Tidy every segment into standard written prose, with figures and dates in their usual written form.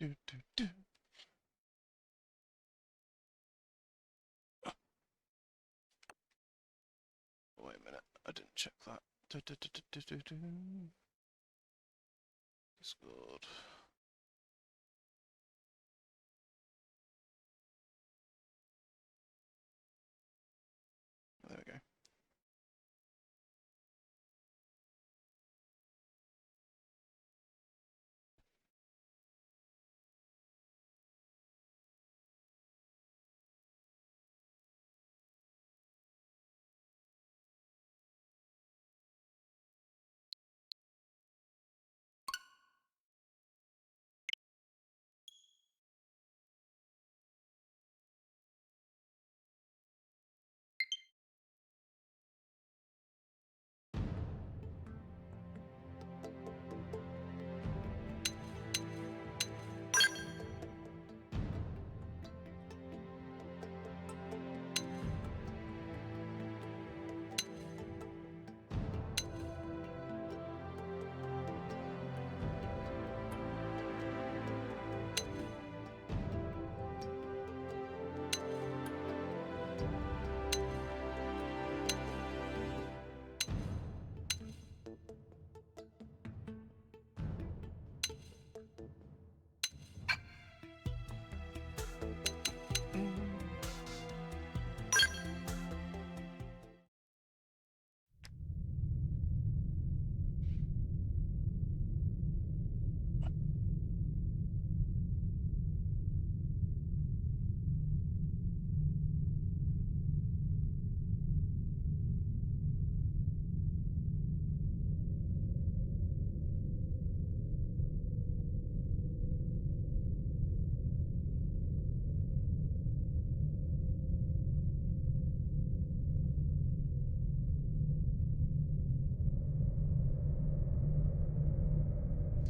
Do, do, do. Oh, wait a minute, I didn't check that. Discord. There we go.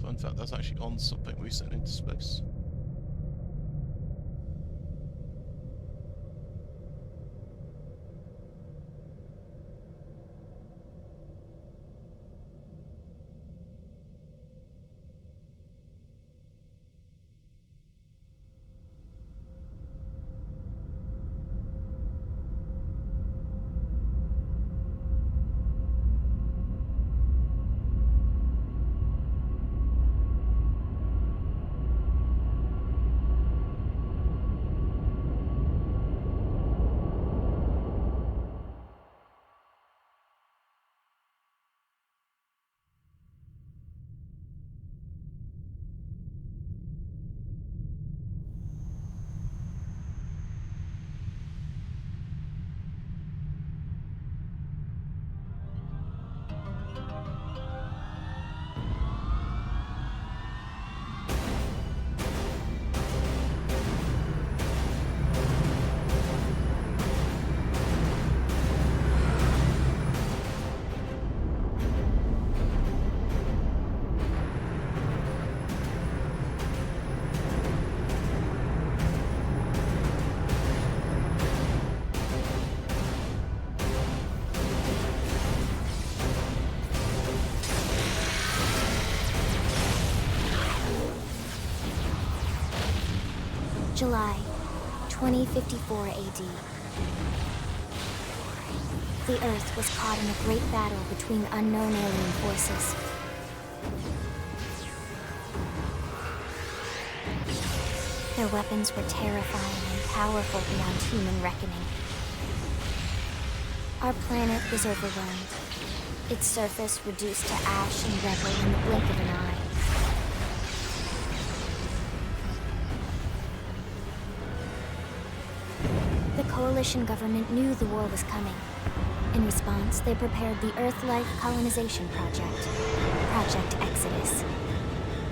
Fun fact, that's actually on something we sent into space. July 2054 AD. The Earth was caught in a great battle between unknown alien forces. Their weapons were terrifying and powerful beyond human reckoning. Our planet was overwhelmed, its surface reduced to ash and rubble in the blink of an eye. The Coalition government knew the war was coming. In response, they prepared the Earth-Life Colonization Project, Project Exodus.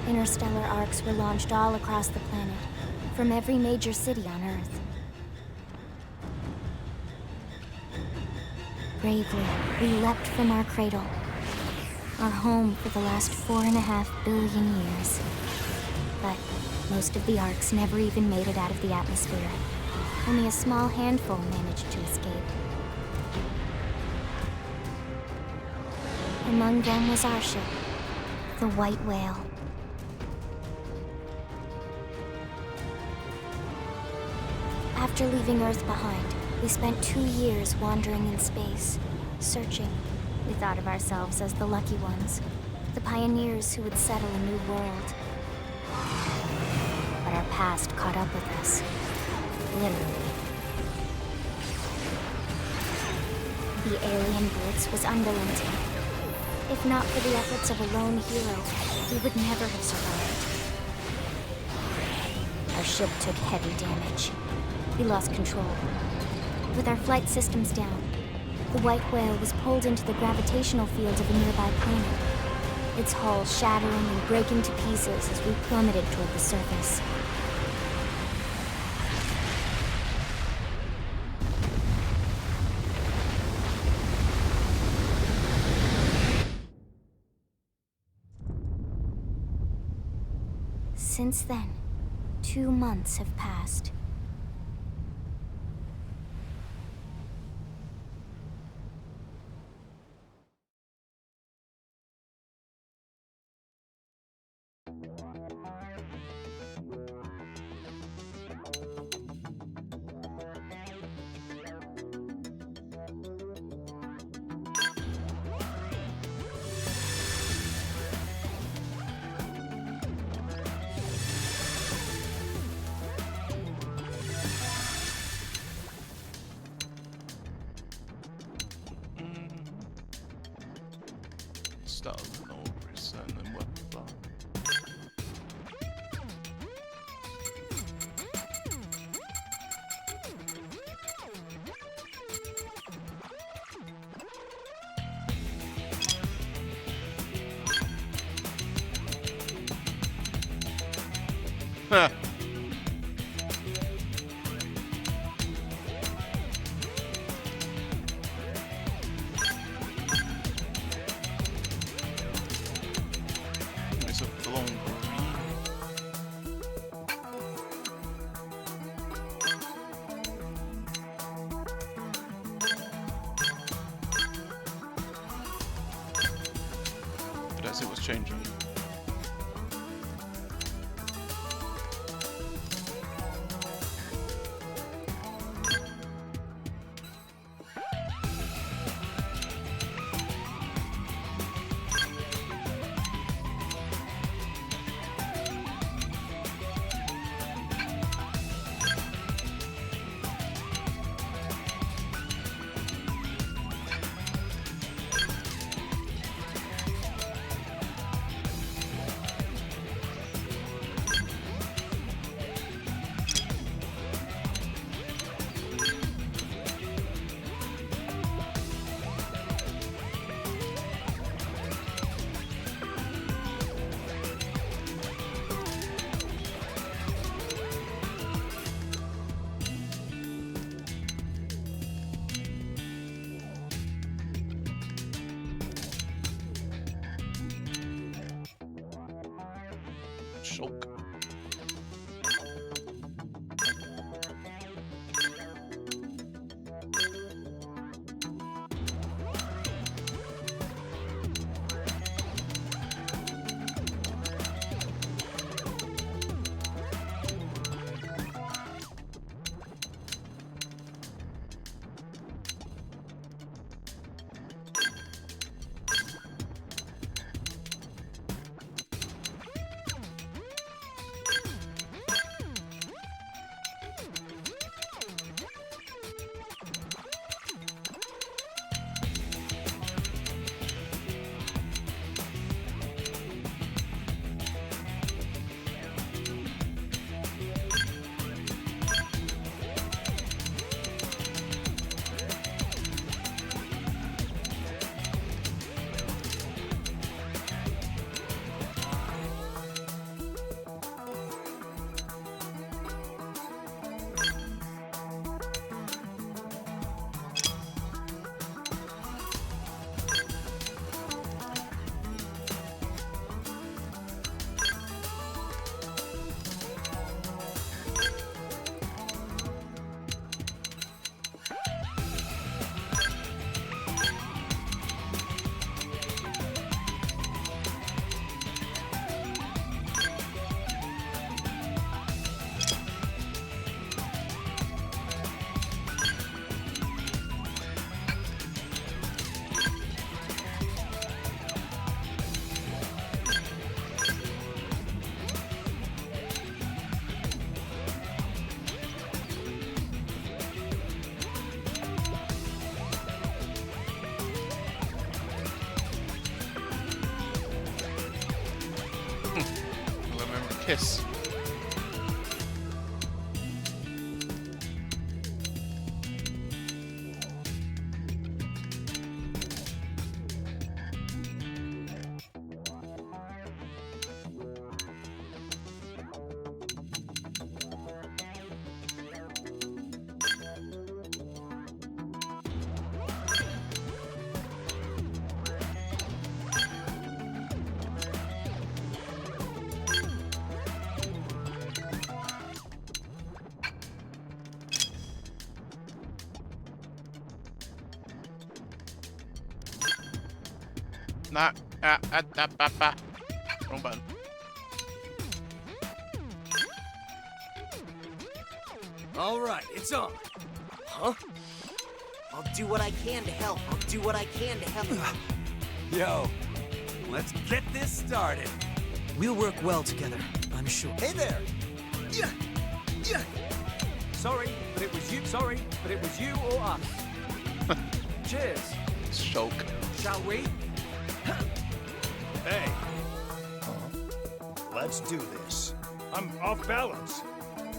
Interstellar arcs were launched all across the planet, from every major city on Earth. Bravely, we leapt from our cradle, our home for the last 4.5 billion years. But most of the arcs never even made it out of the atmosphere. Only a small handful managed to escape. Among them was our ship, the White Whale. After leaving Earth behind, we spent 2 years wandering in space, searching. We thought of ourselves as the lucky ones, the pioneers who would settle a new world. But our past caught up with us, literally. The alien blitz was unrelenting. If not for the efforts of a lone hero, we would never have survived. Our ship took heavy damage. We lost control. With our flight systems down, the white whale was pulled into the gravitational field of a nearby planet, its hull shattering and breaking to pieces as we plummeted toward the surface. Since then, 2 months have passed. Start with an August and then weapon bar. Ha! It's a long green. But as it was changing. Shulk. piss. Nah, wrong button. All right, it's on. Huh? I'll do what I can to help. I'll do what I can to help. Yo, let's get this started. We'll work well together, I'm sure. Hey there. Yeah. Yeah. Sorry, but it was you. Sorry, but it was you or us. Cheers. Shulk. Shall we? Hey. Let's do this. I'm off balance.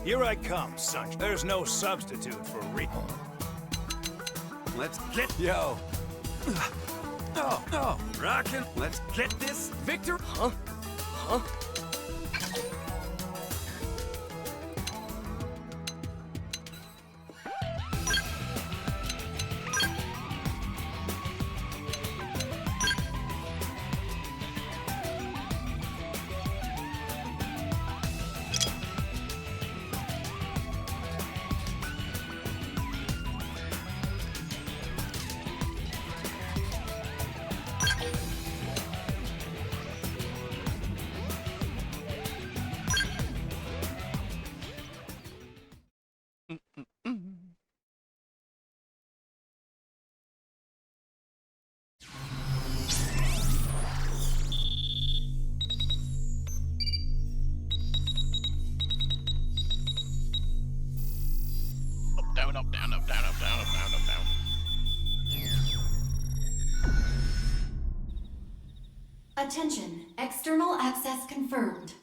Here I come, son. There's no substitute for Let's get yo. Oh, rockin'. Let's get this victory. Huh? Huh? Up, down, up, down, up, down, up, down, up, down, up, down. Attention, external access confirmed.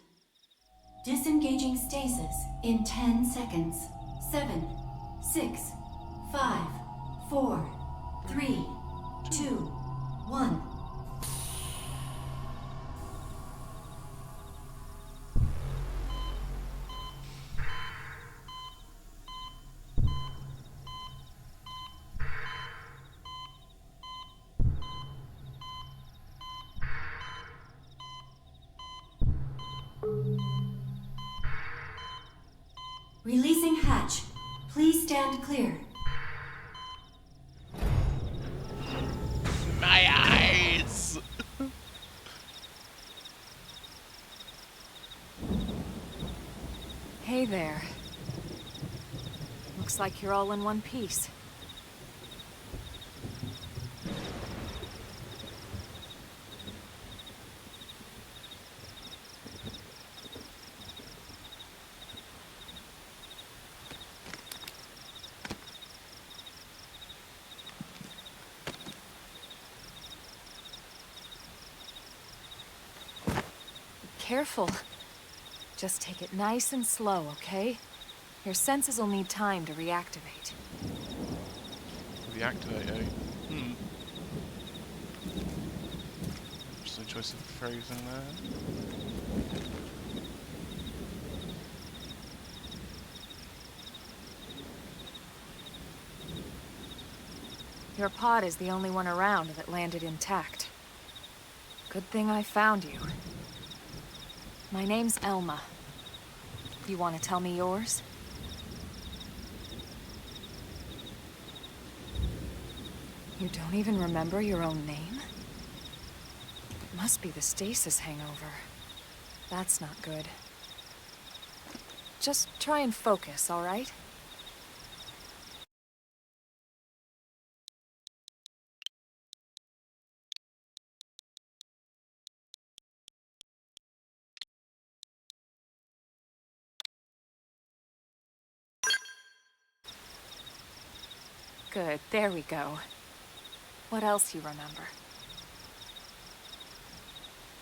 Disengaging stasis in 10 seconds. 7, 6, 5, 4, 3, 2, 1. Releasing hatch. Please stand clear. My eyes! Hey there. Looks like you're all in one piece. Careful. Just take it nice and slow, okay? Your senses will need time to reactivate. Reactivate, eh? Interesting choice of phrasing there. Your pod is the only one around that landed intact. Good thing I found you. My name's Elma. You want to tell me yours? You don't even remember your own name? Must be the stasis hangover. That's not good. Just try and focus, all right? Good, there we go. What else you remember?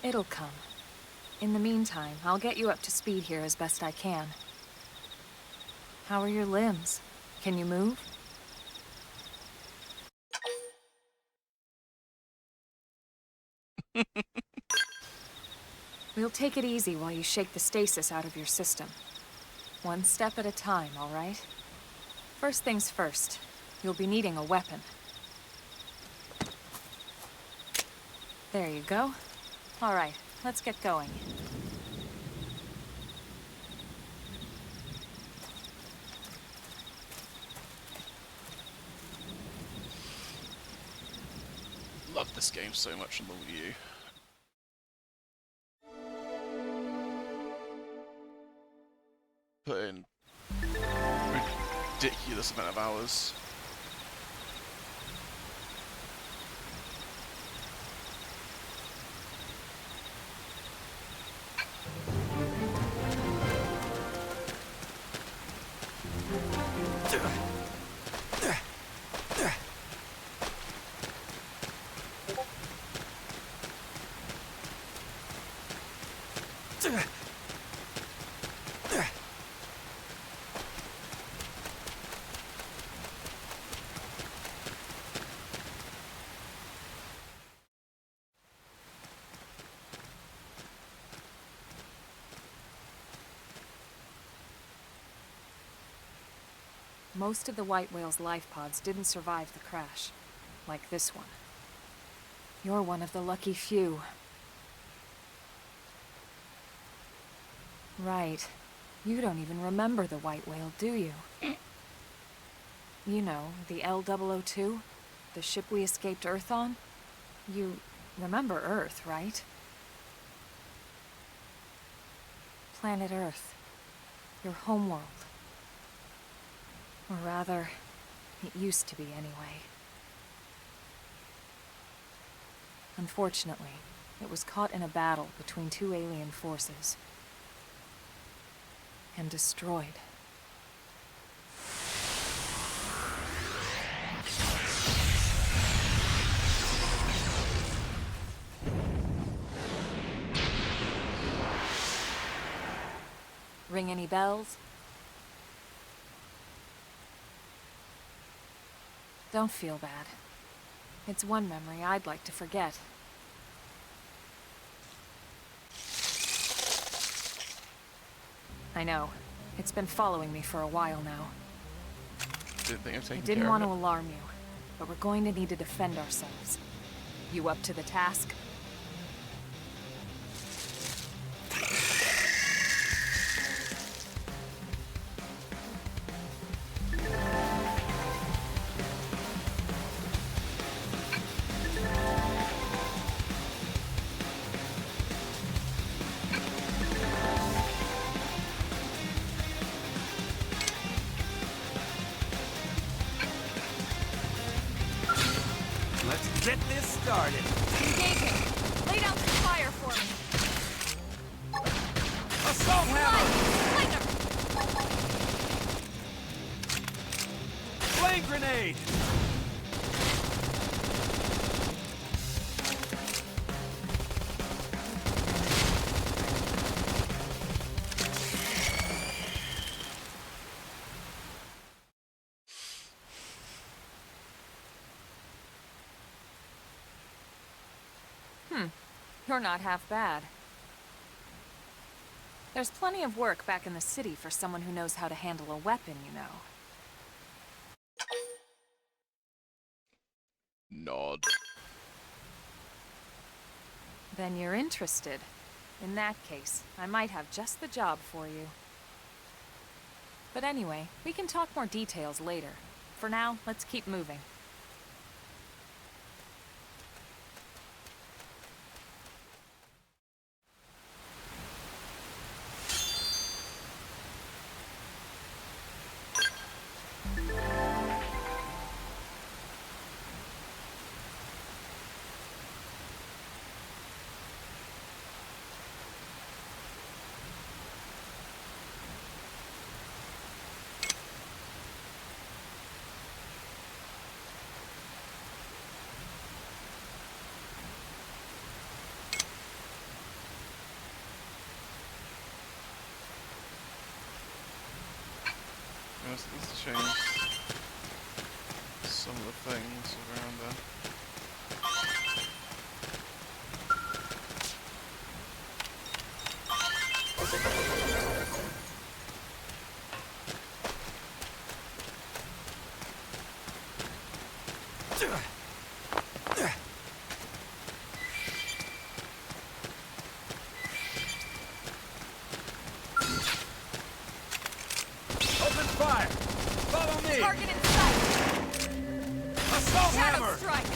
It'll come. In the meantime, I'll get you up to speed here as best I can. How are your limbs? Can you move? We'll take it easy while you shake the stasis out of your system. One step at a time, all right? First things first, you'll be needing a weapon. There you go. All right, let's get going. Love this game so much on the Wii U. Put in ridiculous amount of hours. Most of the white whale's life pods didn't survive the crash, like this one. You're one of the lucky few. Right. You don't even remember the white whale, do you? You know, the L-002? The ship we escaped Earth on? You remember Earth, right? Planet Earth. Your homeworld. Or rather, it used to be anyway. Unfortunately, it was caught in a battle between two alien forces. And destroyed. Ring any bells? Don't feel bad. It's one memory I'd like to forget. I know. It's been following me for a while now. Didn't think I'd taken I didn't care want of to it. alarm you, but we're going to need to defend ourselves. You up to the task? Let's get this started. Engaging! Lay down some fire for me! Assault hammer! Flame grenade! You're not half bad. There's plenty of work back in the city for someone who knows how to handle a weapon, you know. Nod. Then you're interested. In that case, I might have just the job for you. But anyway, we can talk more details later. For now, let's keep moving. nice. Let's change some of the things around there. Open fire! Follow me! Target in sight! Assault Shadow hammer! strike!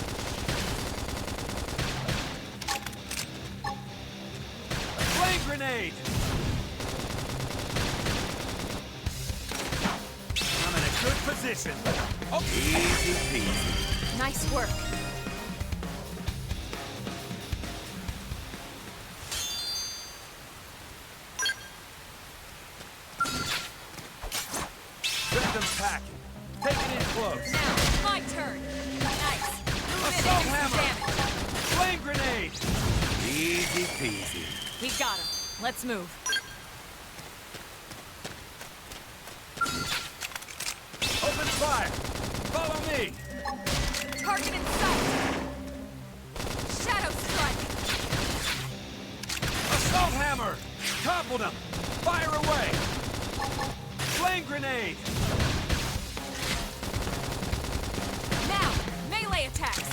Flame grenade! I'm in a good position. Oh, easy peasy. Nice work. Send them packing. Take it in close. Now, my turn. Nice. Move in Assault and do some hammer! damage. Flame grenade! Easy peasy. We got him. Let's move. Open fire! Follow me! Target in sight! Shadow strike! Assault hammer! Toppled him! Fire away! Flame grenade! Now, melee attacks!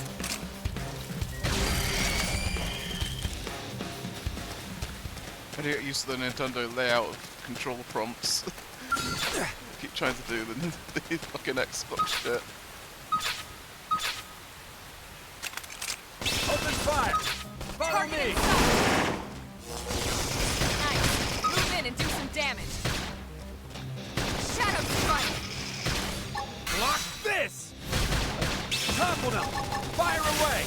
I need to get used to the Nintendo layout of control prompts. Keep trying to do the fucking Xbox shit. Open fire! Follow Target me! in sight! Nice. Move in and do some damage. Shadow strike! Block this! Toppled him! Fire away!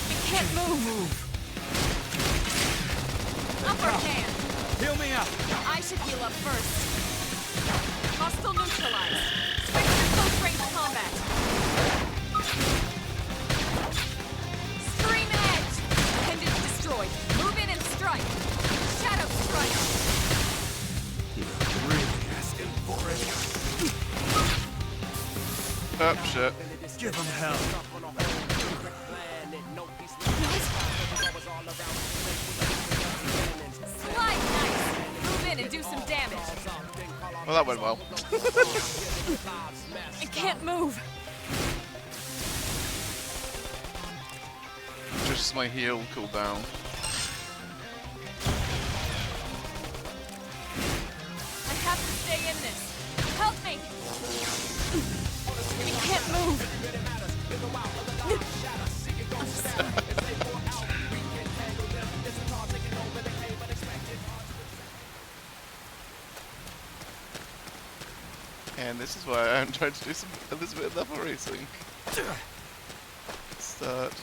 You can't move! Upper hand! Heal me up! I should heal up first. Hostile neutralized. Switch to close range combat. Stream edge! Pendant destroyed. Move in and strike. Shadow strike. You're really asking for it. Oh shit. Give him hell. Slide nice. Move in and do some damage. Well, that went well. I can't move. Just my heal cooldown. I have to stay in this. Help me. I can't move. And this is why I'm trying to do some a little bit of level racing. Start.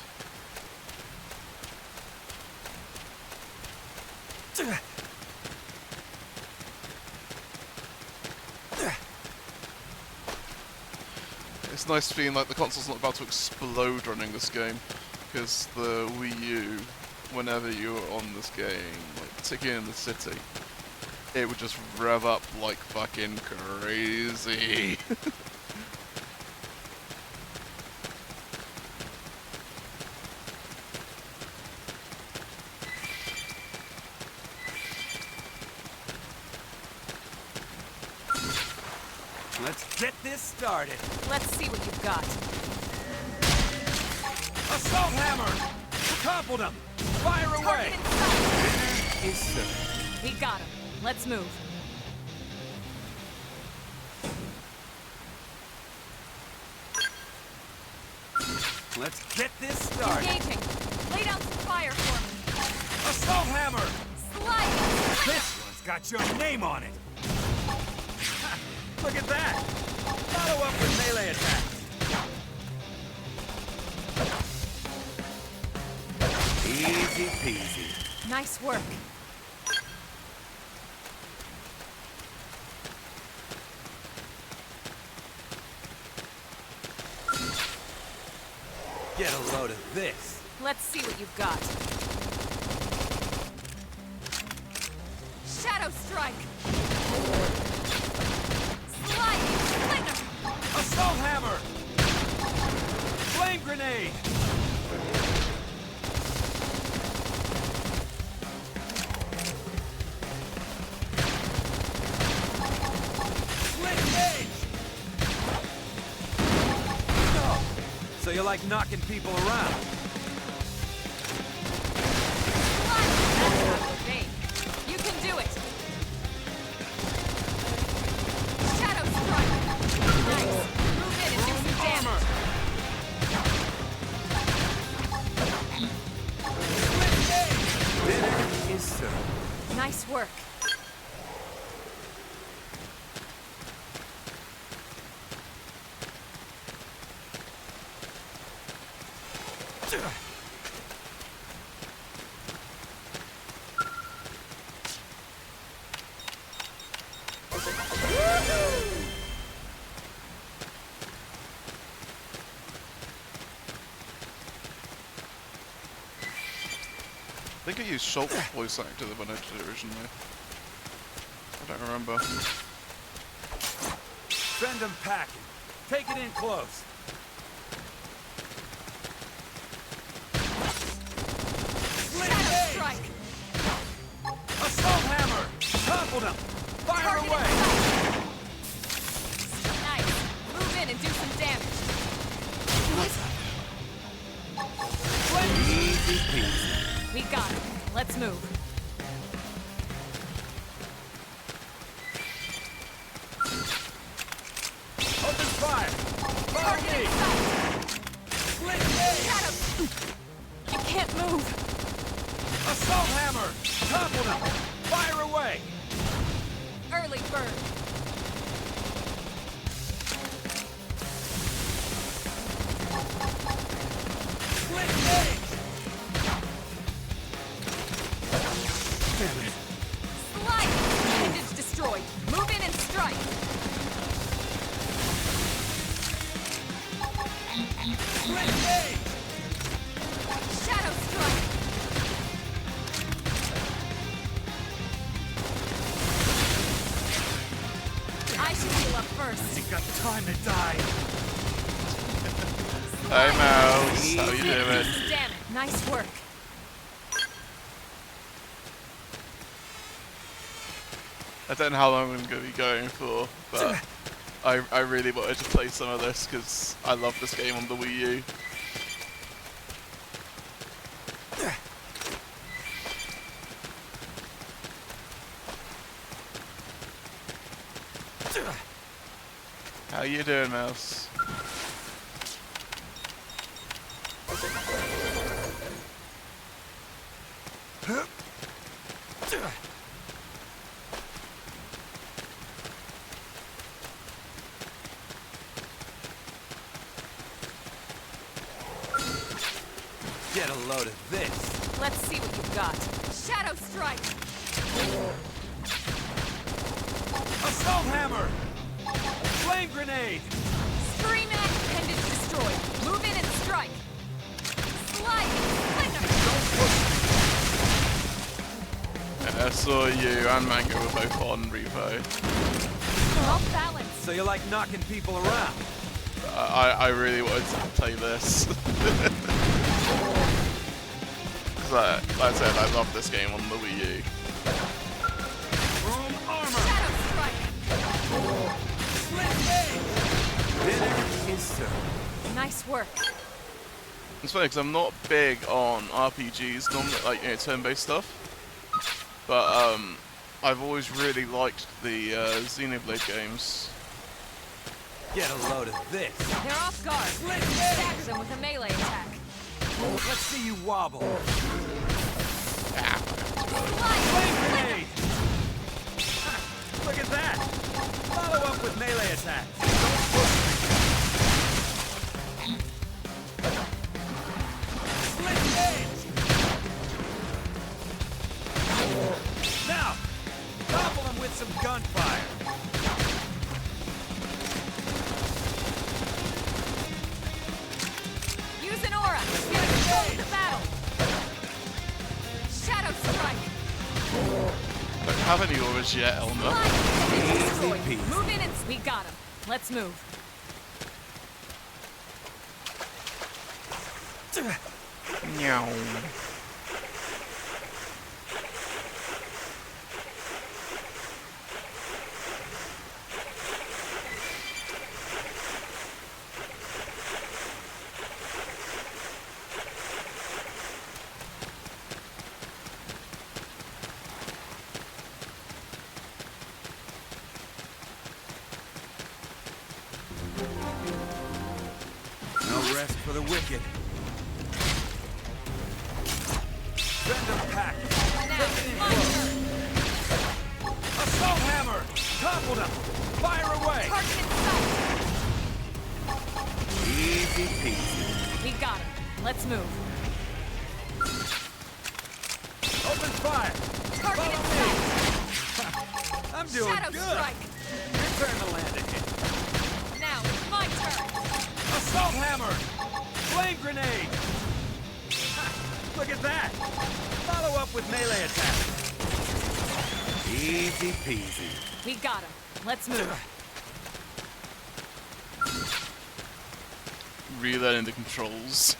It's nice feeling like the console's not about to explode running this game, because the Wii U, whenever you're on this game, like particularly in the city, it would just rev up like fucking crazy. Let's get this started. Let's see what you've got. Assault hammer! Toppled him! Fire away! Target in sight. Dinner is served. We got him. Let's move. Let's get this started. Engaging. Lay down some fire for me. Assault hammer! Slide. This one's got your name on it. Ha, look at that! Follow up with melee attacks. Easy peasy. Nice work. Get a load of this. Let's see what you've got. Shadow Strike! Sliding Slinger! Assault Hammer! Flame Grenade! Slit Edge! Oh, so you like knocking people around? That's not your vein. You can do it! Shadow Strike! Nice! Move in and do some damage! Dinner is served. Nice work. I think I used Schult's voice actor when I did it originally. I don't remember. Send them packing. Take it in close. Slit Shadow Edge! Strike! Assault Hammer! Topple them! Fire Target away! in sight. Nice. Move in and do some damage. Easy peasy. We got it. Let's move. Open fire! Follow Target me! in sight. Slit Edge! Shadow! You can't move. Assault Hammer! Topple them! Fire away! Early bird. Slit Edge! Damn it. Slide! Appendage destroyed. Move in and strike. Slit Edge! Shadow Strike. I should heal up first. Ain't got time to die. Hey Mouse, how you doing? Damn it. Nice work. I don't know how long I'm going to be going for, but I really wanted to play some of this because I love this game on the Wii U. How you doing, Mouse? Get a load of this. Let's see what you've got. Shadow Strike. Assault Hammer! Flame Grenade! Scream at appendage destroyed. Move in and strike. Slide. Slinger. Yeah, I saw you and Mango were both on Repo. Off balance. So you like knocking people around? I really wanted to play this. Because like I said, I love this game on the Wii U. Chrome armor! Shadow Strike. Slit Edge! Dinner is served. Nice work. It's funny because I'm not big on RPGs, normally, like, you know, turn-based stuff. But I've always really liked the Xenoblade games. Get a load of this. They're off guard. Slit Stagger Edge! them with a melee attack. Let's see you wobble. Ah, Slide. Flame Grenade! Look at that! Follow up with melee attack. Slit Edge! Now, topple him with some gunfire. Use an aura. Get a control of the battle. Don't have any auras yet, Elmer. Move in and we got him. Let's move. Meow. No rest for the wicked. Send them pack. Now, my turn. Assault hammer! Topple them! Fire away! Target in sight. Easy peasy. We got him. Let's move. Open fire! Target in Follow sight. me! I'm doing Shadow good! strike. Your turn to land it. Now, it's my turn. Assault hammer! Flame grenade! Ha, look at that! Follow up with melee attack. Easy peasy. We got him. Let's move. Relearning the controls.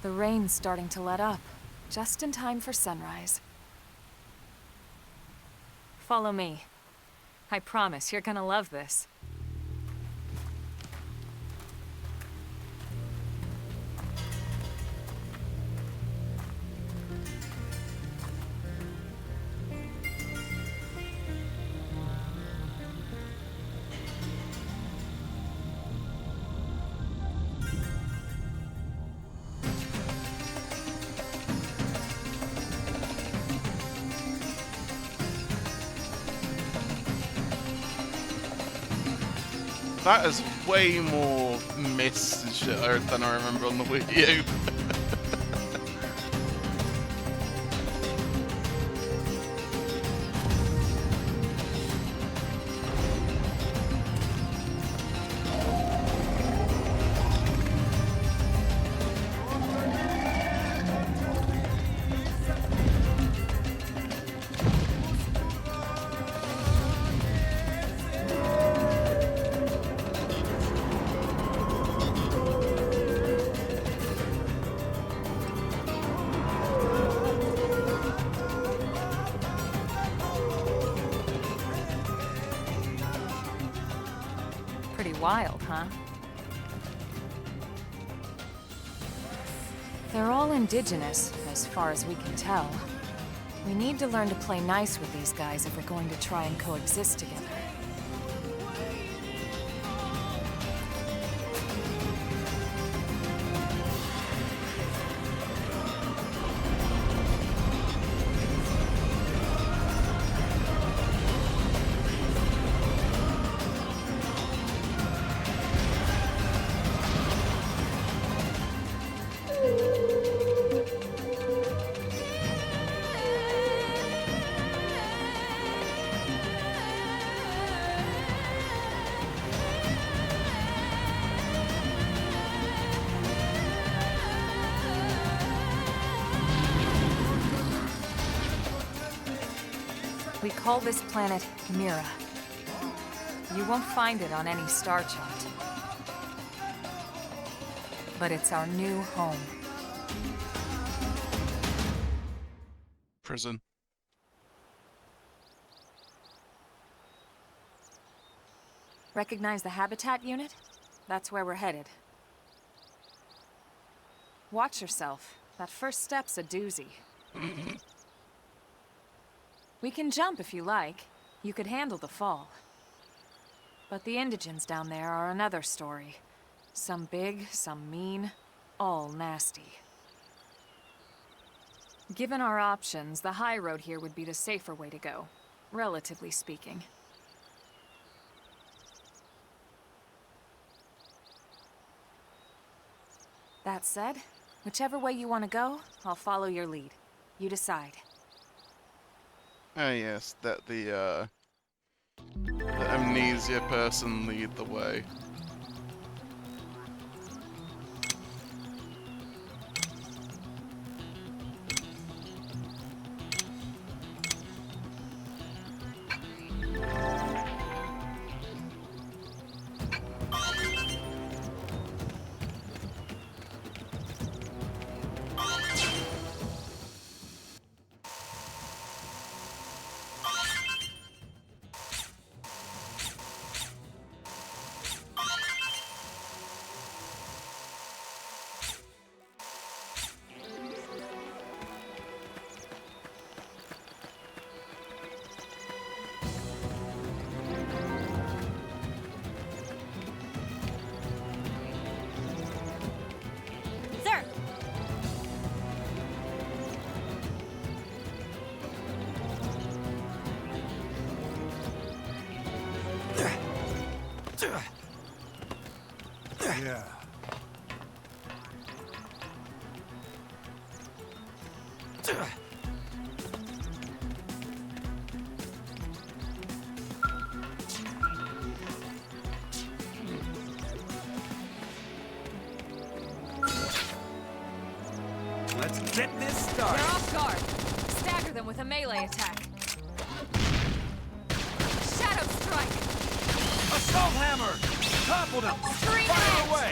The rain's starting to let up, just in time for sunrise. Follow me. I promise you're gonna love this. That is way more mist and shit than I remember on the Wii U. Pretty wild, huh? They're all indigenous, as far as we can tell. We need to learn to play nice with these guys if we're going to try and coexist together. We call this planet Mira. You won't find it on any star chart. But it's our new home. Prison. Recognize the habitat unit? That's where we're headed. Watch yourself. That first step's a doozy. We can jump if you like. You could handle the fall. But the indigents down there are another story. Some big, some mean, all nasty. Given our options, the high road here would be the safer way to go, relatively speaking. That said, whichever way you want to go, I'll follow your lead. You decide. Ah yes, let the amnesia person lead the way. Sir! Yeah. Let's get this They're started. off guard. Stagger them with a melee attack. Shadow strike. Assault hammer! Topple them! Screen Fire edge. away!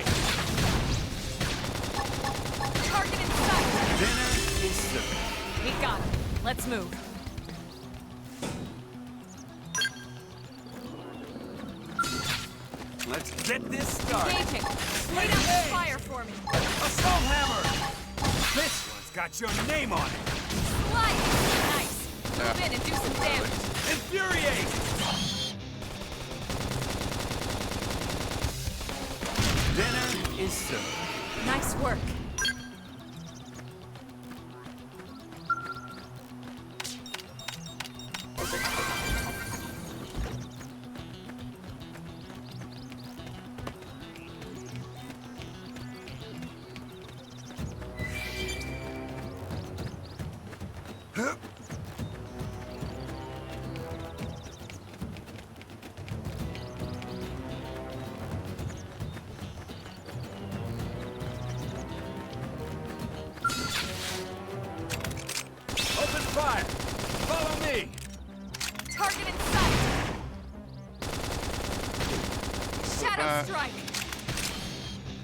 Target in sight. Dinner is served. We got him. Let's move. Let's get this started. Engaging. Lay down some fire for me. Assault hammer! This one's got your name on it. Slice. Nice. Move in and do some damage. Infuriate! Dinner is served. Nice work. Open fire! Follow me! Target in sight. Shadow back. strike.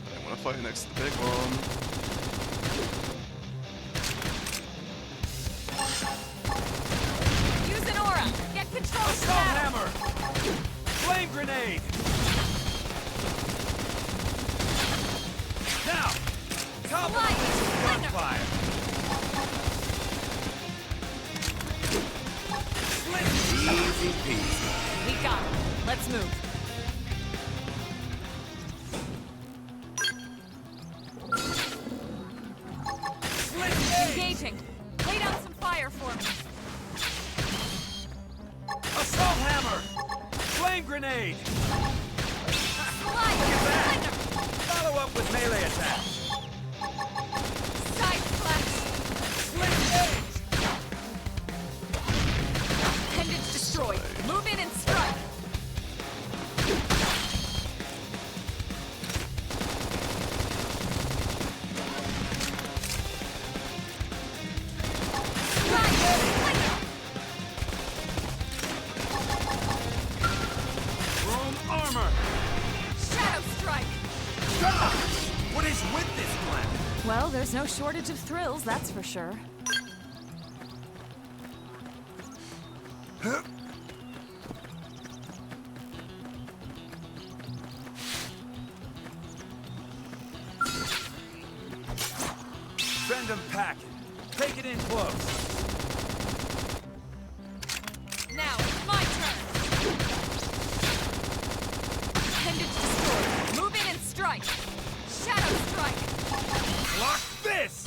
I want to fight next to the big one. Use an aura. Get control of Assault shadow. hammer! Flame grenade! Now! Topple Light. this Lightning. fire! Easy peasy. We got him. Let's move. Engaging. Lay down some fire for me. Assault hammer! Flame grenade! Slide. Lightning. Follow up with melee attack. Side slash. Appendage destroyed. Move in and strike. Strike. Lightning. Chrome armor! Shadow strike. Gosh! What is with this planet? Well, there's no shortage of thrills, that's for sure. Send them packing. Take it in close. Now it's my turn. Appendage destroyed. Move in and strike. Shadow strike. Block this!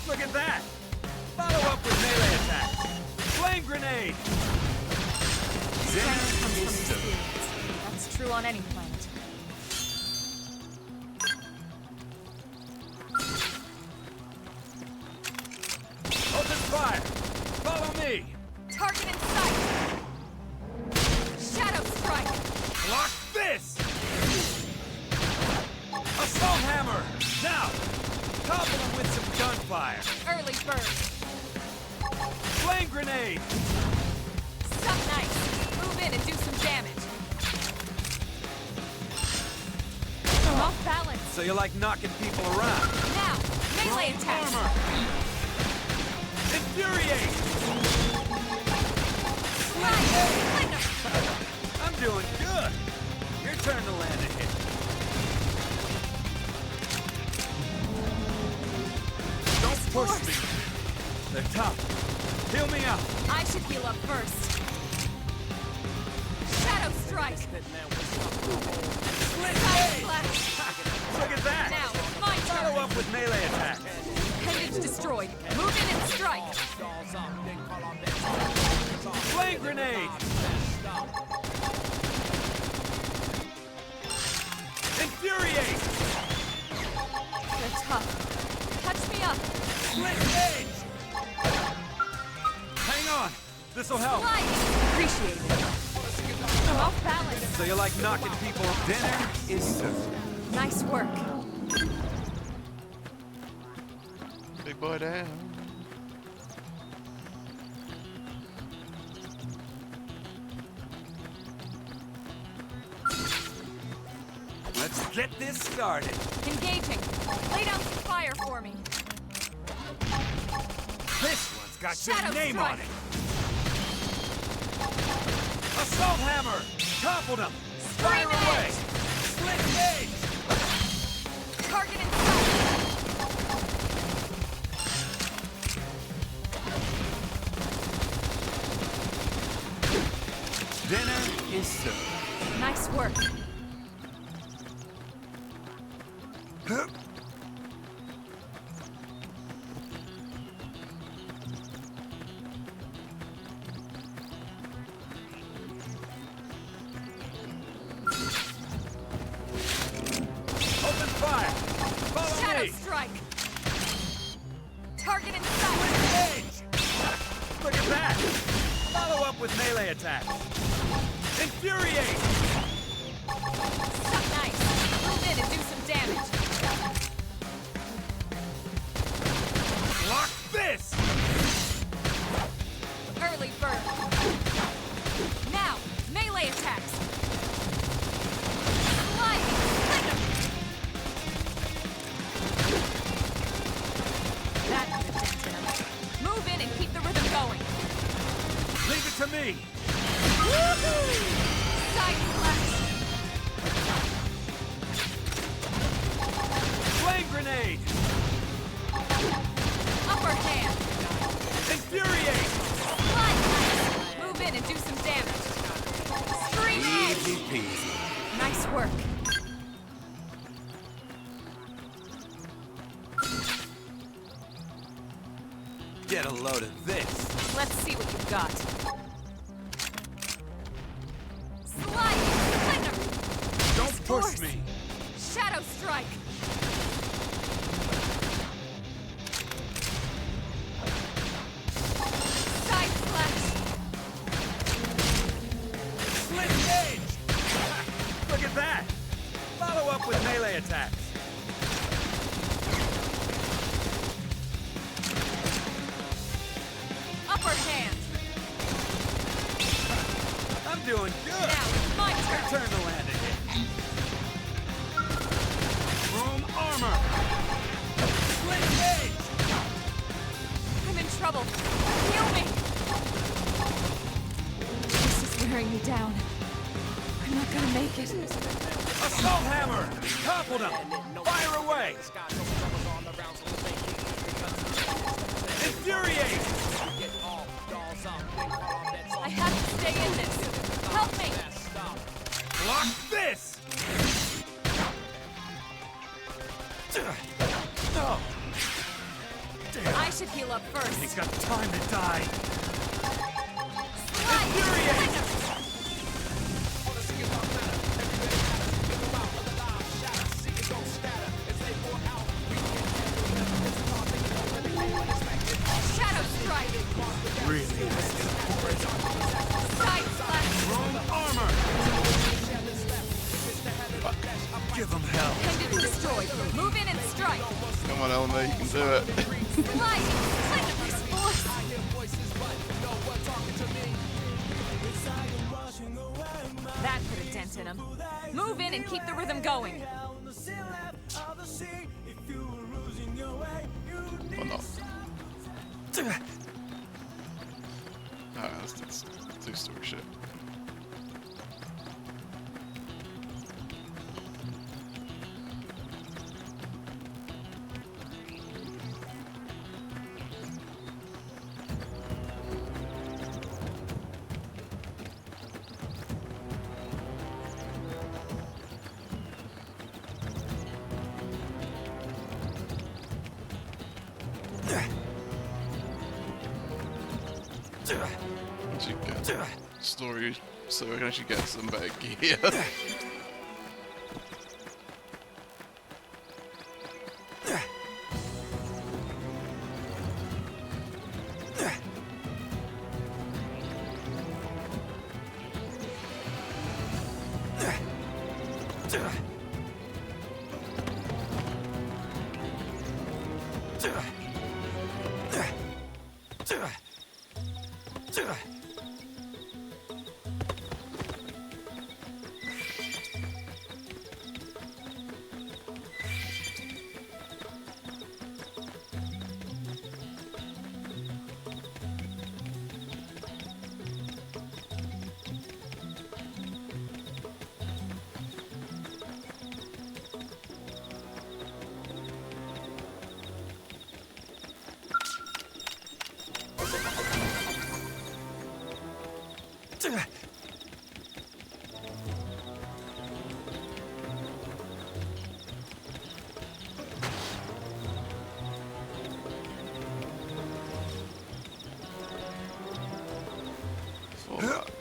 Look at that! Follow up with melee attack. Flame grenade! Strength comes from experience. That's true on any planet. me! Target in sight! Shadow strike! Block this! Assault hammer! Now! Topple him with some gunfire! Early bird! Flame grenade! Some nice! Move in and do some damage! I'm off balance! So you like knocking people around? Now! Melee Roll attack! armor! Infuriate! Slide! Flinger! I'm doing good! Your turn to land a hit. Don't push me! They're tough. Heal me up! I should heal up first. Shadow strike! Split Side blade! slash! Look at that! Now, my Follow turn! up with melee attack! Appendage destroyed. Move in and strike! Flame grenade! Infuriate! They're tough. Touch me up! Split edge! Hang on! This'll help! Slide! Appreciate it. I'm off balance. So you like knocking people? Dinner is served. Nice work. Big boy down. Let's get this started. Engaging. Lay down some fire for me. This one's got Shadow your name strike. on it. Assault hammer! Toppled him! Fire Scream away! edge. Split edge! Target in sight. Dinner is served. Nice work. Open fire! Follow Shadow me! strike. Target in sight. Edge! Look at that! Follow up with melee attack. Infuriate! Some nice. Move in and do some damage. Block this! Early bird. Now, melee attacks. Sliding. Flinger. That could have dent him. Move in and keep the rhythm going. Leave it to me! Woohoo! Side slash. Flame grenade! Upper hand. Infuriate! Slide slash. Move in and do some damage. Scream edge. Easy peasy. Nice work. Get a load of this. Let's see what you've got. Slide! Flinger! Don't push Force. me! Shadow strike! Side slash! Split edge! Look at that! Follow up with melee attacks. Upper hand! I'm doing good! Now, it's my Your turn! turn to land a hit. Room armor! Split edge! I'm in trouble! Heal me! This is wearing me down. I'm not gonna make it. Assault hammer! Toppled him! Fire away! Infuriate! I have to stay in this. Help me! Block this! Oh, I should heal up first. he's got time to die. Slide! Infuriate! Flinger! Shadow strike! Really? watching them. Move in and keep the rhythm going. Or not. Alright, that's two-story shit. Actually get story so I can actually get some better gear.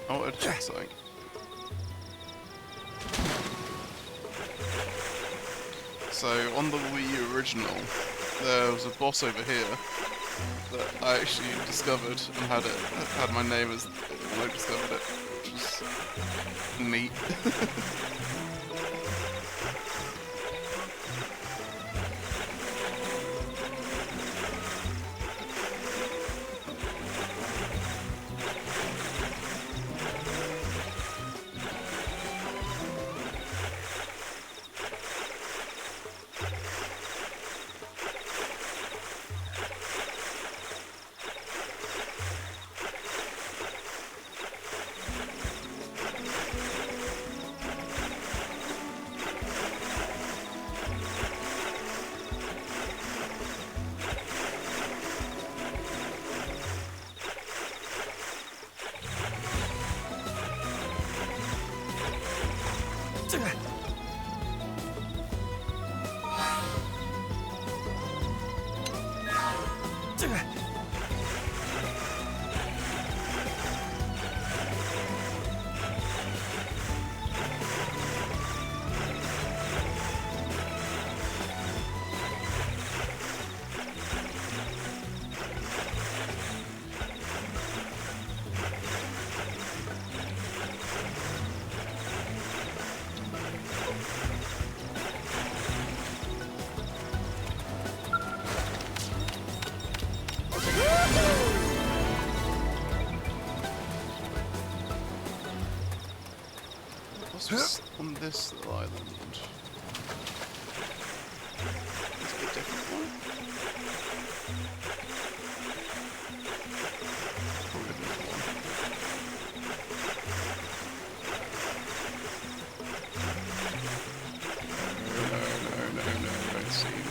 I want to check something. So on the Wii U original, there was a boss over here that I actually discovered and had my name as when I discovered it, which was neat. What's on this little island? It's a different one. Probably a different one. No, don't see me.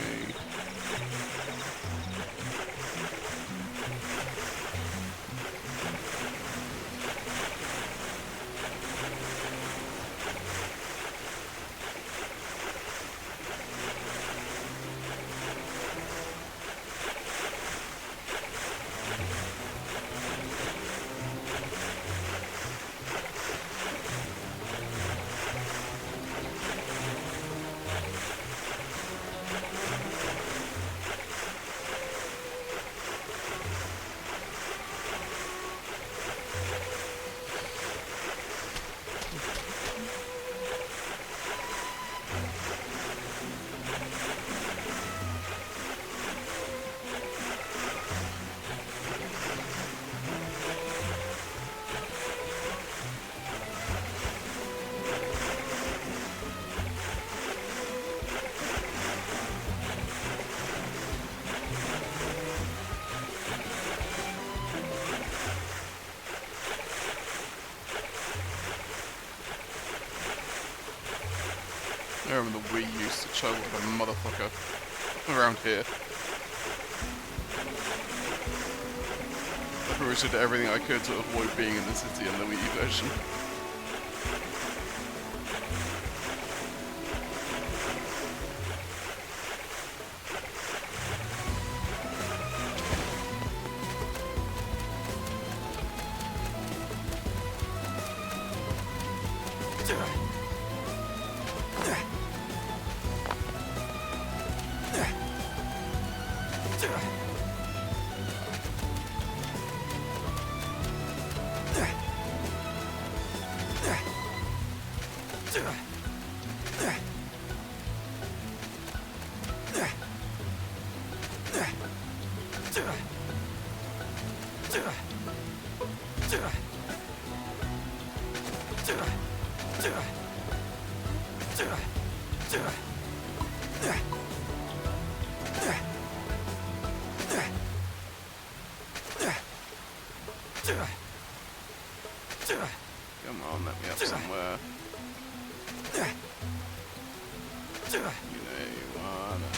I remember the Wii used to chug like a motherfucker around here. I pretty much did everything I could to avoid being in the city in the Wii U version. Come on, let me up somewhere. You know you wanna.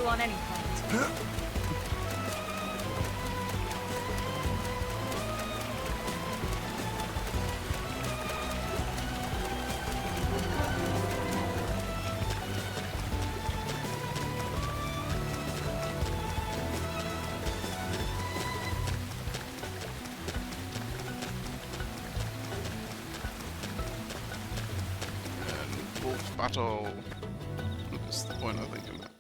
On any planet. And wolf battle. That's the point I think I'm at.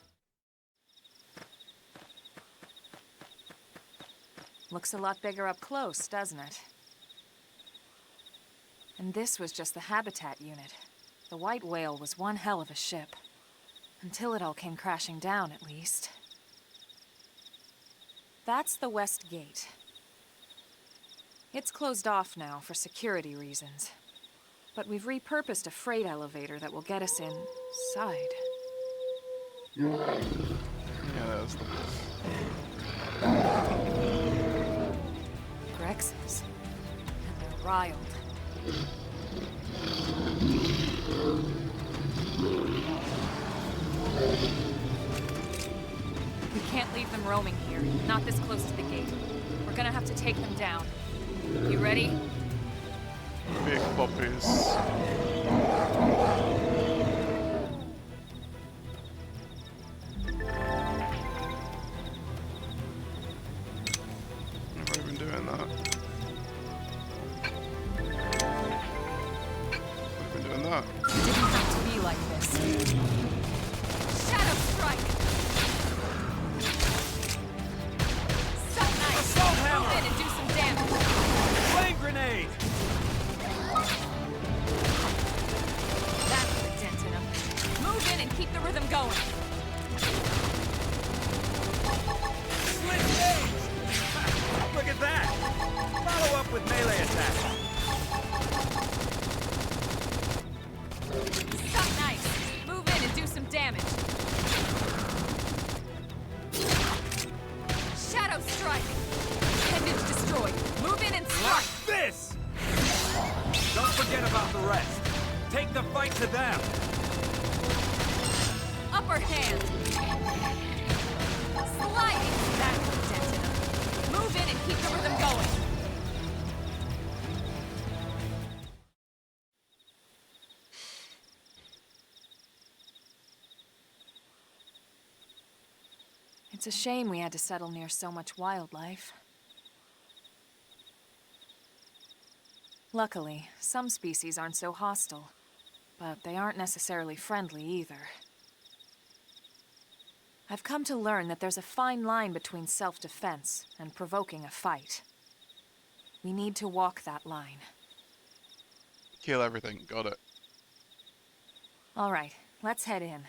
Looks a lot bigger up close, doesn't it? And this was just the habitat unit. The white whale was one hell of a ship. Until it all came crashing down, at least. That's the west gate. It's closed off now for security reasons. But we've repurposed a freight elevator that will get us inside. Yeah, that's the Grexes. And they're riled. We can't leave them roaming here, not this close to the gate. We're gonna have to take them down. You ready? big puppies. Never even doing that. Never been doing that. It didn't have to be like this. Shadow strike! Suck nice! Assault hammer! Move in and do some damage! Flame grenade! That put a dent in him. Move in and right to them. Upper hand! Sliding! That dented him. Move in and keep the rhythm going. It's a shame we had to settle near so much wildlife. Luckily, some species aren't so hostile, but they aren't necessarily friendly either. I've come to learn that there's a fine line between self-defense and provoking a fight. We need to walk that line. Kill everything, got it. All right, let's head in.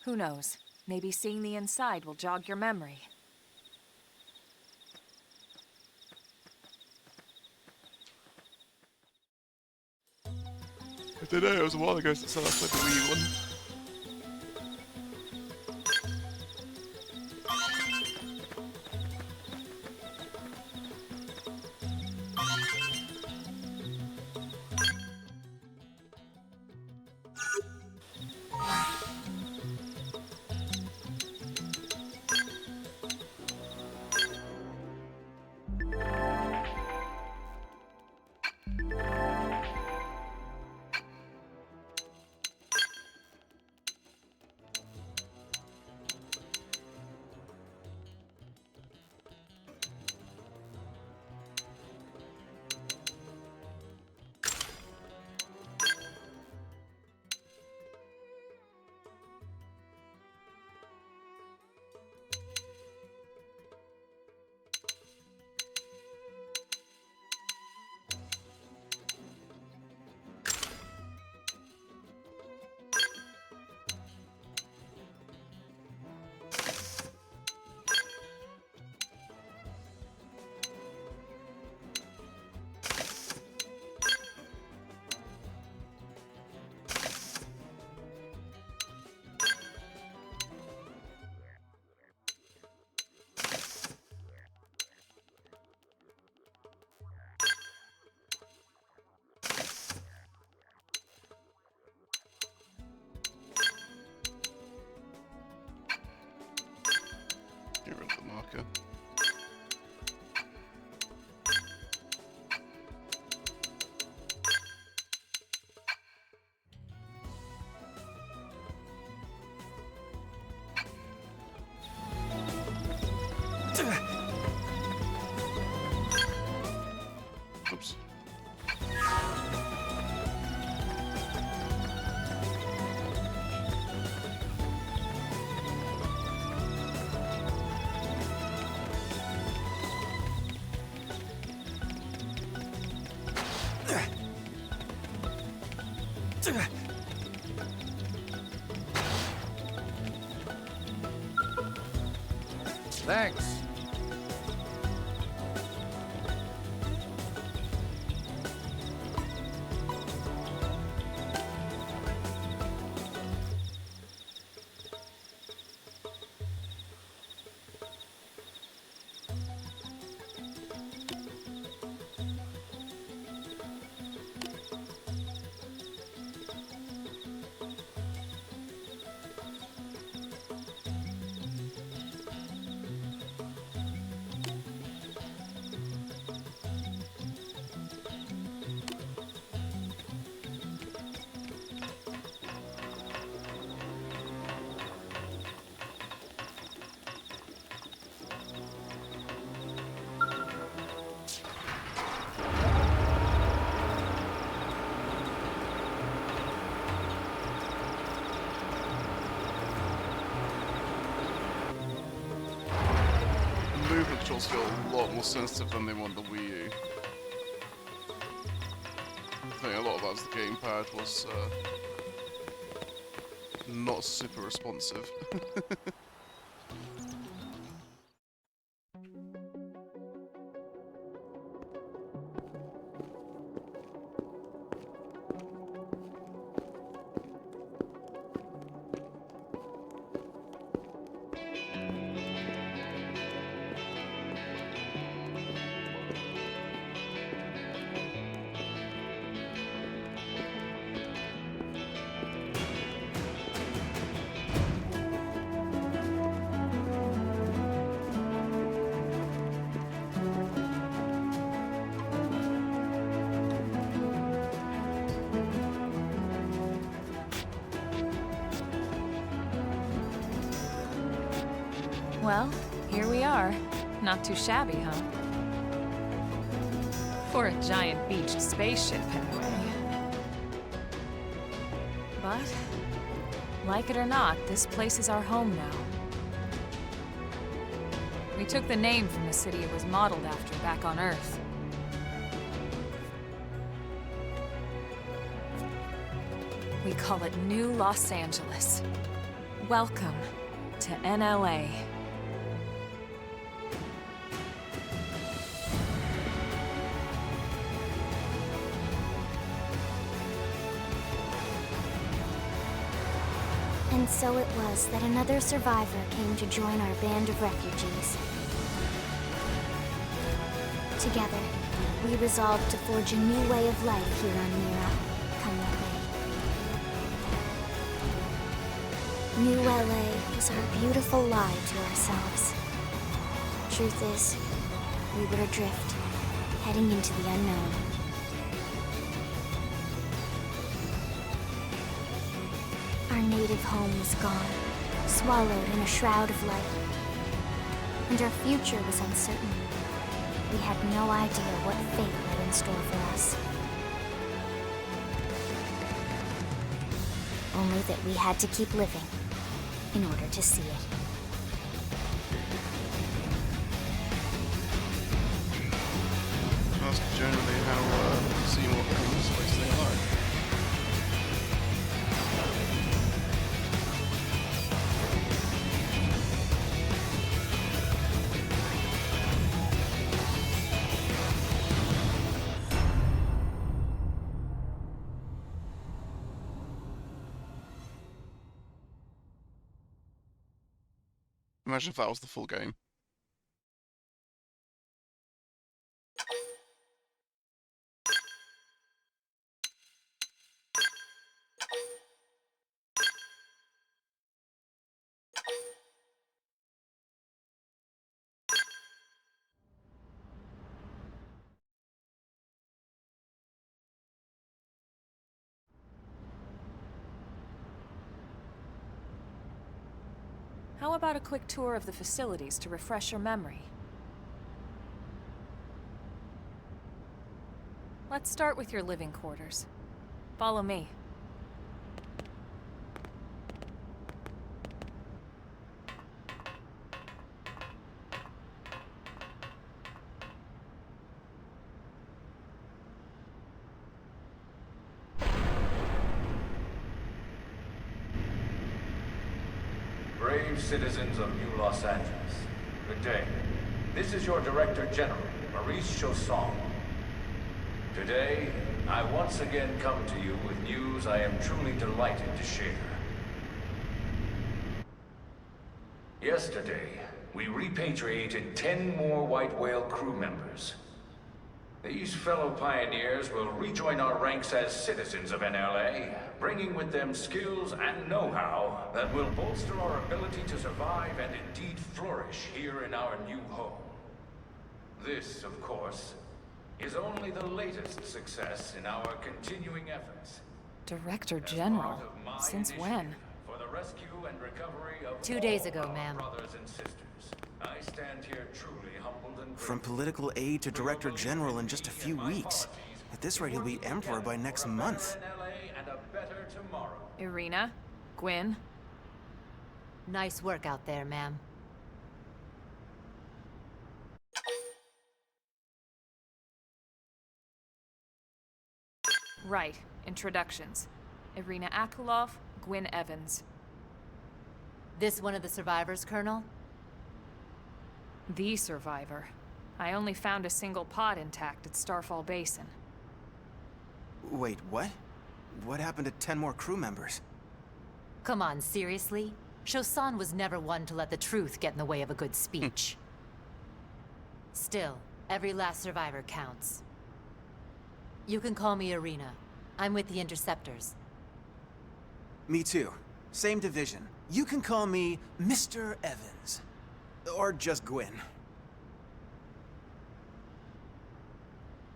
Who knows? Maybe seeing the inside will jog your memory. I don't know, it was a while ago since I last played the Wii one. Get rid of the marker. Oops. Thanks. Movement controls feel a lot more sensitive than they want the Wii U. I think a lot of that was the gamepad was not super responsive. Well, here we are. Not too shabby, huh? For a giant beached spaceship, anyway. But, like it or not, this place is our home now. We took the name from the city it was modeled after back on Earth. We call it New Los Angeles. Welcome to NLA. And so it was that another survivor came to join our band of refugees. Together, we resolved to forge a new way of life here on Mira, come what may. New LA was our beautiful lie to ourselves. Truth is, we were adrift, heading into the unknown. Our native home was gone, swallowed in a shroud of light. And our future was uncertain. We had no idea what fate lay in store for us. Only that we had to keep living in order to see it. That's generally how seeing what comes space they like. Imagine if that was the full game. How about a quick tour of the facilities to refresh your memory? Let's start with your living quarters. Follow me. Brave citizens of New Los Angeles, good day. This is your Director General, Maurice Chausson. Today, I once again come to you with news I am truly delighted to share. Yesterday, we repatriated 10 more White Whale crew members. These fellow pioneers will rejoin our ranks as citizens of NLA, bringing with them skills and know-how that will bolster our ability to survive and indeed flourish here in our new home. This, of course, is only the latest success in our continuing efforts. Director General? Since when? For the rescue and recovery of 2 days ago, all our ma'am. brothers and sisters. I stand here truly humbled and From grateful. political aide to director general in just a few weeks. At this rate, he'll be emperor by next month. And a better tomorrow. Irina? Gwyn? Nice work out there, ma'am. Right. Introductions. Irina Akulov, Gwyn Evans. This one of the survivors, Colonel? The survivor. I only found a single pod intact at Starfall Basin. Wait, what? What happened to 10 more crew members? Come on, seriously? Chausson was never one to let the truth get in the way of a good speech. Still, every last survivor counts. You can call me Irina. I'm with the Interceptors. Me too. Same division. You can call me Mr. Evans. Or just Gwyn.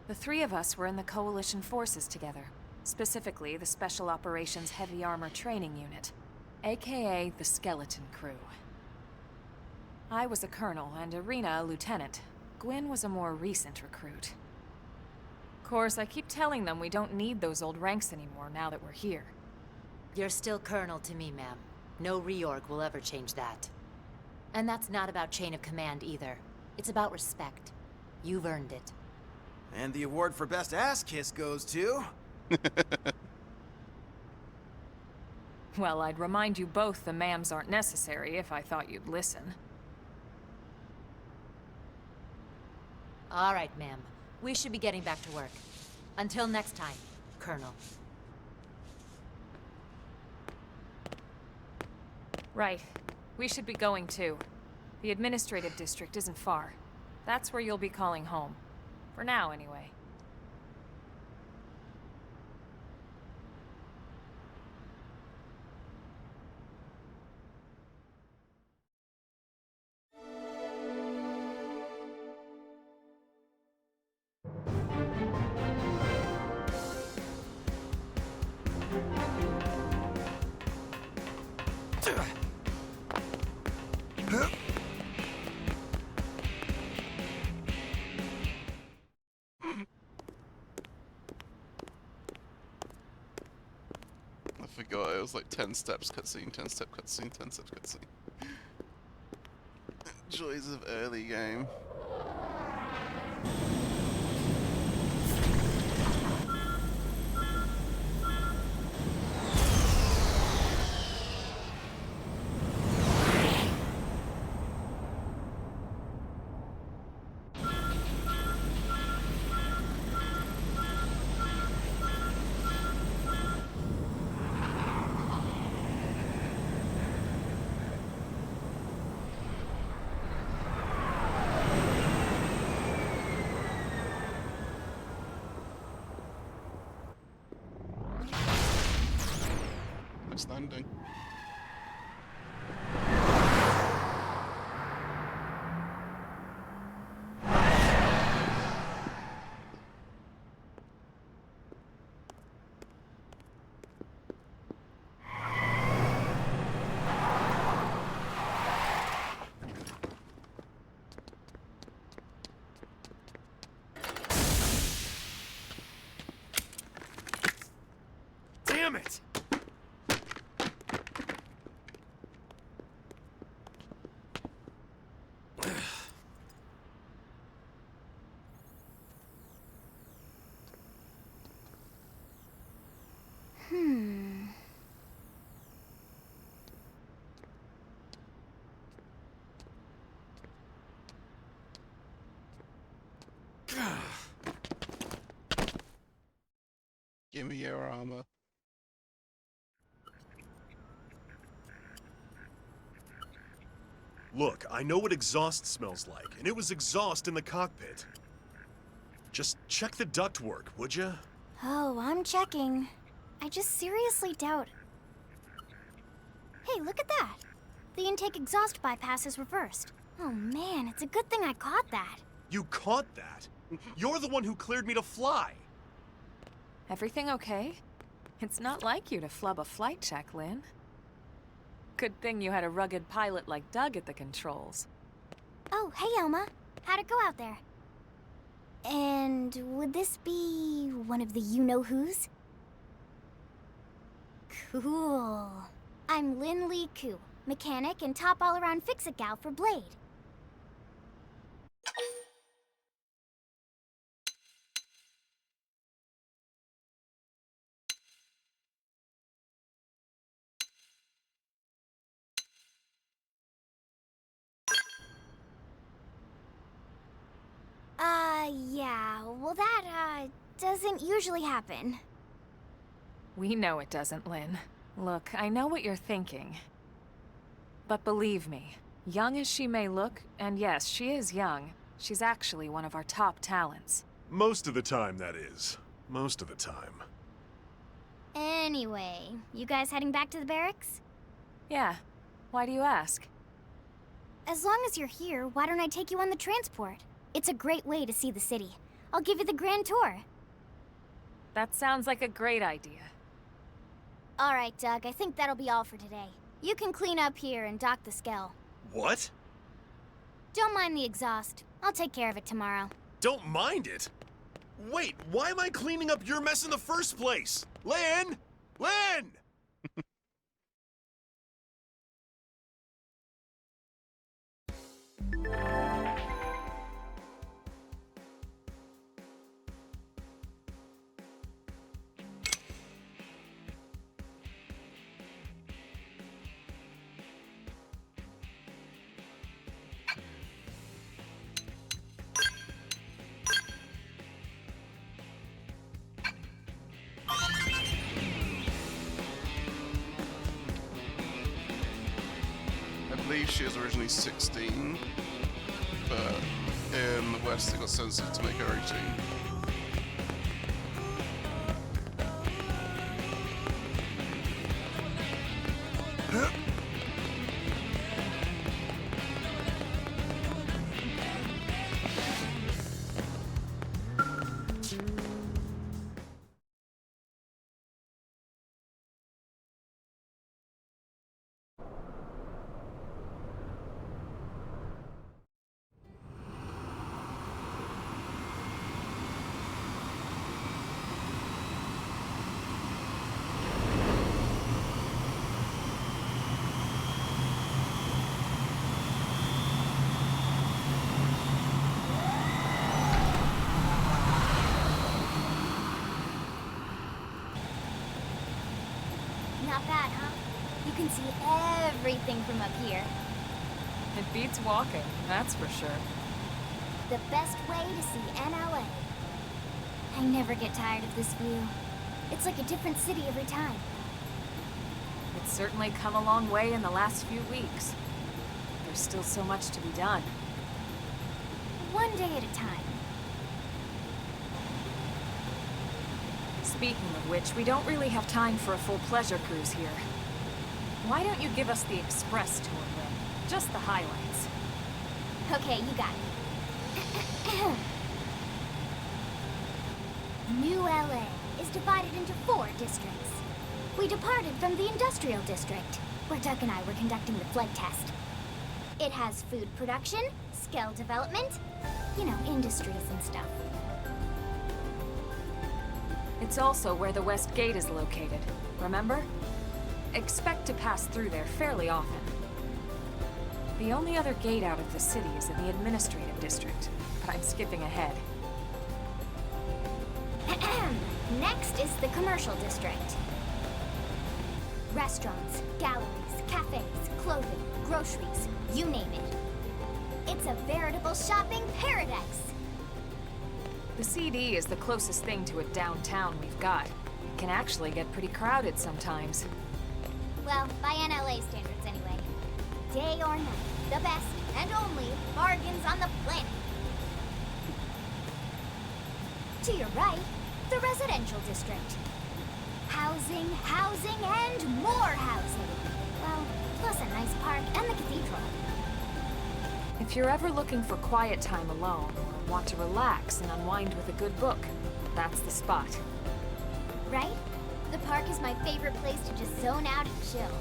The three of us were in the Coalition forces together. Specifically, the Special Operations Heavy Armor Training Unit, aka the Skeleton Crew. I was a colonel and Irina a lieutenant. Gwyn was a more recent recruit. Of course, I keep telling them we don't need those old ranks anymore now that we're here. You're still colonel to me, ma'am. No reorg will ever change that. And that's not about chain of command either. It's about respect. You've earned it. And the award for best ass kiss goes to... Well, I'd remind you both the ma'ams aren't necessary if I thought you'd listen. All right, ma'am. We should be getting back to work. Until next time, Colonel. Right. We should be going too. The administrative district isn't far. That's where you'll be calling home. For now, anyway. I forgot it was like 10 steps cutscene, 10 step cutscene, 10 steps cutscene. Joys of early game. Nice landing. Damn it! Give me your armor. Look, I know what exhaust smells like, and it was exhaust in the cockpit. Just check the ductwork, would ya? Oh, I'm checking. I just seriously doubt... Hey, look at that! The intake exhaust bypass is reversed. Oh man, it's a good thing I caught that. You caught that? You're the one who cleared me to fly! Everything okay? It's not like you to flub a flight check, Lynn. Good thing you had a rugged pilot like Doug at the controls. Oh, hey Elma. How'd it go out there? And would this be one of the you-know-whos? Cool. I'm Lynn Lee Koo, mechanic and top all-around fix-it gal for Blade. Yeah, well that, doesn't usually happen. We know it doesn't, Lynn. Look, I know what you're thinking. But believe me, young as she may look, and yes, she is young, she's actually one of our top talents. Most of the time, that is. Most of the time. Anyway, you guys heading back to the barracks? Yeah. Why do you ask? As long as you're here, why don't I take you on the transport? It's a great way to see the city. I'll give you the grand tour. That sounds like a great idea. All right, Doug, I think that'll be all for today. You can clean up here and dock the Skell. What? Don't mind the exhaust. I'll take care of it tomorrow. Don't mind it? Wait, why am I cleaning up your mess in the first place? Lynn! Lynn! I believe she is originally 16, but in the West they got censored to make her 18. Not bad, huh? You can see everything from up here. It beats walking, that's for sure. The best way to see NLA. I never get tired of this view. It's like a different city every time. It's certainly come a long way in the last few weeks. There's still so much to be done. One day at a time. Speaking of which, we don't really have time for a full pleasure cruise here. Why don't you give us the express tour, Lynn? Just the highlights. Okay, you got it. New LA is divided into 4 districts. We departed from the Industrial District, where Duck and I were conducting the flight test. It has food production, skill development, you know, industries and stuff. It's also where the West Gate is located, remember? Expect to pass through there fairly often. The only other gate out of the city is in the Administrative District, but I'm skipping ahead. Next is the Commercial District. Restaurants, galleries, cafes, clothing, groceries, you name it. It's a veritable shopping paradise. The CD is the closest thing to a downtown we've got. It can actually get pretty crowded sometimes. Well, by NLA standards anyway. Day or night, the best and only bargains on the planet. To your right, the Residential District. Housing, housing, and more housing. Well, plus a nice park and the cathedral. If you're ever looking for quiet time alone, or want to relax and unwind with a good book, that's the spot. Right? The park is my favorite place to just zone out and chill.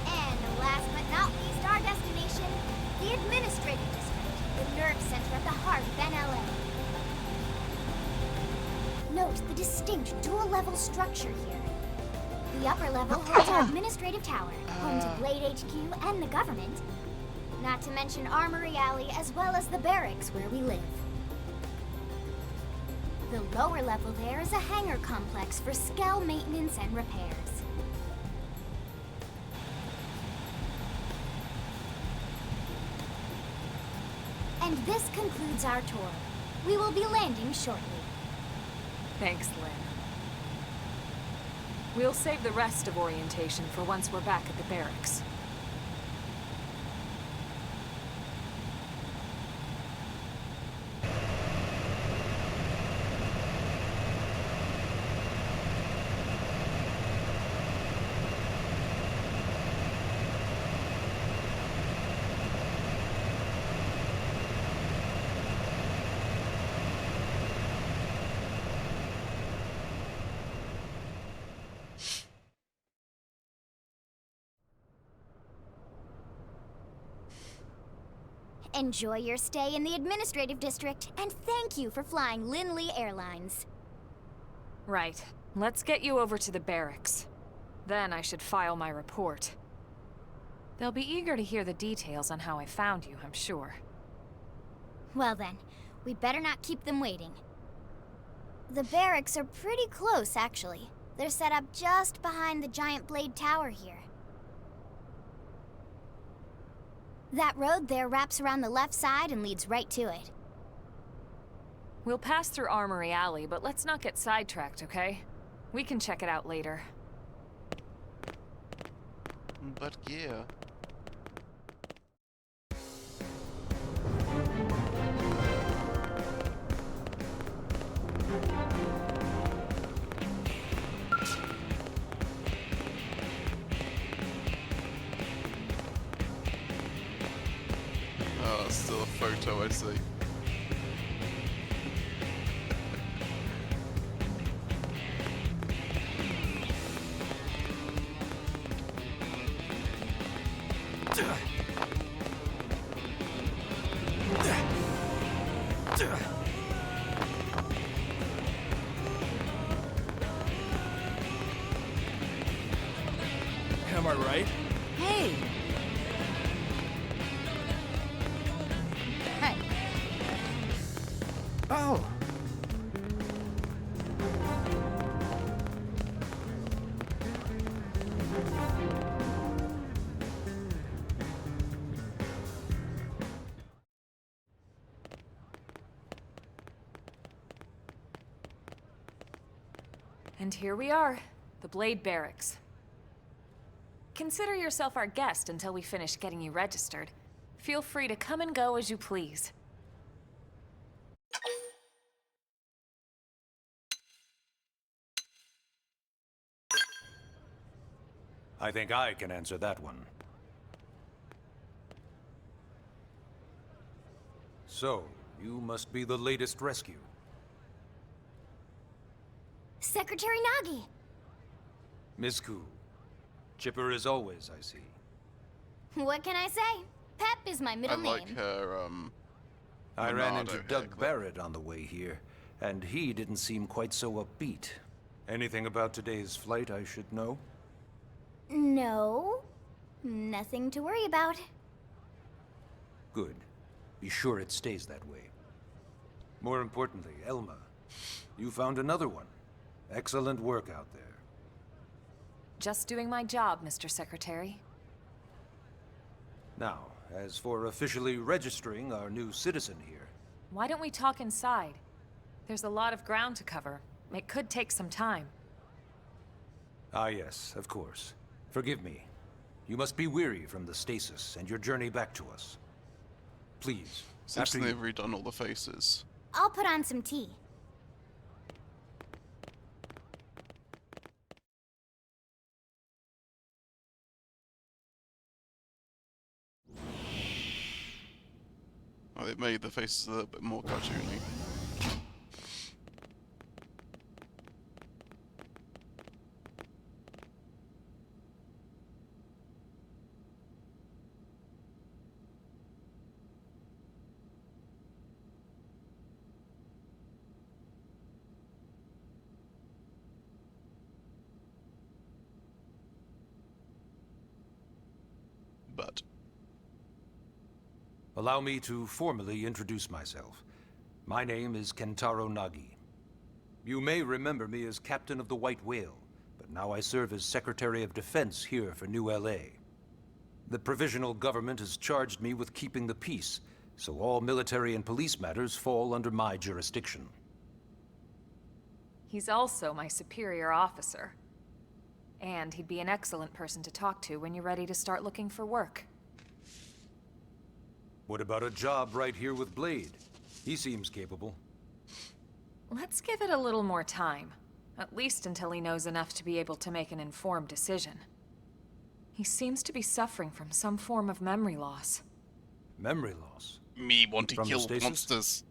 And last but not least, our destination, the Administrative District, the nerve center at the heart of NLA. Note the distinct dual-level structure here. The upper level holds our administrative tower, home to Blade HQ and the government. Not to mention Armory Alley, as well as the barracks where we live. The lower level there is a hangar complex for Skell maintenance and repairs. And this concludes our tour. We will be landing shortly. Thanks, Lynn. We'll save the rest of orientation for once we're back at the barracks. Enjoy your stay in the administrative district, and thank you for flying Linley Airlines. Right. Let's get you over to the barracks. Then I should file my report. They'll be eager to hear the details on how I found you, I'm sure. Well then, we better not keep them waiting. The barracks are pretty close, actually. They're set up just behind the giant blade tower here. That road there wraps around the left side and leads right to it. We'll pass through Armory Alley, but let's not get sidetracked, okay? We can check it out later. But yeah. Oh, it's still a photo, I see. Am I right? Hey! Hey. Oh! And here we are, the Blade Barracks. Consider yourself our guest until we finish getting you registered. Feel free to come and go as you please. I think I can answer that one. So, you must be the latest rescue. Secretary Nagi! Miss Koo. Chipper as always, I see. What can I say? Pep is my middle I like name. her, I ran Monado into hair Doug clip. Barrett on the way here, and he didn't seem quite so upbeat. Anything about today's flight I should know? No. Nothing to worry about. Good. Be sure it stays that way. More importantly, Elma, you found another one. Excellent work out there. Just doing my job, Mr. Secretary. Now, as for officially registering our new citizen here, Why don't we talk inside? There's a lot of ground to cover. It could take some time. Ah yes, of course. Forgive me. You must be weary from the stasis and your journey back to us. Please, Seems after they've you... redone all the faces. I'll put on some tea. Oh, they've made the faces a little bit more cartoony. But Allow me to formally introduce myself. My name is Kentaro Nagi. You may remember me as Captain of the White Whale, but now I serve as Secretary of Defense here for New LA. The provisional government has charged me with keeping the peace, so all military and police matters fall under my jurisdiction. He's also my superior officer. And he'd be an excellent person to talk to when you're ready to start looking for work. What about a job right here with Blade? He seems capable. Let's give it a little more time. At least until he knows enough to be able to make an informed decision. He seems to be suffering from some form of memory loss. Memory loss? me want to From the kill stasis? monsters.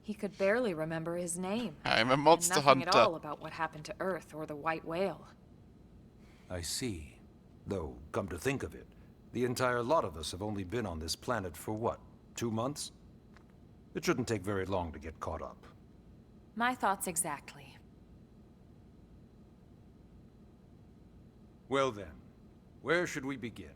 He could barely remember his name. I'm a and monster nothing hunter. at all about what happened to Earth or the White Whale. I see. Though, come to think of it, The entire lot of us have only been on this planet for what, 2 months? It shouldn't take very long to get caught up. My thoughts exactly. Well then, where should we begin?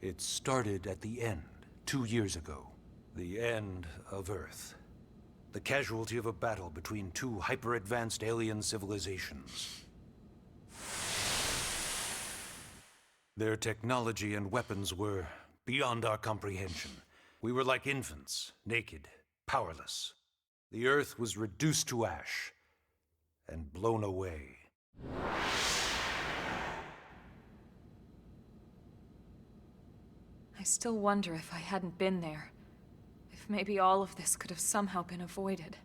It started at the end, 2 years ago. The end of Earth. The casualty of a battle between two hyper-advanced alien civilizations. Their technology and weapons were beyond our comprehension. We were like infants, naked, powerless. The Earth was reduced to ash and blown away. I still wonder if I hadn't been there. If maybe all of this could have somehow been avoided.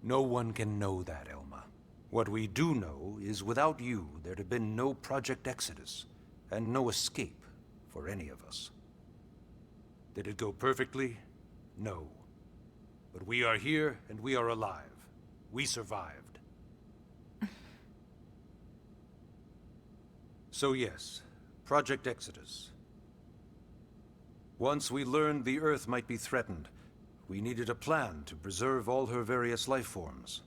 No one can know that, Elma. What we do know is without you, there'd have been no Project Exodus, and no escape for any of us. Did it go perfectly? No. But we are here, and we are alive. We survived. So yes, Project Exodus. Once we learned the Earth might be threatened, we needed a plan to preserve all her various life forms.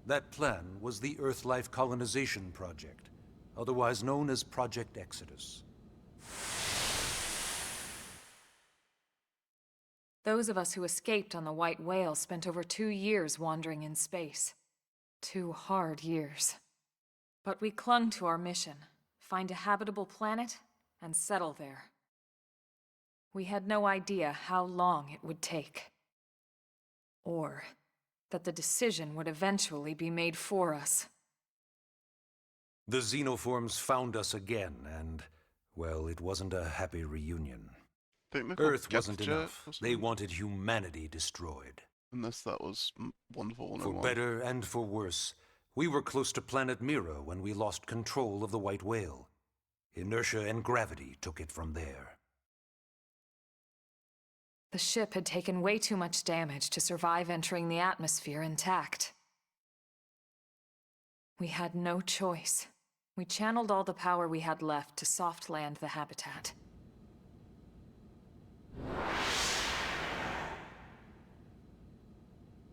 That plan was the Earth Life Colonization Project, otherwise known as Project Exodus. Those of us who escaped on the White Whale spent over 2 years wandering in space. 2 hard years. But we clung to our mission, find a habitable planet, and settle there. We had no idea how long it would take. Or that the decision would eventually be made for us. The xenoforms found us again, and, well, it wasn't a happy reunion. Earth wasn't enough. They wanted humanity destroyed. Unless that was Wonderful 101. For better and for worse, we were close to planet Mira when we lost control of the White Whale. Inertia and gravity took it from there. The ship had taken way too much damage to survive entering the atmosphere intact. We had no choice. We channeled all the power we had left to soft land the habitat.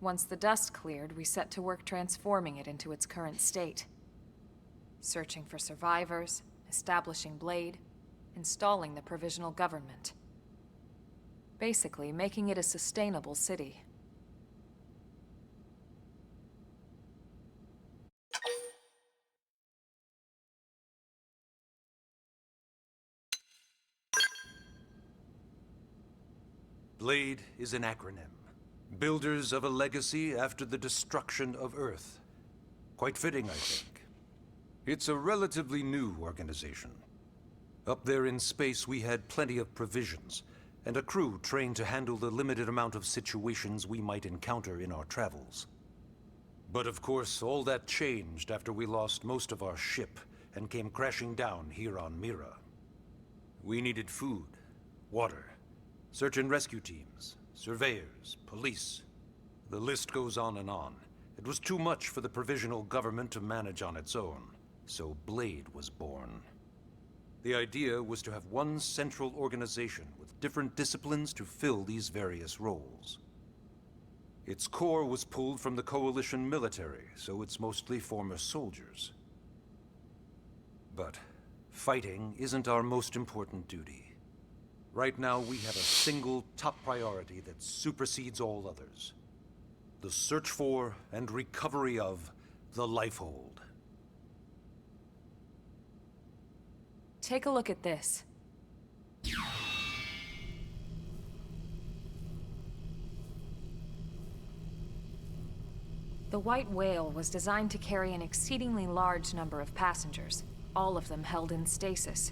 Once the dust cleared, we set to work transforming it into its current state. Searching for survivors, establishing Blade, installing the provisional government. Basically, making it a sustainable city. Blade is an acronym. Builders of a legacy after the destruction of Earth. Quite fitting, I think. It's a relatively new organization. Up there in space, we had plenty of provisions, and a crew trained to handle the limited amount of situations we might encounter in our travels. But of course, all that changed after we lost most of our ship and came crashing down here on Mira. We needed food, water, search and rescue teams, surveyors, police. The list goes on and on. It was too much for the provisional government to manage on its own, so Blade was born. The idea was to have one central organization with different disciplines to fill these various roles. Its core was pulled from the Coalition military, so it's mostly former soldiers. But fighting isn't our most important duty. Right now, we have a single top priority that supersedes all others. The search for and recovery of the Lifehold. Take a look at this. The White Whale was designed to carry an exceedingly large number of passengers, all of them held in stasis.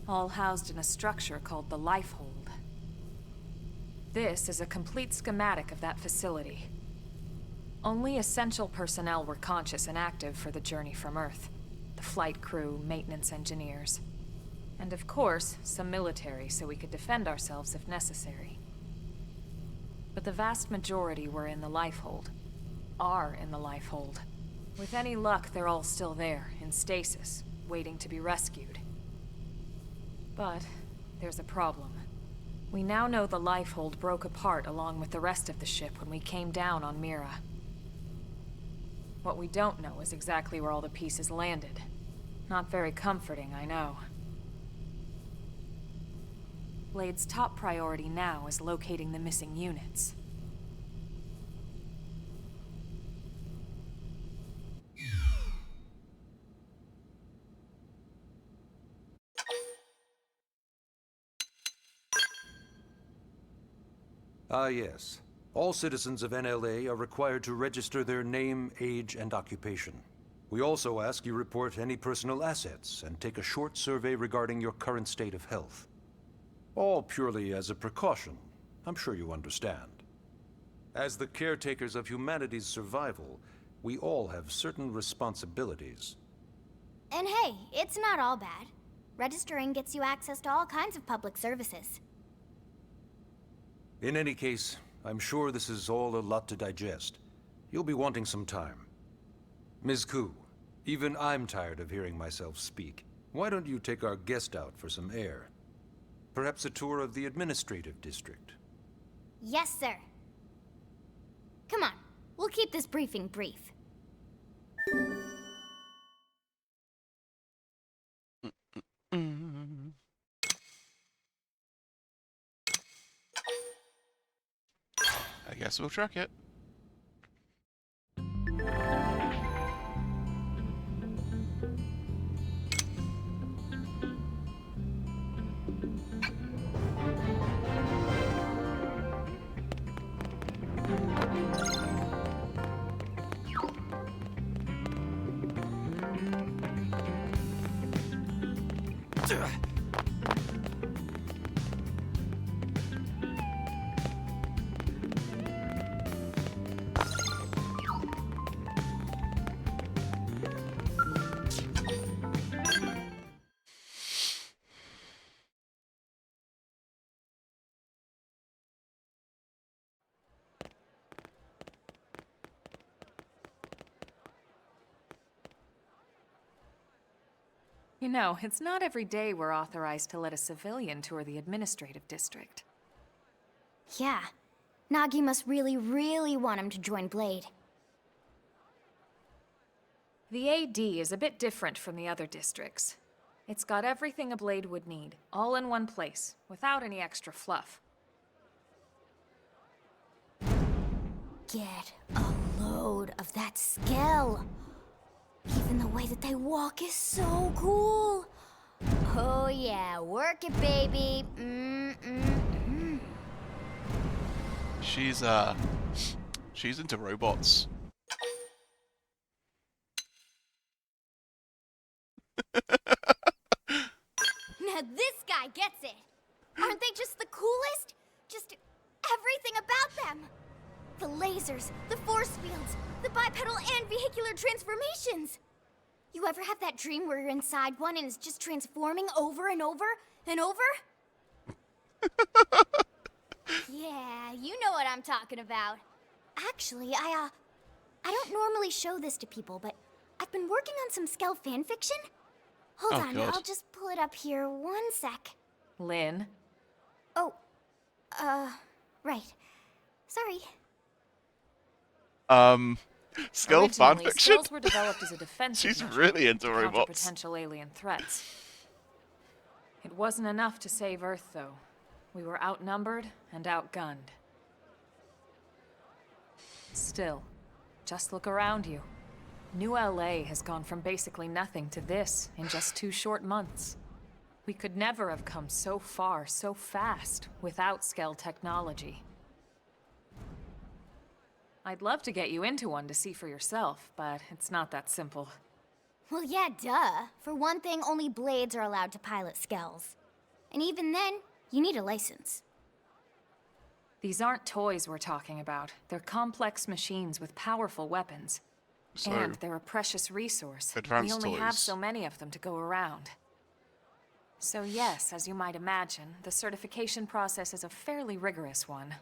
All housed in a structure called the Lifehold. This is a complete schematic of that facility. Only essential personnel were conscious and active for the journey from Earth. The flight crew, maintenance engineers. And of course, some military so we could defend ourselves if necessary. But the vast majority were in the lifehold. Are in the lifehold. With any luck, they're all still there, in stasis, waiting to be rescued. But there's a problem. We now know the lifehold broke apart along with the rest of the ship when we came down on Mira. What we don't know is exactly where all the pieces landed. Not very comforting, I know. Blade's top priority now is locating the missing units. Ah, yes. All citizens of NLA are required to register their name, age, and occupation. We also ask you report any personal assets and take a short survey regarding your current state of health. All purely as a precaution. I'm sure you understand. As the caretakers of humanity's survival, we all have certain responsibilities. And hey, it's not all bad. Registering gets you access to all kinds of public services. In any case, I'm sure this is all a lot to digest. You'll be wanting some time. Ms. Koo, even I'm tired of hearing myself speak. Why don't you take our guest out for some air? Perhaps a tour of the administrative district. Yes, sir. Come on, we'll keep this briefing brief. I guess we'll track it. You know, it's not every day we're authorized to let a civilian tour the administrative district. Yeah. Nagi must really, really want him to join Blade. The AD is a bit different from the other districts. It's got everything a Blade would need, all in one place, without any extra fluff. Get a load of that skill. Even the way that they walk is so cool. Oh yeah, work it, baby. She's into robots. Now this guy gets it. Aren't they just the coolest? Just everything about them. The lasers, the force fields, the bipedal and vehicular transformations. You ever have that dream where you're inside one and it's just transforming over and over and over? Yeah, you know what I'm talking about. Actually, I don't normally show this to people, but I've been working on some Skell fanfiction. Hold on, God. I'll just pull it up here 1 sec. Lynn? Oh, right. Sorry. Skull Originally, fanfiction? Skulls were developed as a defensive She's measure really into to counter robots. potential alien threats. It wasn't enough to save Earth, though. We were outnumbered and outgunned. Still, just look around you. New LA has gone from basically nothing to this in just 2 short months. We could never have come so far, so fast, without Skell technology. I'd love to get you into one to see for yourself, but it's not that simple. Well, yeah, duh. For one thing, only Blades are allowed to pilot Skells. And even then, you need a license. These aren't toys we're talking about. They're complex machines with powerful weapons. So, And they're a precious resource. We advanced only have toys. so many of them to go around. So yes, as you might imagine, the certification process is a fairly rigorous one.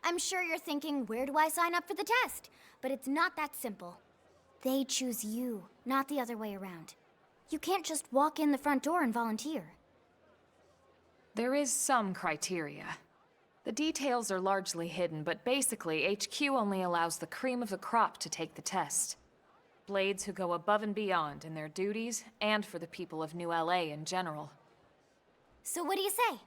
I'm sure you're thinking, where do I sign up for the test? But it's not that simple. They choose you, not the other way around. You can't just walk in the front door and volunteer. There is some criteria. The details are largely hidden, but basically, HQ only allows the cream of the crop to take the test. Blades who go above and beyond in their duties, and for the people of New LA in general. So what do you say?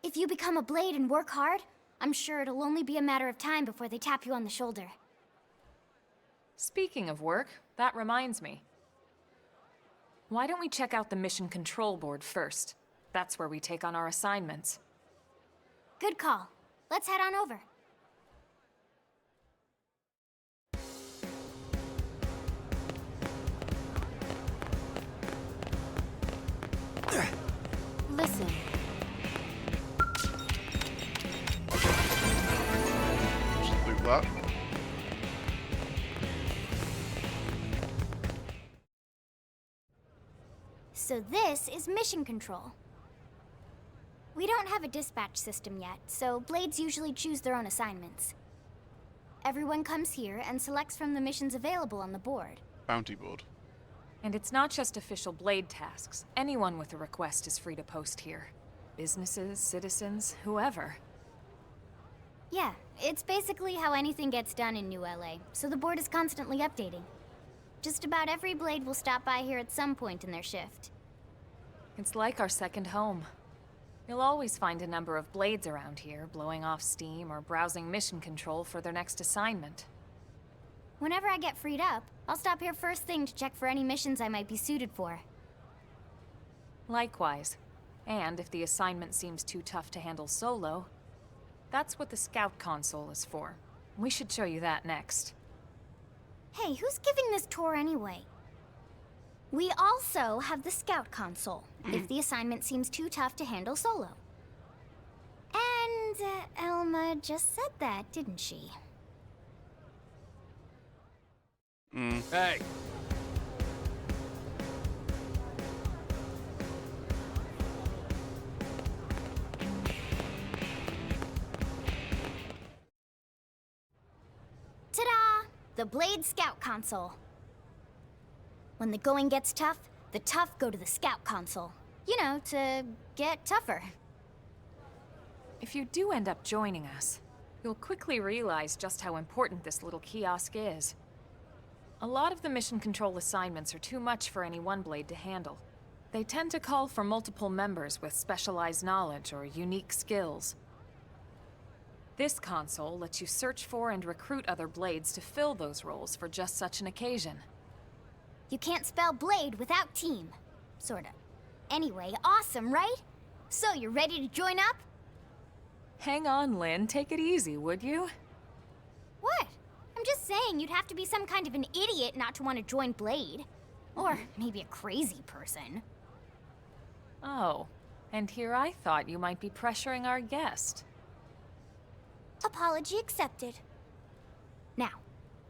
If you become a Blade and work hard, I'm sure it'll only be a matter of time before they tap you on the shoulder. Speaking of work, that reminds me. Why don't we check out the Mission Control Board first? That's where we take on our assignments. Good call. Let's head on over. Listen, Just loot that. So this is Mission Control. We don't have a dispatch system yet, so Blades usually choose their own assignments. Everyone comes here and selects from the missions available on the board. Bounty board. And it's not just official Blade tasks. Anyone with a request is free to post here. Businesses, citizens, whoever. Yeah, it's basically how anything gets done in New LA, so the board is constantly updating. Just about every Blade will stop by here at some point in their shift. It's like our second home. You'll always find a number of Blades around here, blowing off steam or browsing mission control for their next assignment. Whenever I get freed up, I'll stop here first thing to check for any missions I might be suited for. Likewise. And if the assignment seems too tough to handle solo, that's what the Scout Console is for. We should show you that next. Hey, who's giving this tour anyway? We also have the Scout Console, if the assignment seems too tough to handle solo. And Elma just said that, didn't she? Hey! Ta-da! The Blade Scout Console. When the going gets tough, the tough go to the Scout Console. You know, to get tougher. If you do end up joining us, you'll quickly realize just how important this little kiosk is. A lot of the mission control assignments are too much for any one Blade to handle. They tend to call for multiple members with specialized knowledge or unique skills. This console lets you search for and recruit other Blades to fill those roles for just such an occasion. You can't spell Blade without team. Sorta. Anyway, awesome, right? So, you ready to join up? Hang on, Lynn. Take it easy, would you? What? I'm just saying you'd have to be some kind of an idiot not to want to join Blade. Or maybe a crazy person. Oh, and here I thought you might be pressuring our guest. Apology accepted. Now,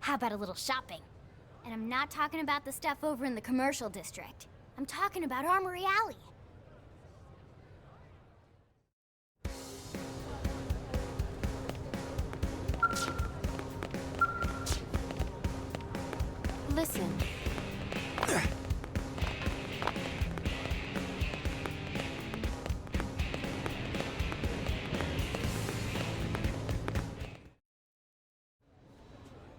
how about a little shopping? And I'm not talking about the stuff over in the commercial district. I'm talking about Armory Alley. listen.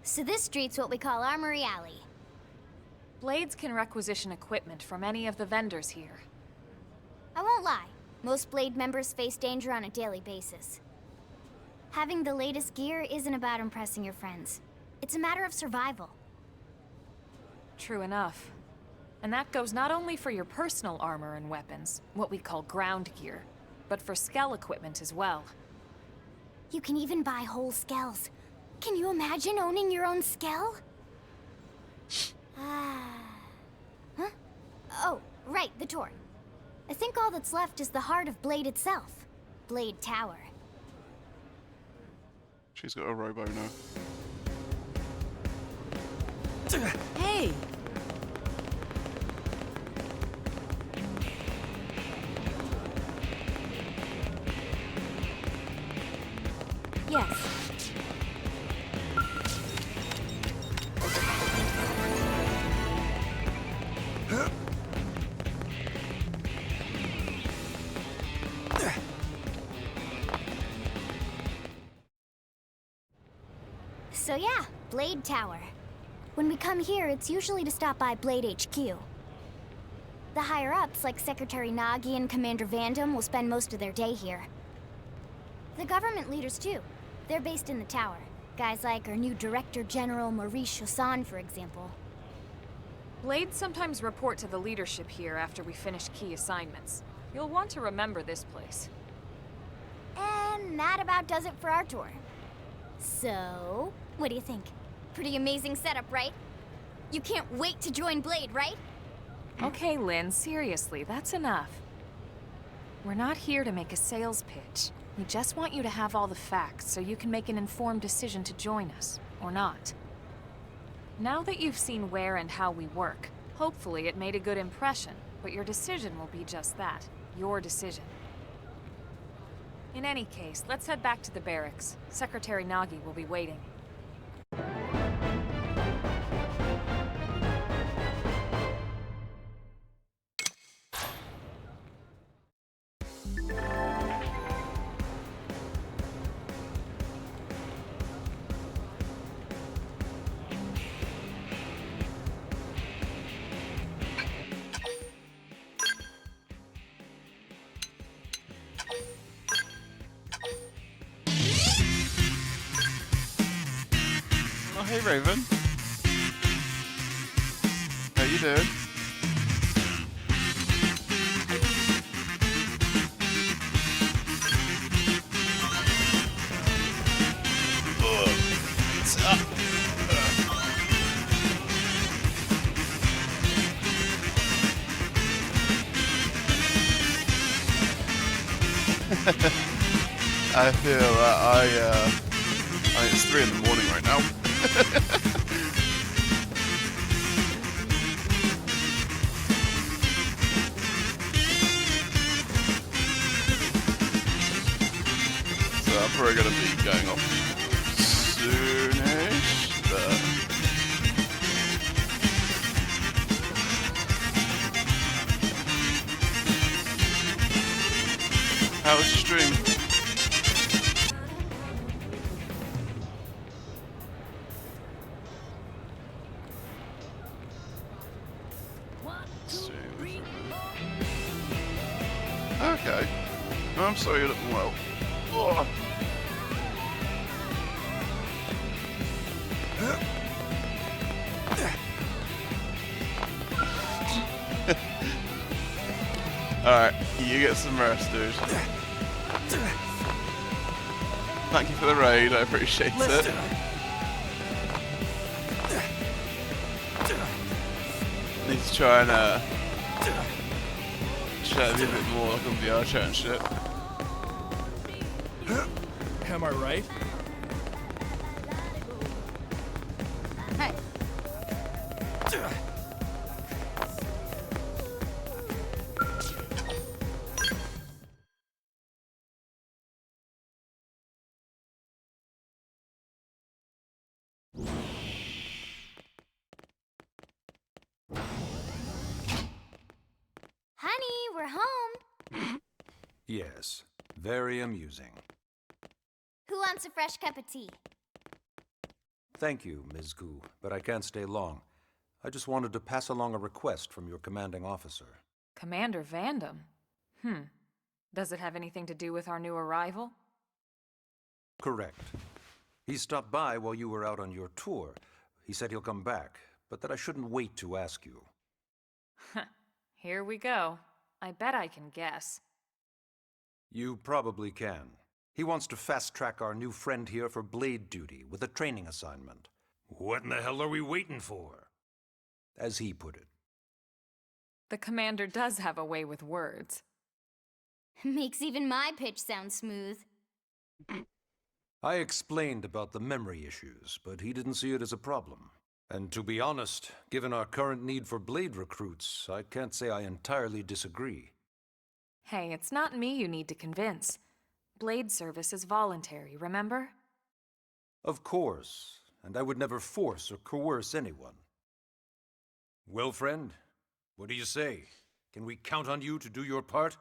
So this street's what we call Armory Alley. Blades can requisition equipment from any of the vendors here. I won't lie, most Blade members face danger on a daily basis. Having the latest gear isn't about impressing your friends. It's a matter of survival. True enough. And that goes not only for your personal armor and weapons, what we call ground gear, but for skell equipment as well. You can even buy whole skells. Can you imagine owning your own skell? Huh? Oh, right, the tour. I think all that's left is the heart of Blade itself. Blade Tower. She's got a robo now. Hey! So yeah, Blade Tower. When we come here, it's usually to stop by Blade HQ. The higher-ups, like Secretary Nagi and Commander Vandam, will spend most of their day here. The government leaders, too. They're based in the tower. Guys like our new Director General Maurice Chassan, for example. Blades sometimes report to the leadership here after we finish key assignments. You'll want to remember this place. And that about does it for our tour. So, what do you think? Pretty amazing setup, right? You can't wait to join Blade, right? Okay, Lynn, seriously, that's enough. We're not here to make a sales pitch. We just want you to have all the facts so you can make an informed decision to join us, or not. Now that you've seen where and how we work, hopefully it made a good impression, but your decision will be just that, your decision. In any case, let's head back to the barracks. Secretary Nagi will be waiting. Oh, hey Raven. How you doing? I feel it's 3 in the morning right now. So I'm probably gonna be going off soonish, but how was your stream? Okay. No, I'm sorry you're looking well. Oh. Alright, you get some rest, dude. Thank you for the raid, I appreciate it. Need to try and chat a bit more like on VR chat and shit. Am I right? Hey. Honey, we're home. Yes, very amusing. Who wants a fresh cup of tea? Thank you, Ms. Gu, but I can't stay long. I just wanted to pass along a request from your commanding officer. Commander Vandam? Does it have anything to do with our new arrival? Correct. He stopped by while you were out on your tour. He said he'll come back, but that I shouldn't wait to ask you. Here we go. I bet I can guess. You probably can. He wants to fast-track our new friend here for blade duty with a training assignment. What in the hell are we waiting for? As he put it. The commander does have a way with words. Makes even my pitch sound smooth. I explained about the memory issues, but he didn't see it as a problem. And to be honest, given our current need for blade recruits, I can't say I entirely disagree. Hey, it's not me you need to convince. Blade service is voluntary, remember? Of course, and I would never force or coerce anyone. Well, friend, what do you say? Can we count on you to do your part?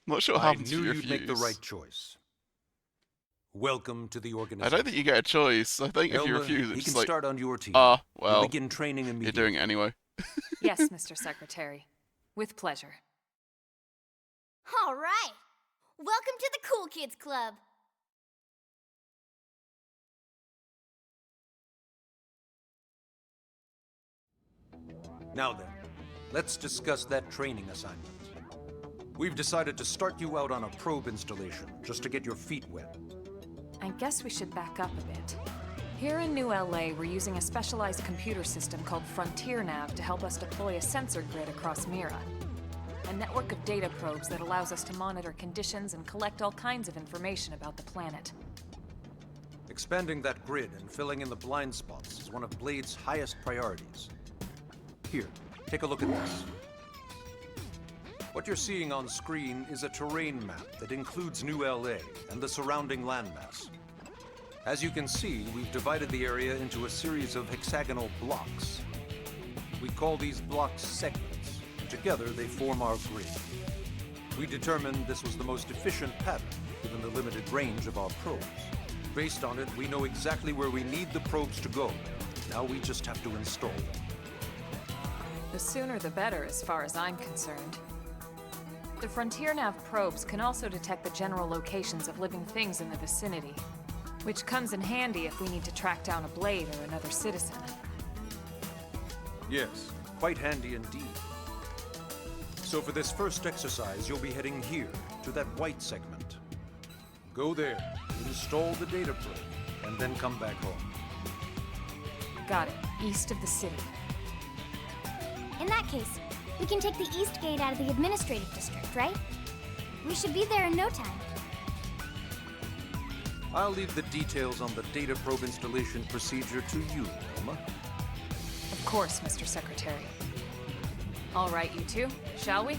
Not sure what I happens knew if you you'd make the refuse. right choice. Welcome to the I organization. don't think you get a choice. I think if you Elmer, refuse, he it's can just like, start on your team. well, You'll begin training immediately. you're doing it anyway. Yes, Mr. Secretary. With pleasure. All right. Welcome to the Cool Kids Club. Now then, let's discuss that training assignment. We've decided to start you out on a probe installation, just to get your feet wet. I guess we should back up a bit. Here in New LA, we're using a specialized computer system called Frontier Nav to help us deploy a sensor grid across Mira. A network of data probes that allows us to monitor conditions and collect all kinds of information about the planet. Expanding that grid and filling in the blind spots is one of Blade's highest priorities. Here, take a look at this. What you're seeing on screen is a terrain map that includes New LA and the surrounding landmass. As you can see, we've divided the area into a series of hexagonal blocks. We call these blocks segments, and together they form our grid. We determined this was the most efficient pattern, given the limited range of our probes. Based on it, we know exactly where we need the probes to go. Now we just have to install them. The sooner the better, as far as I'm concerned. The Frontier Nav probes can also detect the general locations of living things in the vicinity, which comes in handy if we need to track down a Blade or another citizen. Yes, quite handy indeed. So for this first exercise, you'll be heading here, to that white segment. Go there, install the data probe, and then come back home. Got it. East of the city. In that case, we can take the East Gate out of the administrative district, right? We should be there in no time. I'll leave the details on the data probe installation procedure to you, Elma. Of course, Mr. Secretary. All right, you two, shall we?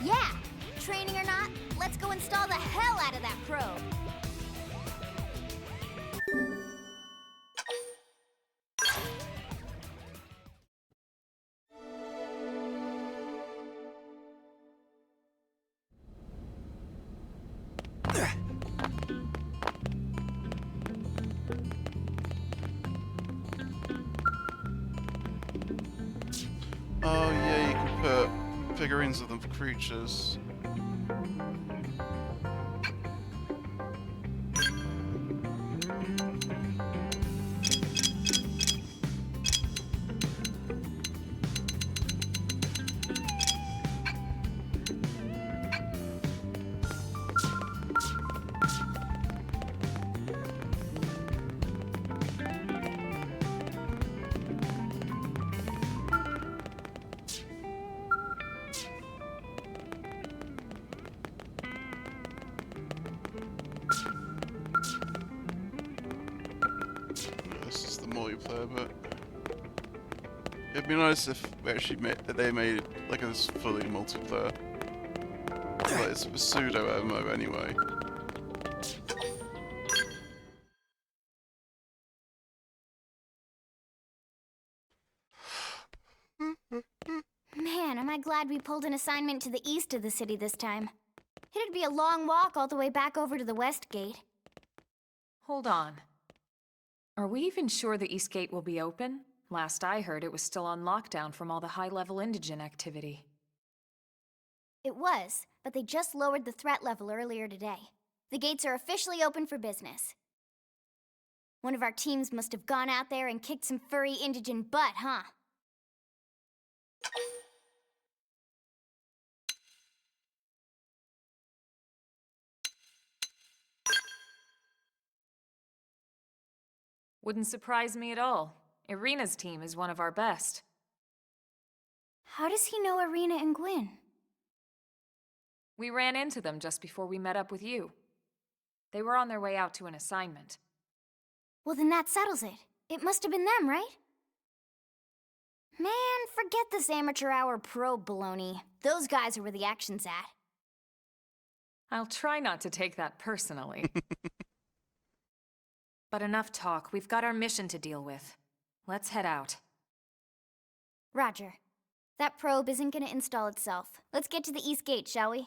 Yeah! Training or not, let's go install the hell out of that probe! Oh yeah, you can put figurines of them for creatures. This is the multiplayer bit. It'd be nice if they made like this fully multiplayer. But it's a pseudo MMO anyway. Man, am I glad we pulled an assignment to the east of the city this time. It'd be a long walk all the way back over to the West Gate. Hold on. Are we even sure the East Gate will be open? Last I heard, it was still on lockdown from all the high-level indigent activity. It was, but they just lowered the threat level earlier today. The gates are officially open for business. One of our teams must have gone out there and kicked some furry indigent butt, huh? Wouldn't surprise me at all. Irina's team is one of our best. How does he know Irina and Gwyn? We ran into them just before we met up with you. They were on their way out to an assignment. Well, then that settles it. It must have been them, right? Man, forget this amateur hour probe baloney. Those guys are where the action's at. I'll try not to take that personally. But enough talk. We've got our mission to deal with. Let's head out. Roger. That probe isn't gonna install itself. Let's get to the East Gate, shall we?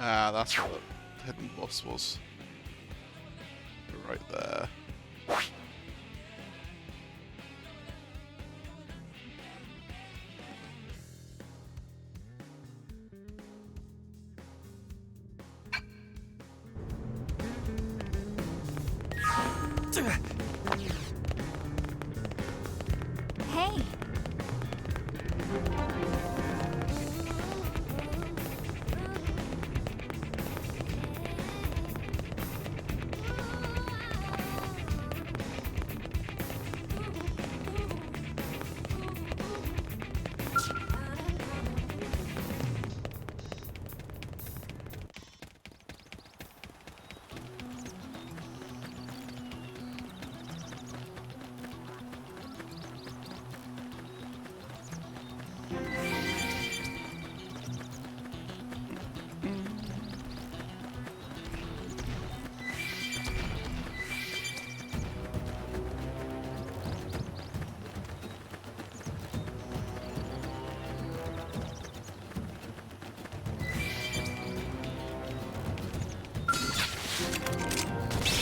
Ah, that's what the hidden boss was. Right there. Hey!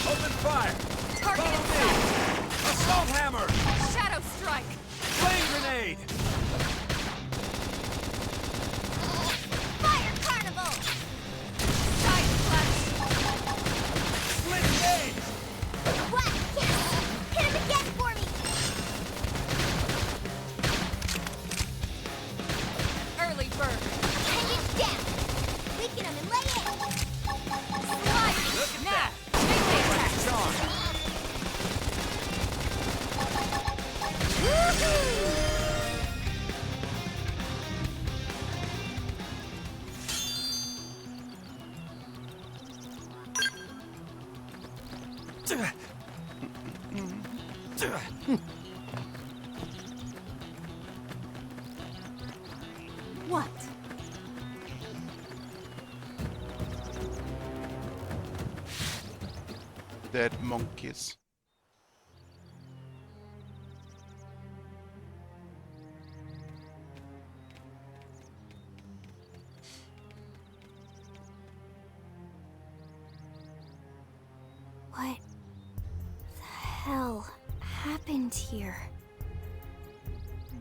Open fire! Target Follow in me! sight! Assault hammer! Shadow strike! Flame grenade! Fire carnival! Side flash! Split grenade! What? Yes! Hit him again for me! Early bird! Hang it down! Weaken him and lay in! Slide! Look at Now! that! Melee attack! Charge! Woohoo! What? Dead monkeys. What the hell happened here?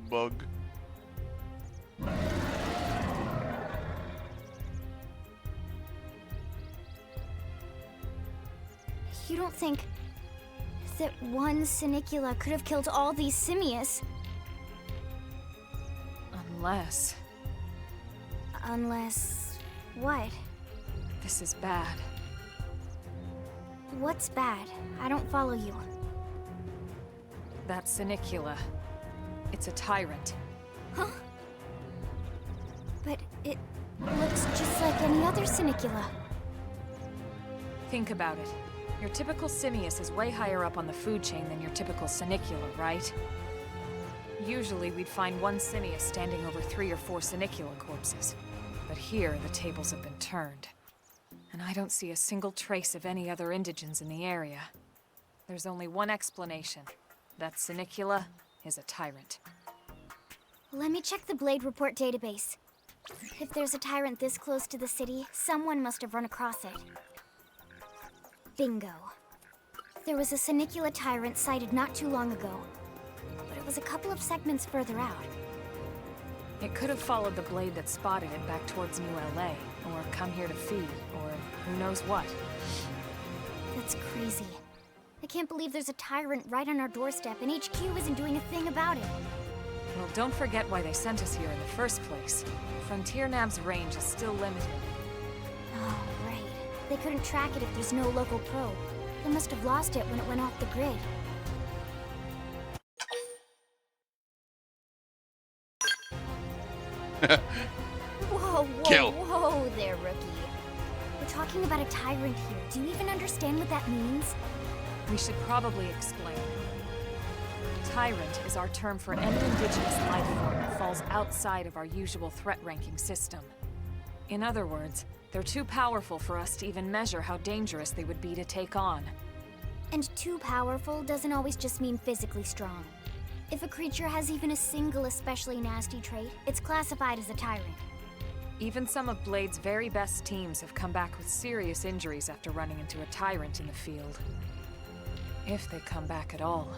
Bug. You don't think that one Sinicula could have killed all these simius? Unless... Unless... what? this is bad. What's bad? I don't follow you. That Sinicula. It's a tyrant. Huh? But it looks just like any other Sinicula. Think about it. Your typical simius is way higher up on the food chain than your typical Sinicula, right? Usually we'd find one simius standing over 3 or 4 Sinicula corpses. But here, the tables have been turned. And I don't see a single trace of any other indigents in the area. There's only one explanation. That Sinicula is a tyrant. Let me check the Blade Report database. If there's a tyrant this close to the city, someone must have run across it. Bingo. There was a Sinicula tyrant sighted not too long ago, but it was a couple of segments further out. It could have followed the blade that spotted it back towards New LA, or come here to feed, or who knows what. That's crazy. I can't believe there's a tyrant right on our doorstep and HQ isn't doing a thing about it. Well, don't forget why they sent us here in the first place. Frontier Nav's range is still limited. Oh, right. They couldn't track it if there's no local probe. They must have lost it when it went off the grid. Whoa, Kill. whoa there, rookie. We're talking about a tyrant here. Do you even understand what that means? We should probably explain. Tyrant is our term for any indigenous life form that falls outside of our usual threat ranking system. In other words, they're too powerful for us to even measure how dangerous they would be to take on. And too powerful doesn't always just mean physically strong. If a creature has even a single especially nasty trait, it's classified as a tyrant. Even some of Blade's very best teams have come back with serious injuries after running into a tyrant in the field. If they come back at all.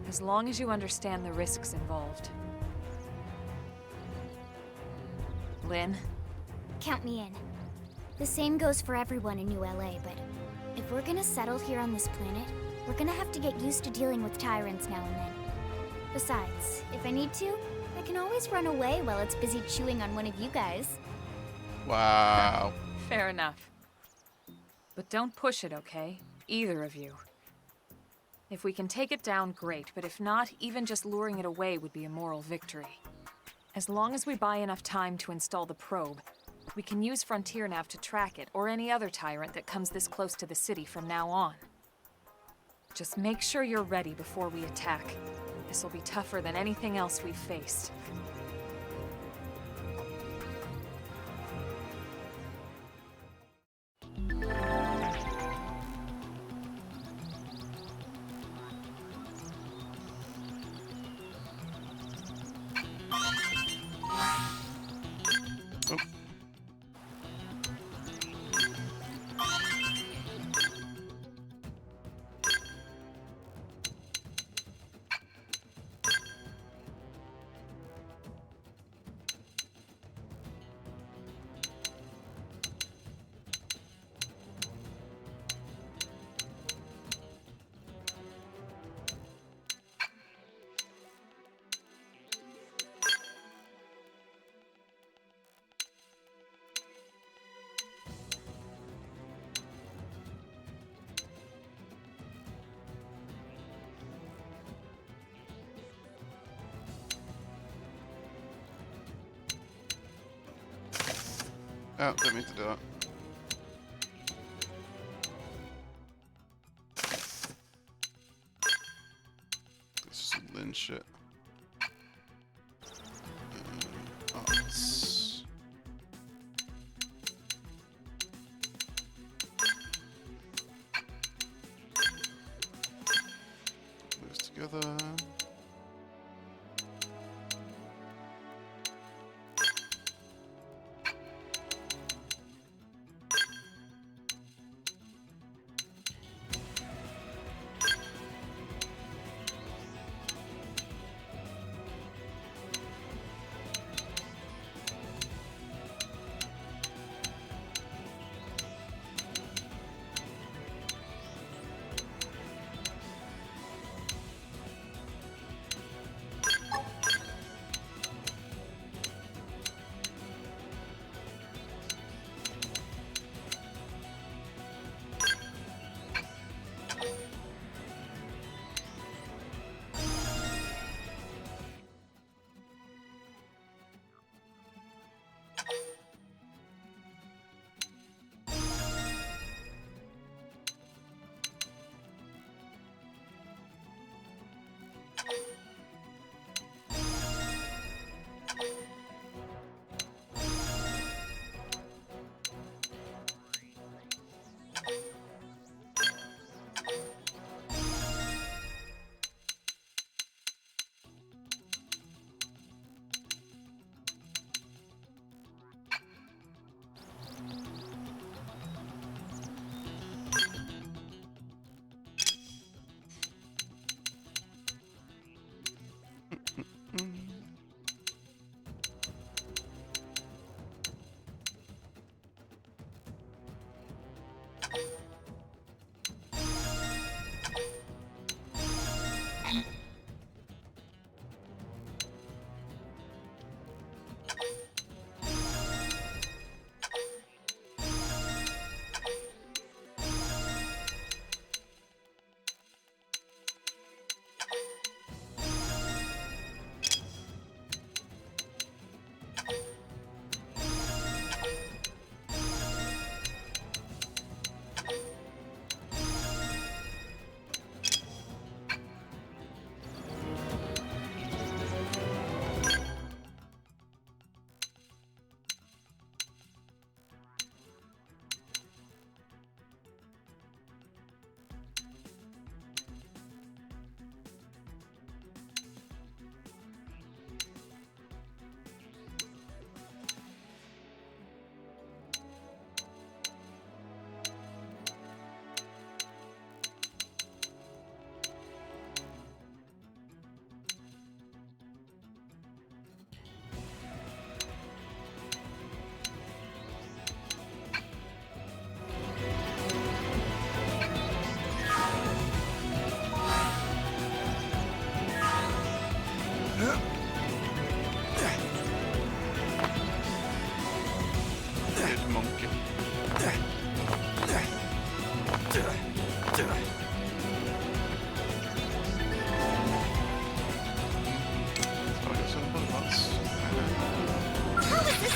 As long as you understand the risks involved. Lynn? Count me in. The same goes for everyone in New LA, but if we're gonna settle here on this planet, we're gonna have to get used to dealing with tyrants now and then. Besides, if I need to, I can always run away while it's busy chewing on one of you guys. Wow. Fair enough. But don't push it, okay? Either of you. If we can take it down, great, but if not, even just luring it away would be a moral victory. As long as we buy enough time to install the probe, we can use Frontier Nav to track it, or any other tyrant that comes this close to the city from now on. Just make sure you're ready before we attack. This will be tougher than anything else we've faced. Oh, didn't mean to do that. This is some Lynn shit. Arts. Those together.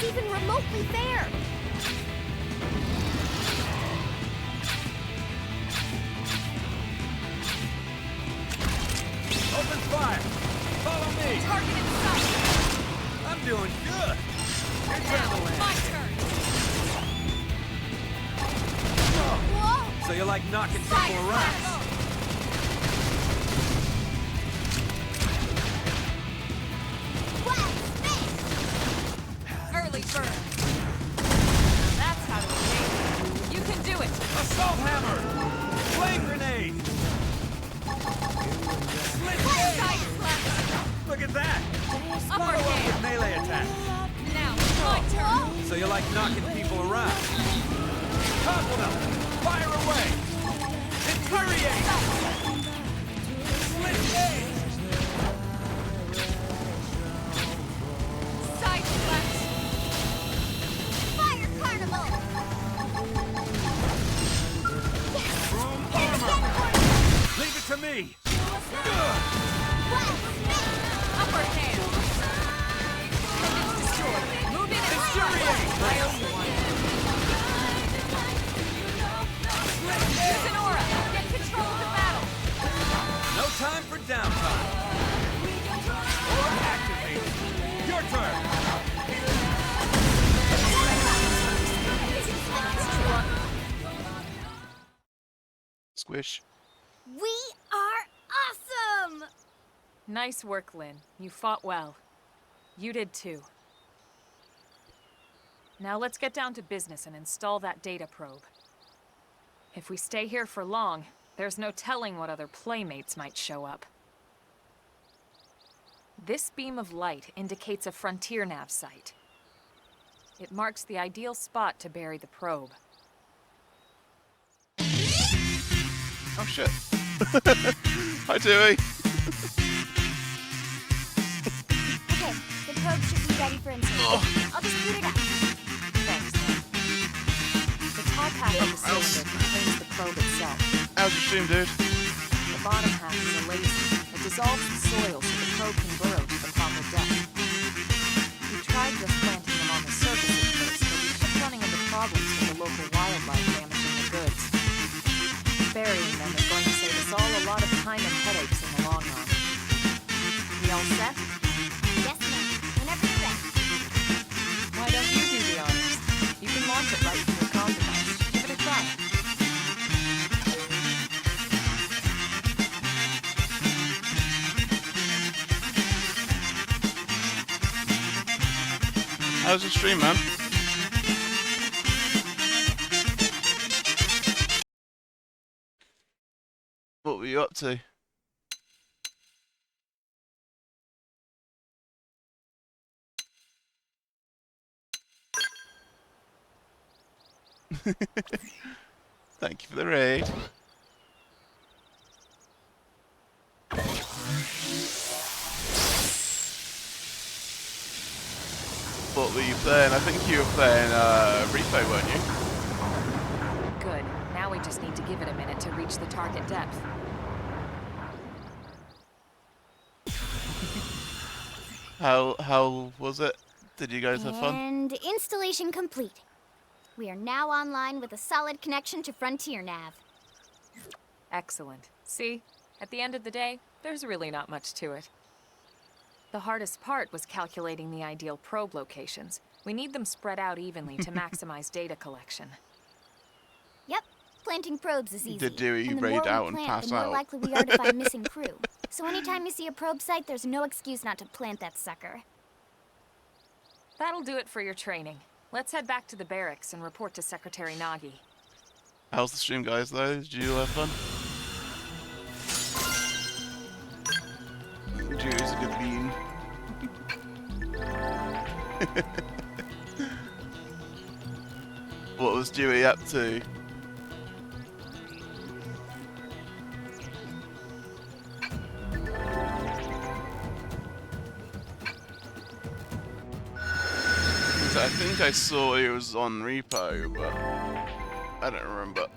even remotely fair. Open fire! Follow me! Target in sight! I'm doing good! Your turn to land. My turn! Whoa! So you like knocking people around? Early bird. Now that's how to engage. You can do it. Assault hammer! Flame grenade! Split Side blade! slash. Look at that! Upper Follow up with hand. melee attack. Now, my turn. So you like knocking people around? Topple them! Fire away! Infuriate! Split blade! Side slash. Fire carnival! Chrome armor! Leave it to me! Upper hand. Tendons destroyed. Moving and Infuriate! I owe you one. Use an aura. Get control of the battle. No time for downtime. Aura activated. Your turn. Squish. We are awesome! Nice work, Lynn. You fought well. You did too. Now let's get down to business and install that data probe. If we stay here for long, there's no telling what other playmates might show up. This beam of light indicates a frontier nav site. It marks the ideal spot to bury the probe. Oh shit. Hi Dewey. Okay, the probe should be ready for insertion. I'll just boot it up. Thanks, Lynn. The top half of the cylinder contains the probe itself. How's your stream, dude? The bottom half is a laser. It dissolves the soil so the probe can burrow to the proper depth. We tried just planting them on the surface at first, but we kept running into problems with the local wildlife damaging the goods. Burying them is going to save us all a lot of time and headaches in the long run. We all set? Yes, ma'am. Whenever you're ready. Why don't you do the honors? You can launch it right from your comm device. Give it a try. How's your stream, man? What were you up to? Thank you for the raid. What were you playing? I think you were playing Repo, weren't you? Good. Now we just need to give it a minute to reach the target depth. How was it? Did you guys have fun? And installation complete. We are now online with a solid connection to Frontier Nav. Excellent. See? At the end of the day, there's really not much to it. The hardest part was calculating the ideal probe locations. We need them spread out evenly to maximize data collection. Yep, planting probes is easy. Did Dewey And the raid more we out and plant, pass the more out? likely we are to find missing crew. So anytime you see a probe site, there's no excuse not to plant that sucker. That'll do it for your training. Let's head back to the barracks and report to Secretary Nagi. How's the stream, guys, though? Did you have fun? Dewey's a good bean. What was Dewey up to? I think I saw he was on Repo, but I don't remember.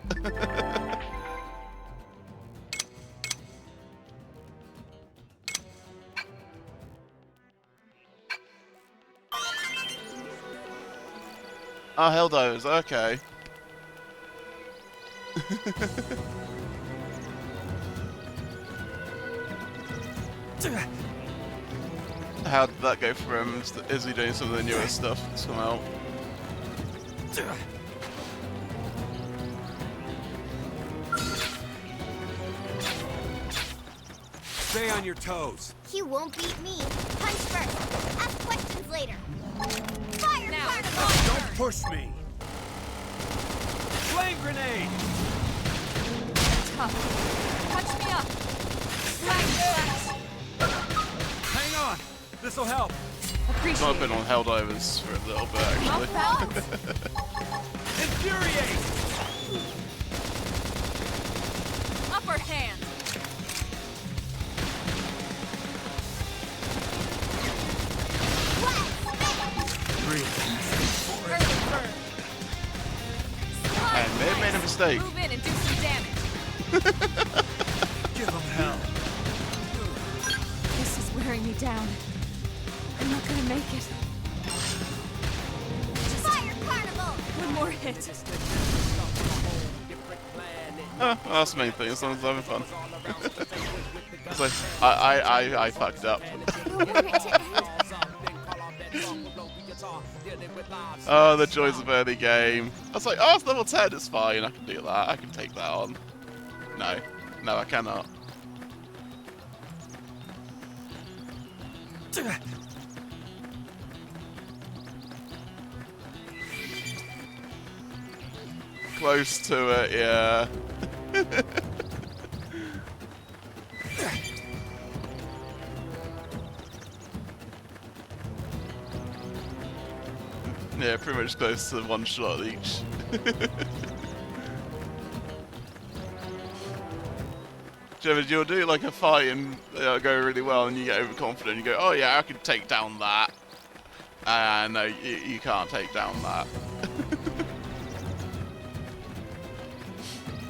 Oh, Helldivers, okay. How did that go for him? Is he doing some of the newer stuff that's come out? Stay on your toes. You won't beat me. Punch first. Ask questions later. Fire carnival! Don't push me. Flame grenade. Tough. Touch me up. Flash. Hang on. This'll help. Appreciate I've been on Helldivers for a little bit actually. Infuriate. Upper hand. And they made a mistake. Move in and do some damage. Give them hell. This is wearing me down. I'm not gonna make it. Fire carnival! One more hit. Oh, well, that's the main thing, as long as I'm having fun. So, I fucked up. Oh, the joys of early game. I was like, oh, it's level 10, it's fine, I can do that, I can take that on. No. No, I cannot. Close to it, yeah. Yeah, pretty much close to one shot each. You'll do like a fight and go really well, and you get overconfident. You go, "Oh yeah, I can take down that." No, you can't take down that.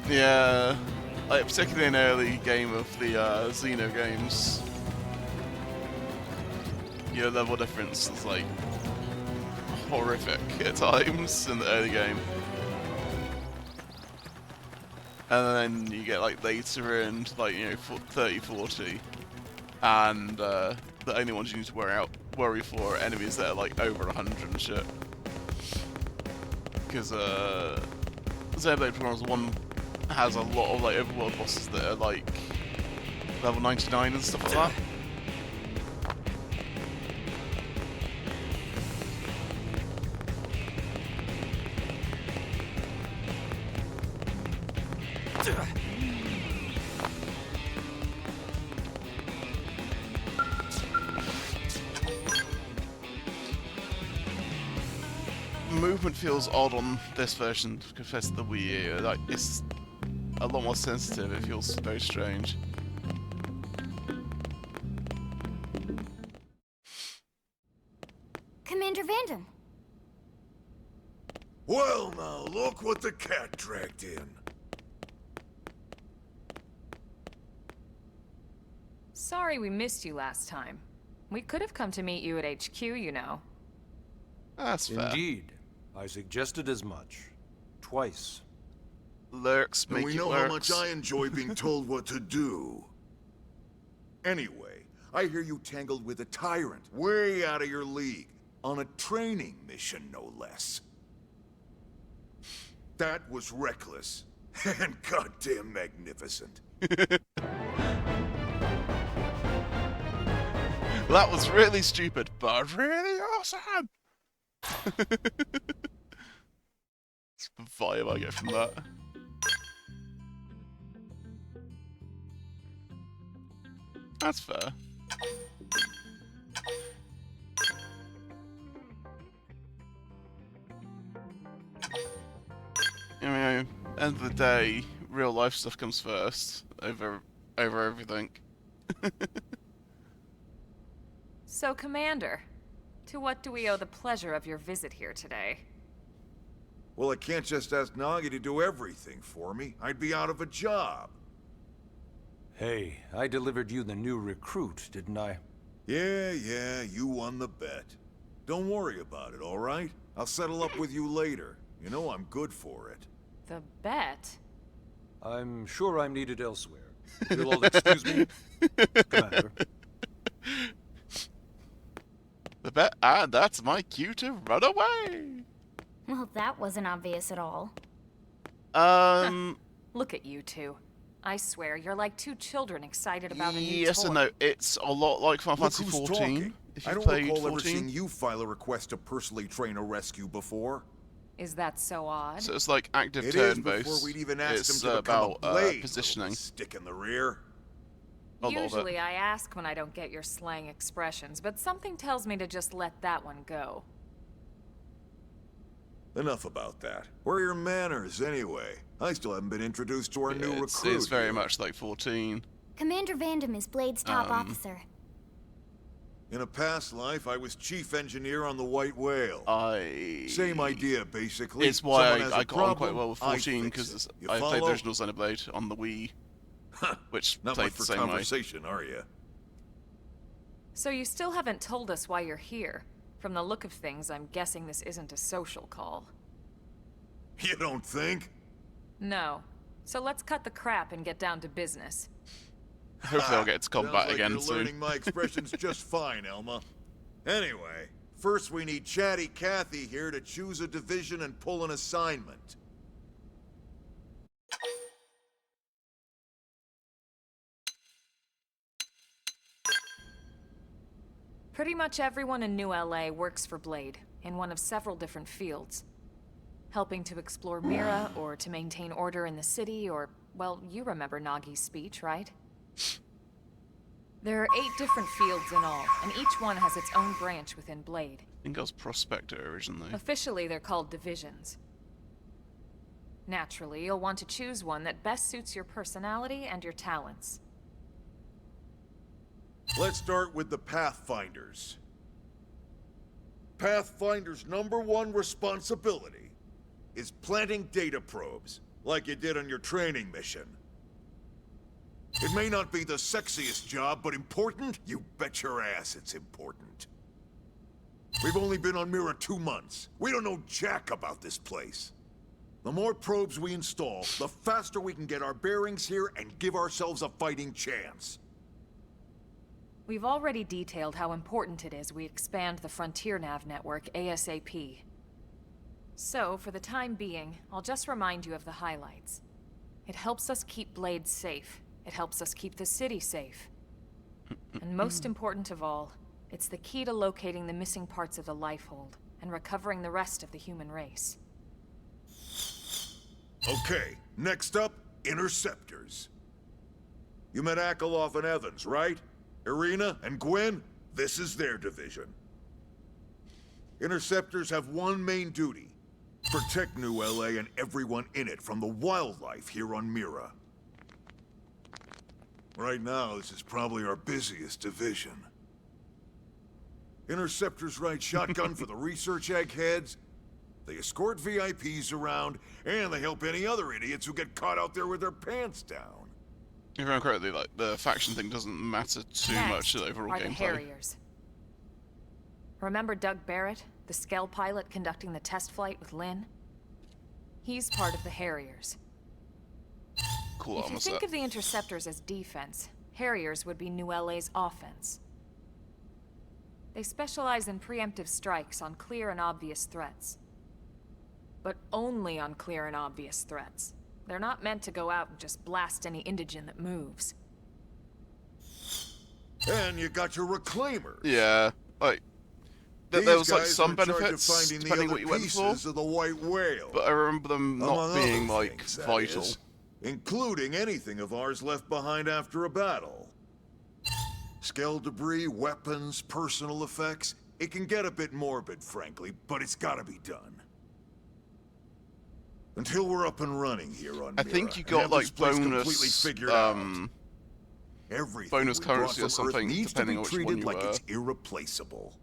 Yeah, like particularly an early game of the Xeno games, your level difference is like horrific at times in the early game. And then you get like later and like, you know, 30, 40, and the only ones you need to worry for are enemies that are like over 100 and shit. Because Xenoblade Chronicles 1 has a lot of like overworld bosses that are like level 99 and stuff like that. Movement feels odd on this version compared to the Wii U. Like, it's a lot more sensitive. It feels very strange. Commander Vandam. Well, now look what the cat dragged in. Sorry we missed you last time. We could have come to meet you at HQ, you know. That's fair. Indeed. I suggested as much. Twice. Lurks make And we you know lurks. how much I enjoy being told what to do. Anyway, I hear you tangled with a tyrant, way out of your league, on a training mission, no less. That was reckless, and goddamn magnificent. That was really stupid, but really awesome! It's the vibe I get from that. That's fair. I mean, end of the day, real life stuff comes first over everything. So, Commander, to what do we owe the pleasure of your visit here today? Well, I can't just ask Nagi to do everything for me. I'd be out of a job. Hey, I delivered you the new recruit, didn't I? Yeah, you won the bet. Don't worry about it, all right? I'll settle up with you later. You know I'm good for it. The bet? I'm sure I'm needed elsewhere. You'll all excuse me, Commander. The bet, and that's my cue to run away. Well, that wasn't obvious at all. Look at you two. I swear, you're like two children excited about a new Yes toy. and no. It's a lot like Final Look Fantasy who's 14. talking. If I you've don't played recall ever 14. seeing you file a request to personally train a rescue before. Is that so odd? So it's like active It is turn-based. before we'd even asked It's him to become about a blade, positioning. stick in the rear. A lot of it. Usually I ask when I don't get your slang expressions, but something tells me to just let that one go. Enough about that. Where are your manners, anyway? I still haven't been introduced to our new recruit. It's very here. much like 14. Commander Vandam is Blade's top officer. In a past life, I was chief engineer on the White Whale. Same idea, basically. It's why Someone has I a got on quite problem, well with I 14, fix because it. You I played the follow? original Xenoblade on the Wii, which Not played much the for same way. conversation, are you? So you still haven't told us why you're here. From the look of things, I'm guessing this isn't a social call. You don't think? No. So let's cut the crap and get down to business. Hopefully I'll get to Sounds combat like again you're soon. learning my expressions just fine, Elma. Anyway, first we need Chatty Cathy here to choose a division and pull an assignment. Pretty much everyone in New LA works for Blade, in one of several different fields. Helping to explore Mira, or to maintain order in the city, or, well, you remember Nagi's speech, right? There are 8 different fields in all, and each one has its own branch within Blade. I think I was Prospector originally. Officially, they're called divisions. Naturally, you'll want to choose one that best suits your personality and your talents. Let's start with the Pathfinders. Pathfinder's #1 responsibility is planting data probes, like you did on your training mission. It may not be the sexiest job, but important? You bet your ass it's important. We've only been on Mira 2 months. We don't know jack about this place. The more probes we install, the faster we can get our bearings here and give ourselves a fighting chance. We've already detailed how important it is we expand the Frontier Nav network ASAP. So, for the time being, I'll just remind you of the highlights. It helps us keep Blade safe. It helps us keep the city safe. And most important of all, it's the key to locating the missing parts of the Lifehold and recovering the rest of the human race. Okay, next up, Interceptors. You met Akalov and Evans, right? Irina and Gwen? This is their division. Interceptors have one main duty. Protect New LA and everyone in it from the wildlife here on Mira. Right now, this is probably our busiest division. Interceptors ride shotgun for the research eggheads. They escort VIPs around, and they help any other idiots who get caught out there with their pants down. If I remember correctly, like, the faction thing doesn't matter too much to the overall are the gameplay. Harriers. Remember Doug Barrett, the Skell pilot conducting the test flight with Lynn? He's part of the Harriers. Cool If you armor think set. of the Interceptors as defense, Harriers would be New LA's offense. They specialize in preemptive strikes on clear and obvious threats. But only on clear and obvious threats. They're not meant to go out and just blast any indigen that moves. And you got your Reclaimers. Yeah, like, there These was like guys some are in charge of benefits finding depending the what other you went for, pieces of the White Whale. but I remember them not Among being other like things, that vital. is, including anything of ours left behind after a battle. Skell debris, weapons, personal effects. It can get a bit morbid, frankly, but it's gotta be done. Until we're up and running here on I Mira, think you and got have this like place completely figured out. Everything bonus we brought currency or from Earth something, needs to depending be on which one treated you like were. it's irreplaceable.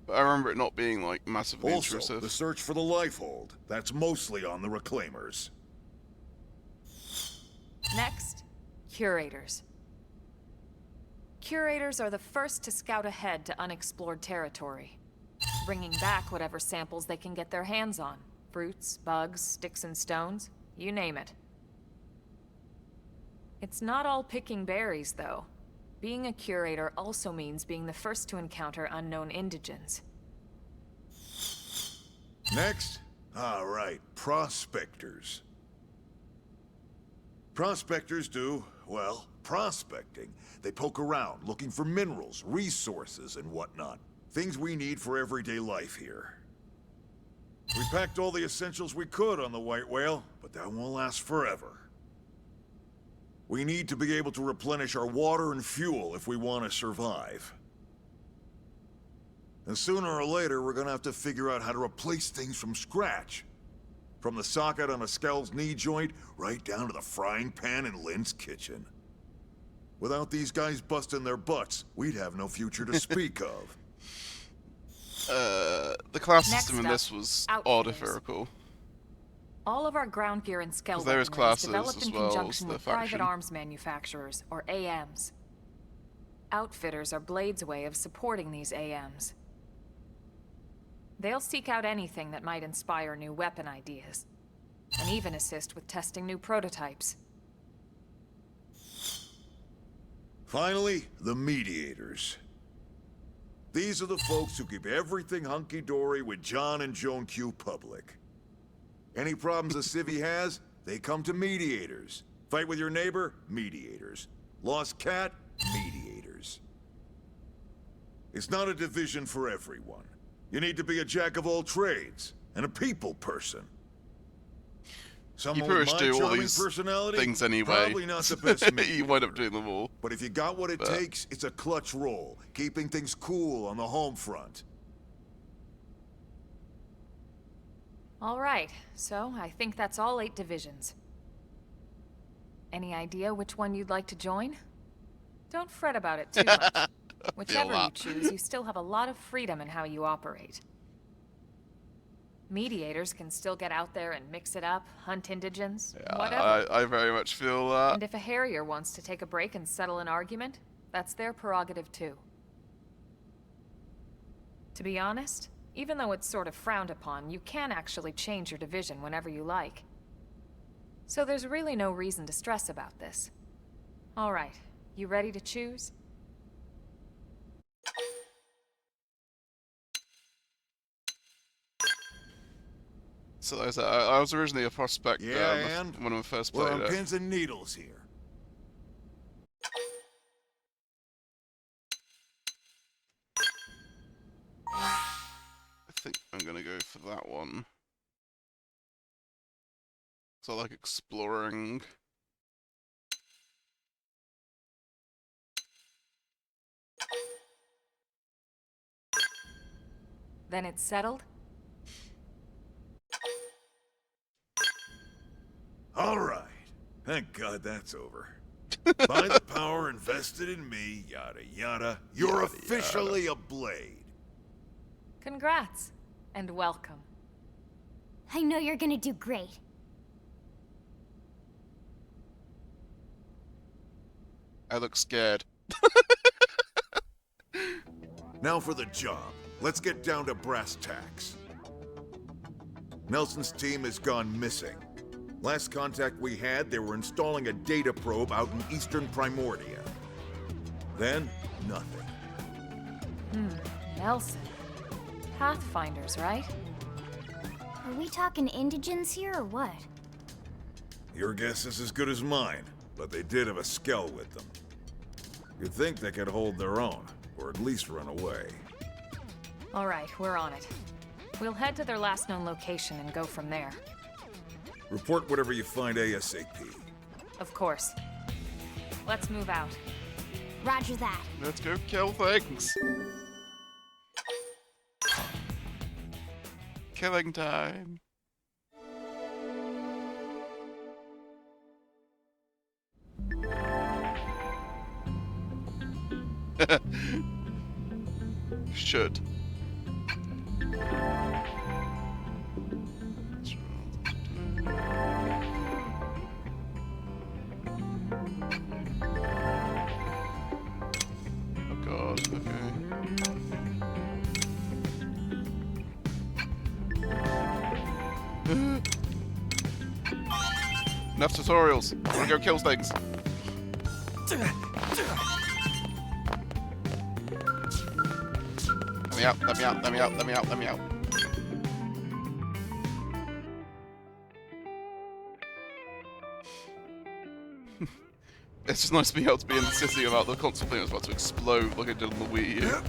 But I remember it not being like massively Also, intrusive. the search for the Lifehold. That's mostly on the Reclaimers. Next, Curators. Curators are the first to scout ahead to unexplored territory. bringing back whatever samples they can get their hands on. Fruits, bugs, sticks and stones, you name it. It's not all picking berries, though. Being a curator also means being the first to encounter unknown indigents. Next? All right, prospectors. Prospectors do, well, prospecting. They poke around, looking for minerals, resources, and whatnot. Things we need for everyday life here. We packed all the essentials we could on the White Whale, but that won't last forever. We need to be able to replenish our water and fuel if we want to survive. And sooner or later, we're gonna have to figure out how to replace things from scratch. From the socket on a Skell's knee joint, right down to the frying pan in Lynn's kitchen. Without these guys busting their butts, we'd have no future to speak of. The class system in this was odd, if I recall. All of our ground gear and skeleton there is classes developed as in well as conjunction the with faction. private arms manufacturers, or AMs. Outfitters are Blade's way of supporting these AMs. They'll seek out anything that might inspire new weapon ideas, and even assist with testing new prototypes. Finally, the mediators. These are the folks who keep everything hunky-dory with John and Joan Q public. Any problems a civvy has, they come to mediators. Fight with your neighbor? Mediators. Lost cat? Mediators. It's not a division for everyone. You need to be a jack of all trades, and a people person. You Someone pretty with much my do all charming these personality, things anyway. probably not the best You wind up doing them all. But if you got what it takes, it's a clutch role, keeping things cool on the home front. All right, so I think that's all 8 divisions. Any idea which one you'd like to join? Don't fret about it too much. Whichever you choose, you still have a lot of freedom in how you operate. Mediators can still get out there and mix it up, hunt indigents, whatever. I very much feel that. And if a Harrier wants to take a break and settle an argument, that's their prerogative too. To be honest, even though it's sort of frowned upon, you can actually change your division whenever you like. So there's really no reason to stress about this. All right, you ready to choose? So I was originally a prospect and when I first we're played on it. pins and needles here. I think I'm gonna go for that one. So I like exploring. Then it's settled? All right. Thank God that's over. By the power invested in me, yada yada, you're Yada, officially a Blade. Congrats, and welcome. I know you're gonna do great. I look scared. Now for the job. Let's get down to brass tacks. Nelson's team has gone missing. Last contact we had, they were installing a data probe out in eastern Primordia. Then, nothing. Nelson. Pathfinders, right? Are we talking indigents here or what? Your guess is as good as mine, but they did have a Skell with them. You'd think they could hold their own, or at least run away. All right, we're on it. We'll head to their last known location and go from there. Report whatever you find ASAP. Of course. Let's move out. Roger that. Let's go kill things. Killing time. Should. Oh god, okay. Enough tutorials. I wanna go kill things. Let me out, let me out, let me out, let me out, let me out. It's just nice to be able to be in the city without the console thing that's about to explode like I did on the Wii U.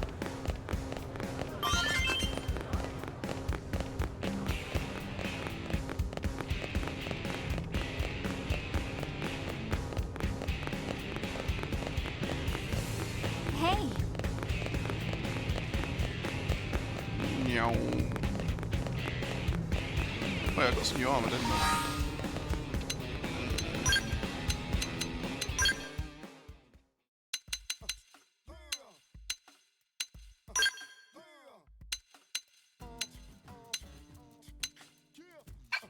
Hey, Meow. Wait, I got some new armor, didn't I?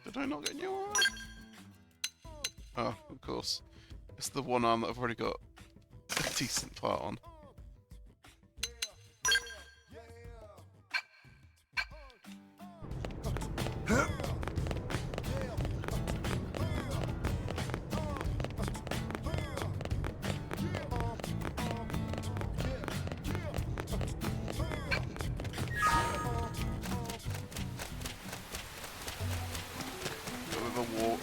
Did I not get new armor? Oh, of course. It's the one arm that I've already got a decent part on. Walk.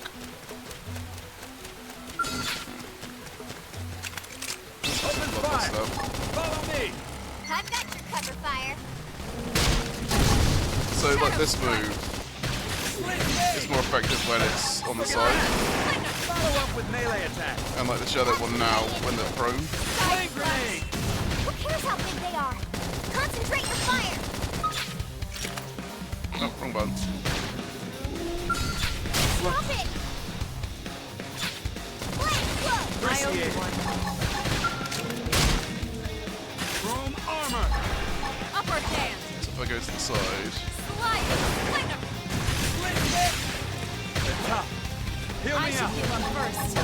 Open fire! Follow me! I've got your cover fire. So like this move is more effective when it's on the side, Follow up with melee attack. and like the shadow one now when they're prone. Flame grenade! Who cares how big they are? Concentrate your fire. Oh, wrong button. Drop it. Flame flow. Appreciate it. Chrome armor! Upper hand! So if I go to the side, Slide! Flinger! Split hit! The top. Heal I me should up. heal him first.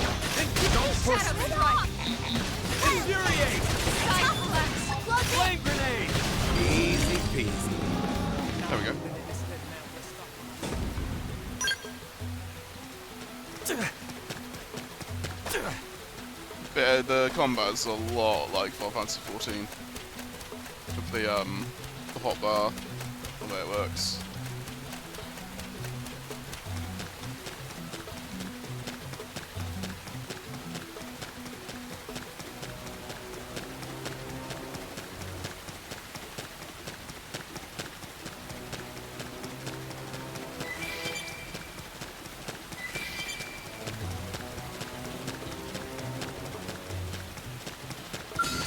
Don't push Shadow me. strike! Infuriate! Side flash! Flame grenade! Easy peasy. there we go. But the combat's a lot like Final Fantasy 14 with the hotbar, the way it works.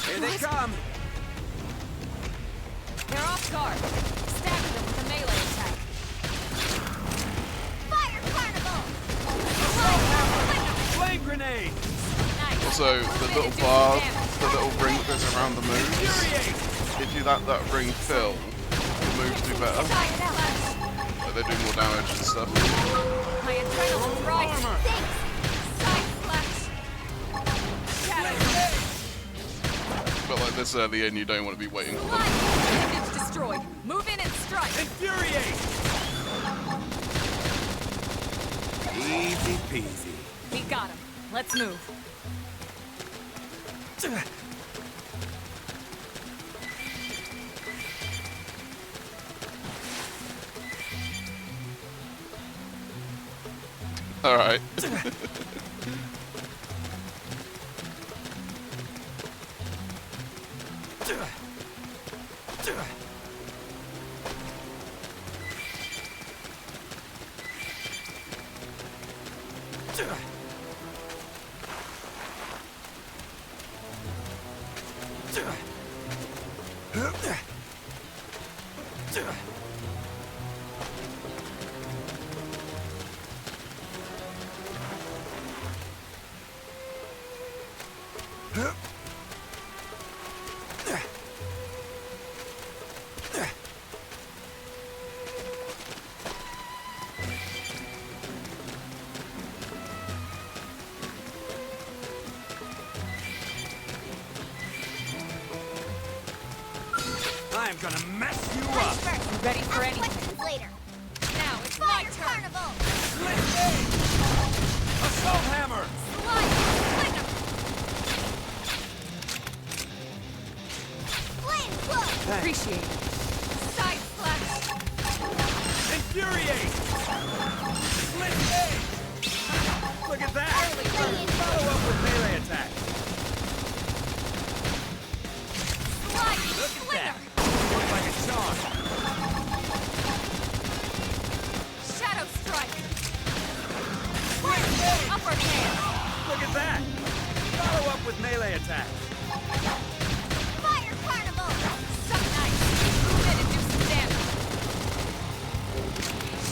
Here they come! They're off guard. Stabbing them with a melee attack. Fire carnival. Flame grenade! Nice. Also, the little bar, the little ring that goes around the moves, Infuriate! if you let that ring fill, the moves do better. Side flash! Like they do more damage and stuff. My adrenaline's rising. Thanks. Side flash! Shadow! But like this early in, you don't want to be waiting for them. Slide! It's destroyed. Move in and strike. Infuriate! Easy peasy. We got him. Let's move. All right. I'm gonna mess you up! First, Ready for ask anything. questions later. Now it's my Fire turn. carnival. Look at that! Follow up with melee attacks. Fire Carnival! So nice! Move in and do some damage!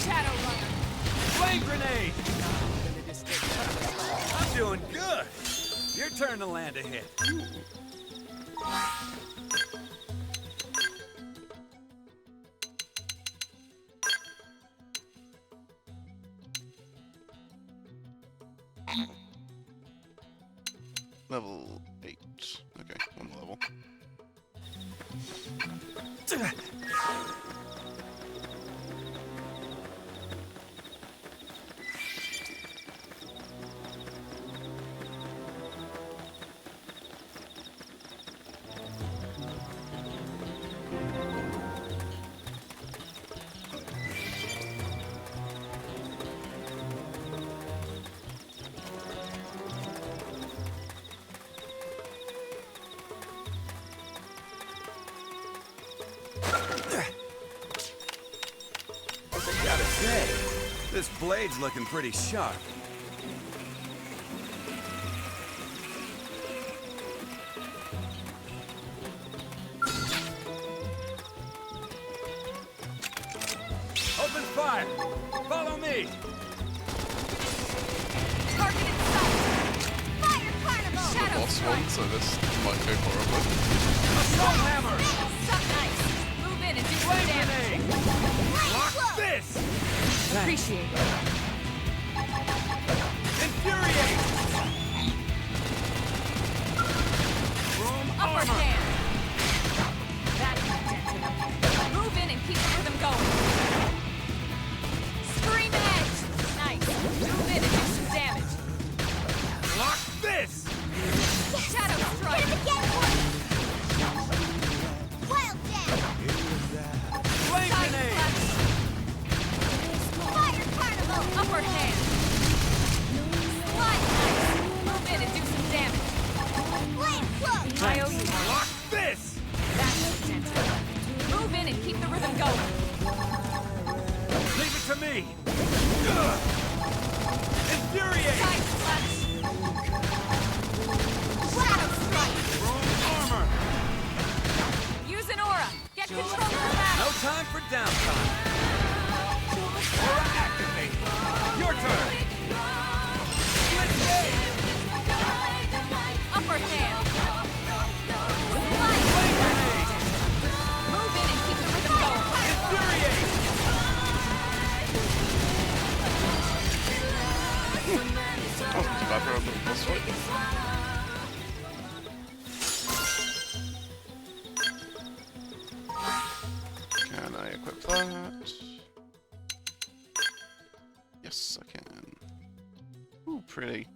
Shadow Runner! Flame grenade! I'm doing good! Your turn to land a hit. Level 8. Okay, one level. Gotta say, this blade's looking pretty sharp. Open fire! Follow me! Target in sight! Fire Carnival! Shadow Boss Strike! one, so this might go horribly. Assault hammer! So nice! Move in and do some Flame damage! grenade! Lock this! Appreciate it. Infuriate! Chrome Upper armor! hand! That dented him. Move in and keep the rhythm going. Scream edge! Nice. Move in and do some damage. Lock this! Shadow Strike! Hit him again, boy! Wild Jab! Flame Side grenade! slash! Fire Carnival! Upper hand! Slide nice! Move in and do some damage. Flame Cloak! I owe you one. Lock this! That's dented. Move in and keep the rhythm going. Leave it to me! Ugh. Infuriate! Side slash! Shadow Strike! Chrome armor! Use an aura! Get control of the battle! No time for downtime! Aura activate! Your turn! Split blade! Upper hand! Flame grenade! Move in and keep the rhythm going. Infuriate! Oh, too bad for a boss fight. Can I equip that? Yes, I can. Ooh, pretty.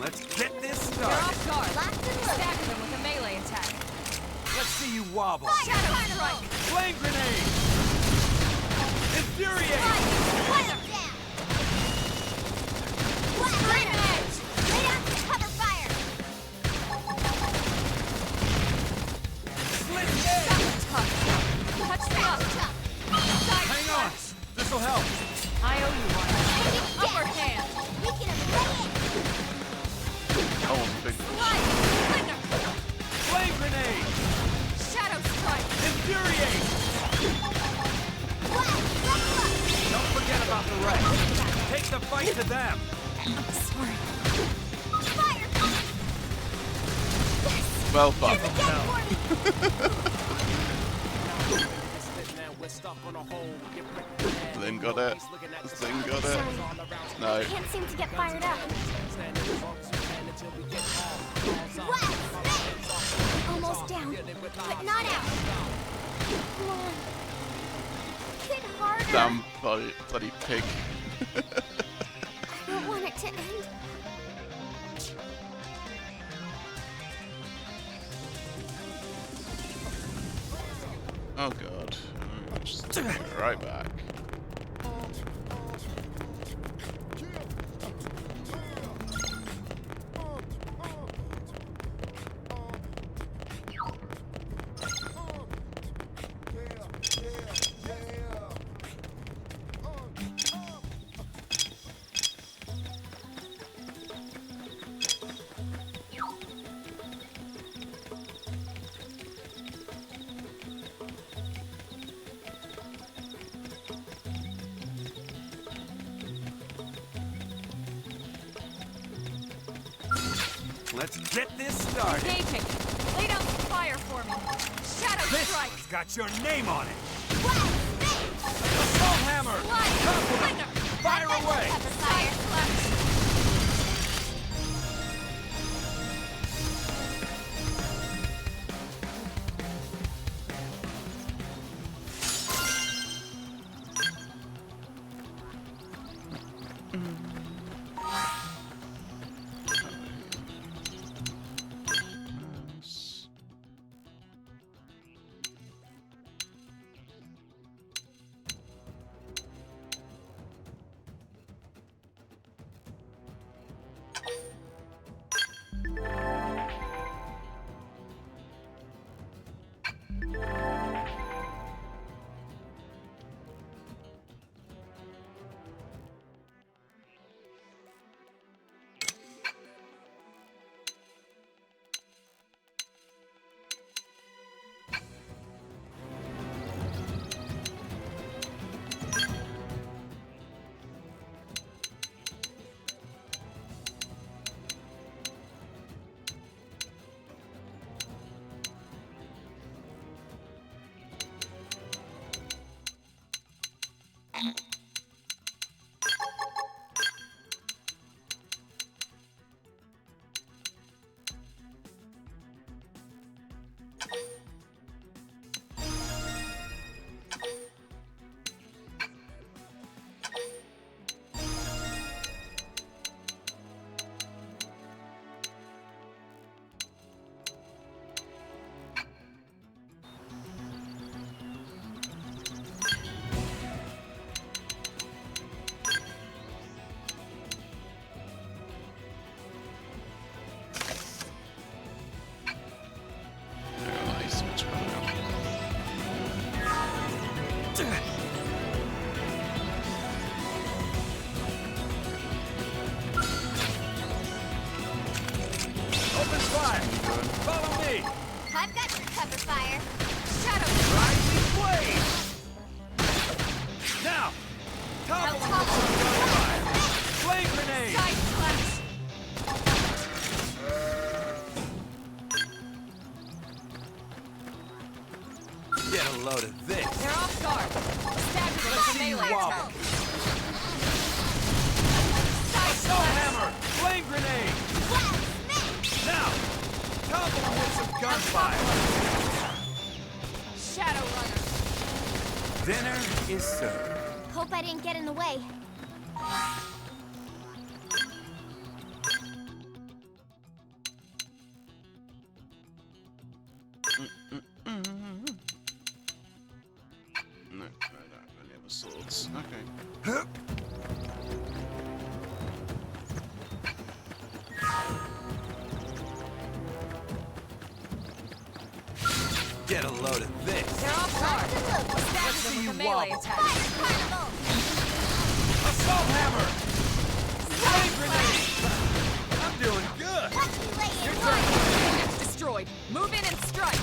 Let's get this You're started! off guard. Locked and loaded. Stagger them with a melee attack. Let's see you wobble! Shadow Strike! Flame grenade! Infuriate! Wild Jab! Wild Scream Runner! edge! Lay out to cover fire! Split blade! Touch them up! Side Hang on! slash. This'll help! I owe you one. Upper hand! Weaken him right in! Oh, big. Slide! Slinger! Flame grenade! Shadow Strike! Infuriate! Wild Level Up! Don't forget about the rest! Take the fight to them! I'm sorry. Fire! Well Hit done. him again for me! Then thing got it. The thing got it. No. Can't seem to get fired up. What? Almost down, but not out. Come on. Hit harder. Damn bloody pig. I don't want it to end. Oh god. Just take it right back. Let's get this started. Engaging. Lay down some fire for me. Shadow This strike. one's got your name on it. What? Assault hammer. Slide. Fire away. Side slash. Open fire. Follow me. I've got your cover fire. Shadow Rising blaze. Now. Topple them with some gunfire. Flame grenade. side slash. Get a load of this. They're off guard. Stab you with a See you melee wobble. attack. Side Assault slash. hammer. Flame grenade. Now. Topple them with some gunfire. Shadow runner. Dinner is served. Hope I didn't get in the way. No, I don't have any other swords. Okay. Get a load of this. They're off guard. Stab see them you with a melee wobble. attack. Assault hammer. Flame grenade. I'm doing good. Watch me lay in. Units destroyed. Move in and strike.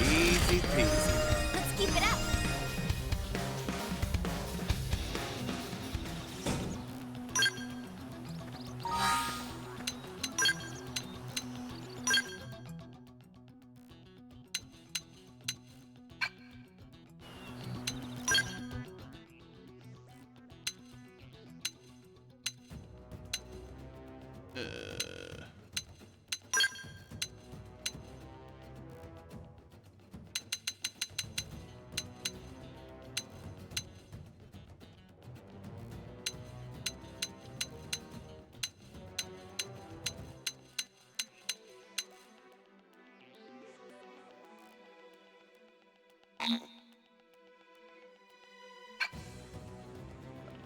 Easy peasy. Let's keep it up.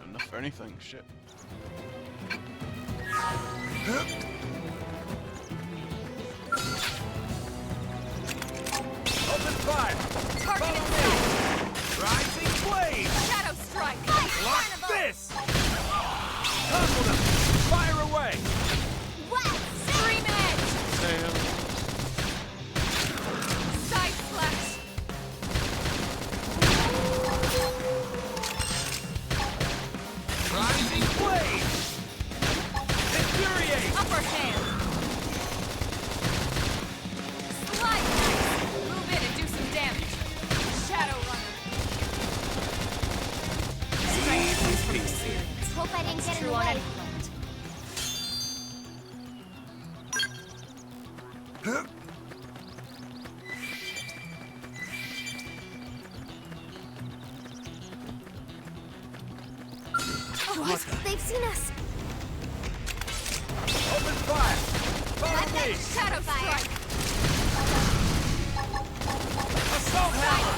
Enough for anything, shit. Open fire! Target in Follow sight! me! Rising blade! Shadow strike! Lock this! Tunnel them! Fire away! Scream edge! Tail. Side slash! Rising blade! Infuriate! Upper hand! Slide knife! Move in and do some damage. Shadow runner. Strength comes from experience. Hope I didn't get in True the on way. any front. What? They've seen us. Open fire! Follow me! Shadow strike! Assault hammer!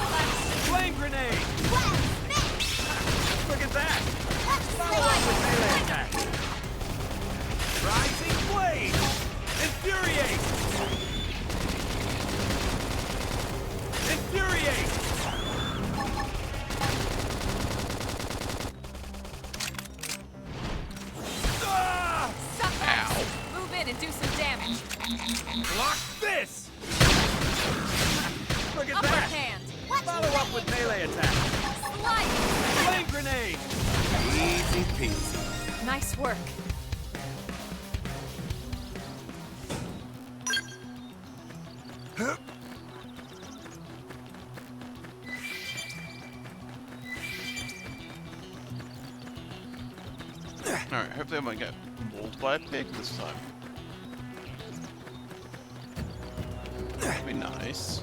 Flame grenade! Look at that! Follow up with melee attack! Rising blade! Infuriate! Infuriate! Ah! Suck! Move in and do some damage. Block this! Look at Upper that! hand! Follow up with melee attack! Slide! Flame grenade! Easy peasy. Nice work. Alright, hopefully I won't get mauled by a pig this time. That'd be nice.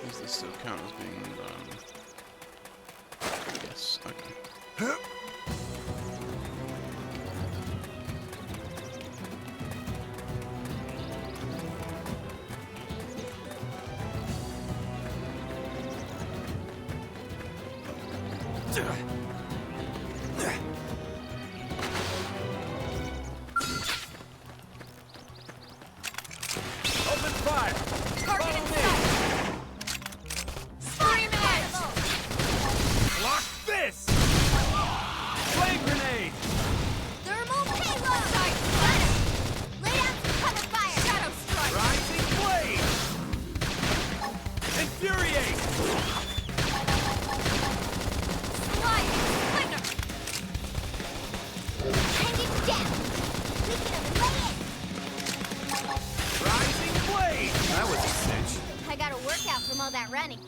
Does this still count as being done? Yes, okay. Open fire! Target in Follow me! sight! Scream edge! Block this! Flame grenade! Thermal payload. Side slash! Lay down some cover fire. Shadow strike! Rising blade! Infuriate! Slide! Slinger! Hang it down. We can lay it. Rising blade! That was a cinch. I got a workout from all that running.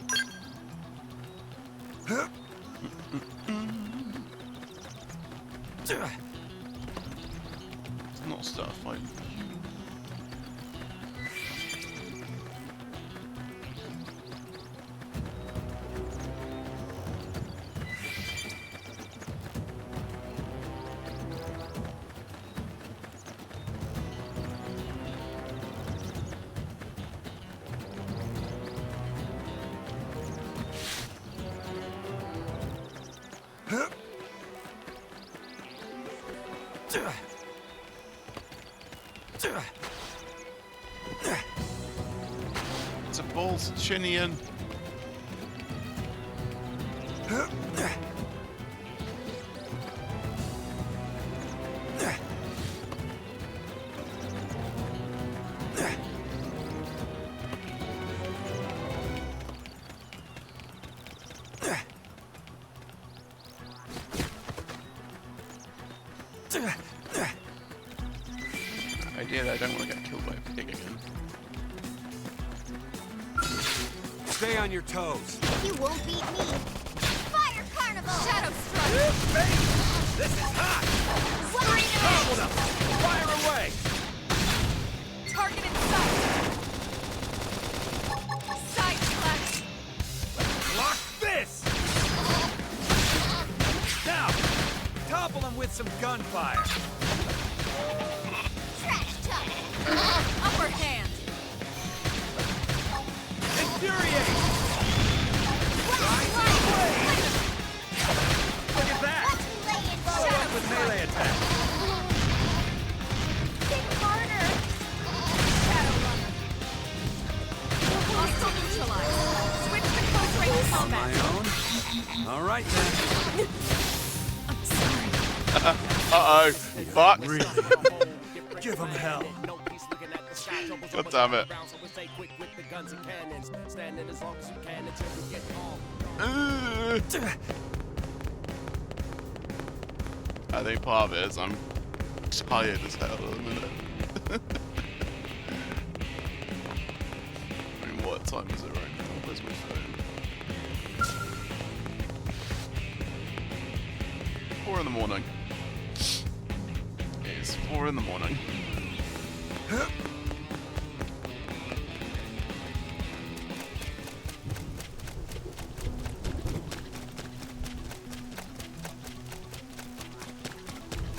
It's not start a fight. It's a balls Chinian. I don't want to get killed by a pig again. Stay on your toes. You won't beat me. Fire Carnival! Shadow Strike! This is hot! Scream Hold up! Fire away! Target in sight! Side slash! Block this! Now, topple him with some gunfire. Trash talk! Upper hand! Infuriate! Look at that! Watch me lay in Follow up with melee attack. Think harder! Shadow Runner! Hostile neutralized! Switch to close range combat! My own? All right then. I'm sorry. Uh-oh. Fuck. Give him hell. God damn it. I think part of it is I'm tired as hell at the minute. I mean, what time is it right now? Where's my phone? 4 in the morning. It's 4 in the morning.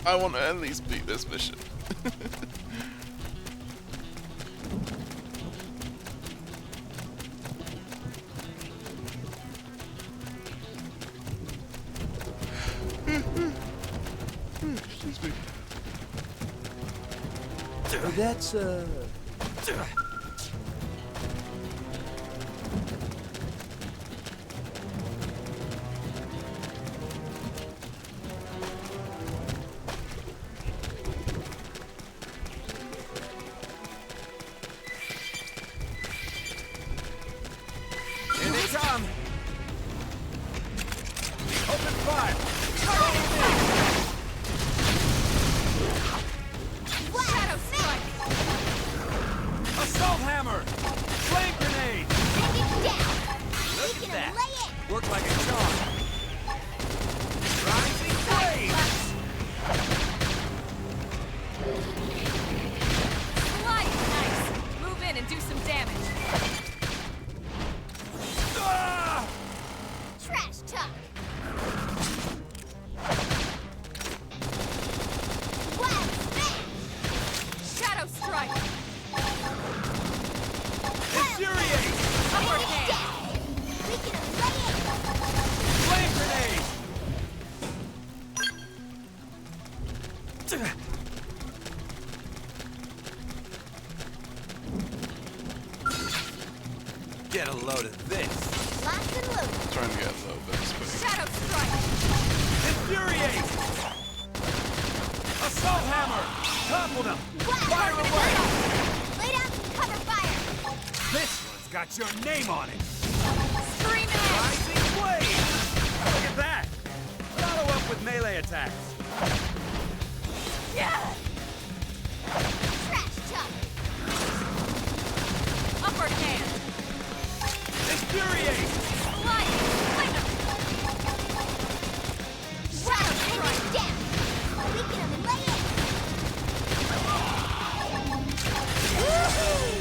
I want to at least beat this mission. Excuse me. That's Here they come! Open fire! Shadow Strike! Assault hammer! Flame grenade! Take it down! Look We at can that! lay it! Worked like a charm! Rising flame! Slide nice! Move in and do some damage! Ah! Trash talk! Wild smash! Shadow Strike! Infuriate! Upper Take it hand! down! We can lay it! Flame grenade! Get a load of this. Locked and loaded! Trying to get a little bit of space. Shadow Strike! Infuriate! Assault hammer! Topple them! Fire away! Lay down some cover fire! This one's got your name on it! Scream edge! Rising flame! Look at that! Follow up with melee attacks. Yeah! Trash talk! Upper hand! Infuriate! Slide! Flinger! Shadow Strike! Down! Weaken them and lay it! Woohoo!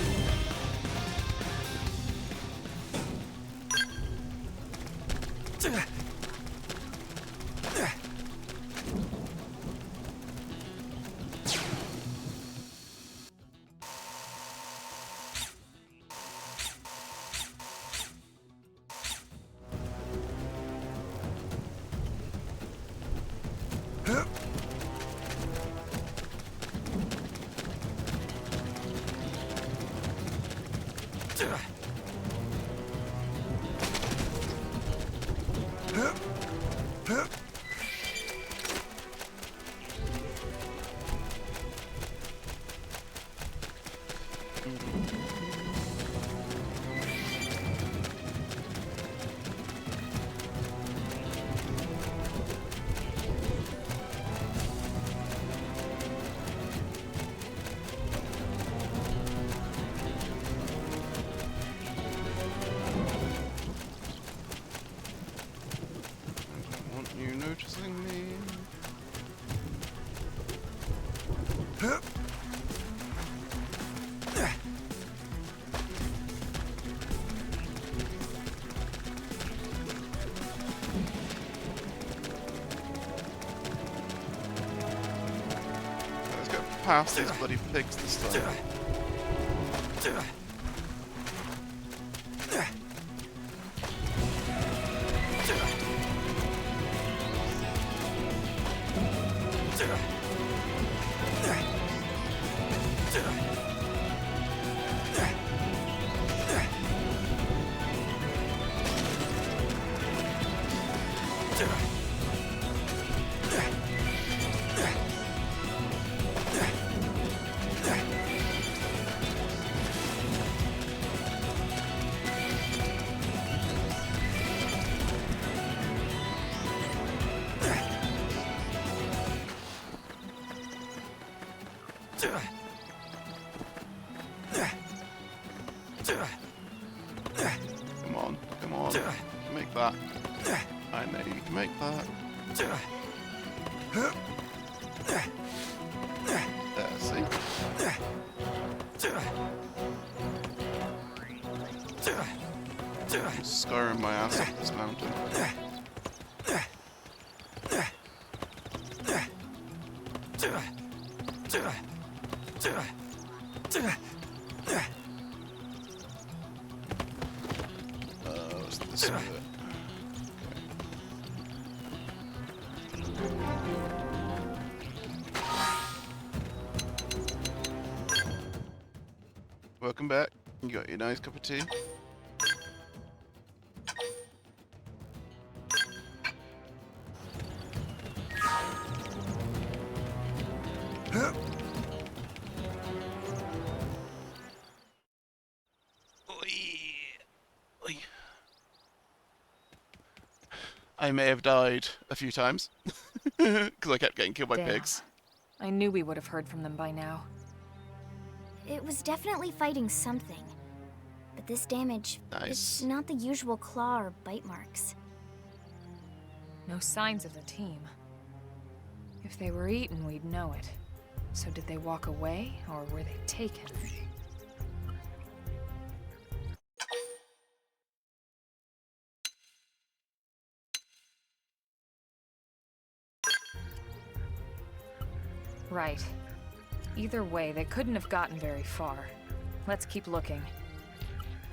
past these bloody pigs this time. Come on, come on. You can make that. I know you can make that. There, see? I'm scarring my ass up this mountain. What's this way? Welcome back. You got your nice cup of tea. I may have died a few times because I kept getting killed by Damn. pigs. I knew we would have heard from them by now. It was definitely fighting something. But this damage, it's not the usual claw or bite marks. No signs of the team. If they were eaten, we'd know it. So did they walk away, or were they taken? Right. Either way, they couldn't have gotten very far. Let's keep looking.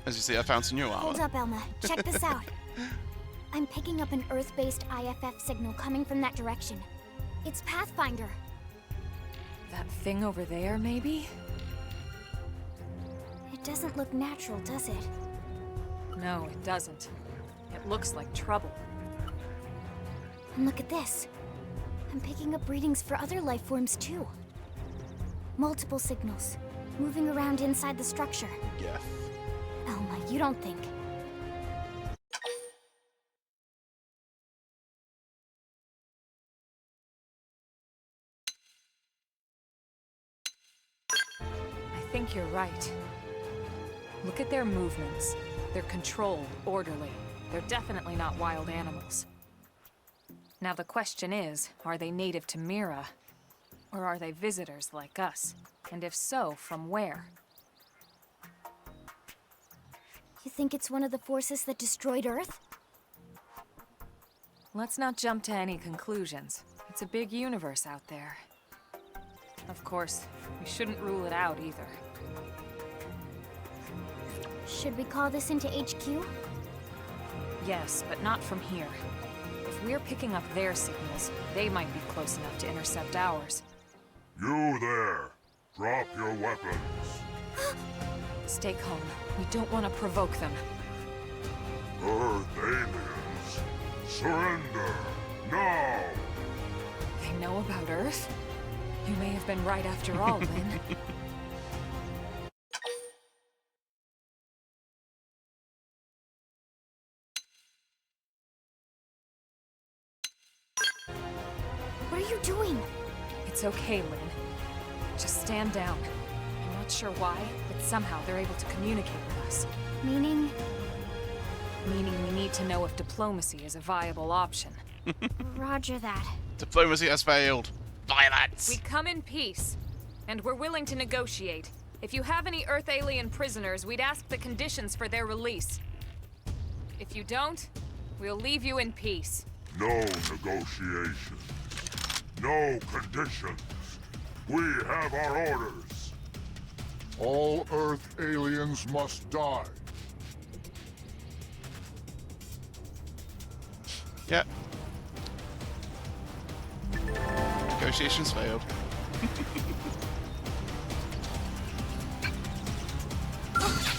As you see, I found some new armor. Hold up, Elma. Check this out. I'm picking up an Earth-based IFF signal coming from that direction. It's Pathfinder. That thing over there, maybe? It doesn't look natural, does it? No, it doesn't. It looks like trouble. And look at this. I'm picking up readings for other life forms too. Multiple signals, moving around inside the structure. Yeah. Elma, you don't think... I think you're right. Look at their movements. They're controlled, orderly. They're definitely not wild animals. Now the question is, are they native to Mira? Or are they visitors like us? And if so, from where? You think it's one of the forces that destroyed Earth? Let's not jump to any conclusions. It's a big universe out there. Of course, we shouldn't rule it out either. Should we call this into HQ? Yes, but not from here. If we're picking up their signals, they might be close enough to intercept ours. You there! Drop your weapons! Stay calm. We don't want to provoke them. Earth aliens! Surrender! Now! They know about Earth? You may have been right after all, Lynn. What are you doing? It's okay, Lynn. Just stand down. I'm not sure why, but somehow they're able to communicate with us. Meaning? Meaning we need to know if diplomacy is a viable option. Roger that. Diplomacy has failed. Violence! We come in peace, and we're willing to negotiate. If you have any Earth alien prisoners, we'd ask the conditions for their release. If you don't, we'll leave you in peace. No negotiation. No conditions. We have our orders. All Earth aliens must die. Yeah. Negotiations failed.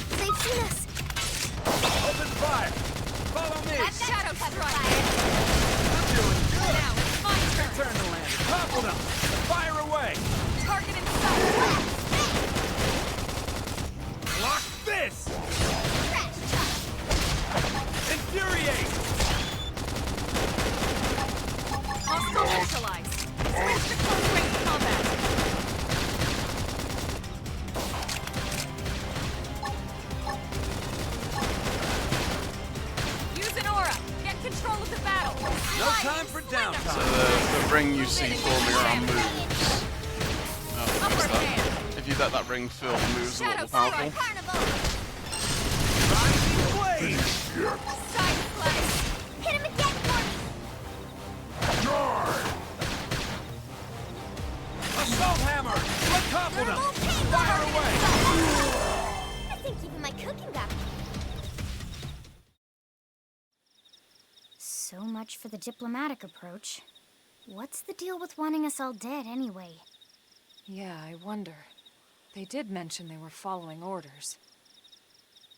They've seen us! Open fire! Follow me! That shadow strike! I'm doing good! Now it's my turn! Return to land! Topple them! Fire away! Target in sight! Block this! Infuriate! Hostile neutralized! Switch to close range combat! Use an aura! Get control of the battle! No time for So downtime! the ring you see forming around moves. Oh, Upper what's that? hand! If you let that ring fill, the moves a lot Shadow more powerful. Carnival! Rising blade! Side slice! Hit him again for me! Assault hammer! Let's topple them! Fire away! I think even my cooking got me. So much for the diplomatic approach. What's the deal with wanting us all dead anyway? Yeah, I wonder. They did mention they were following orders.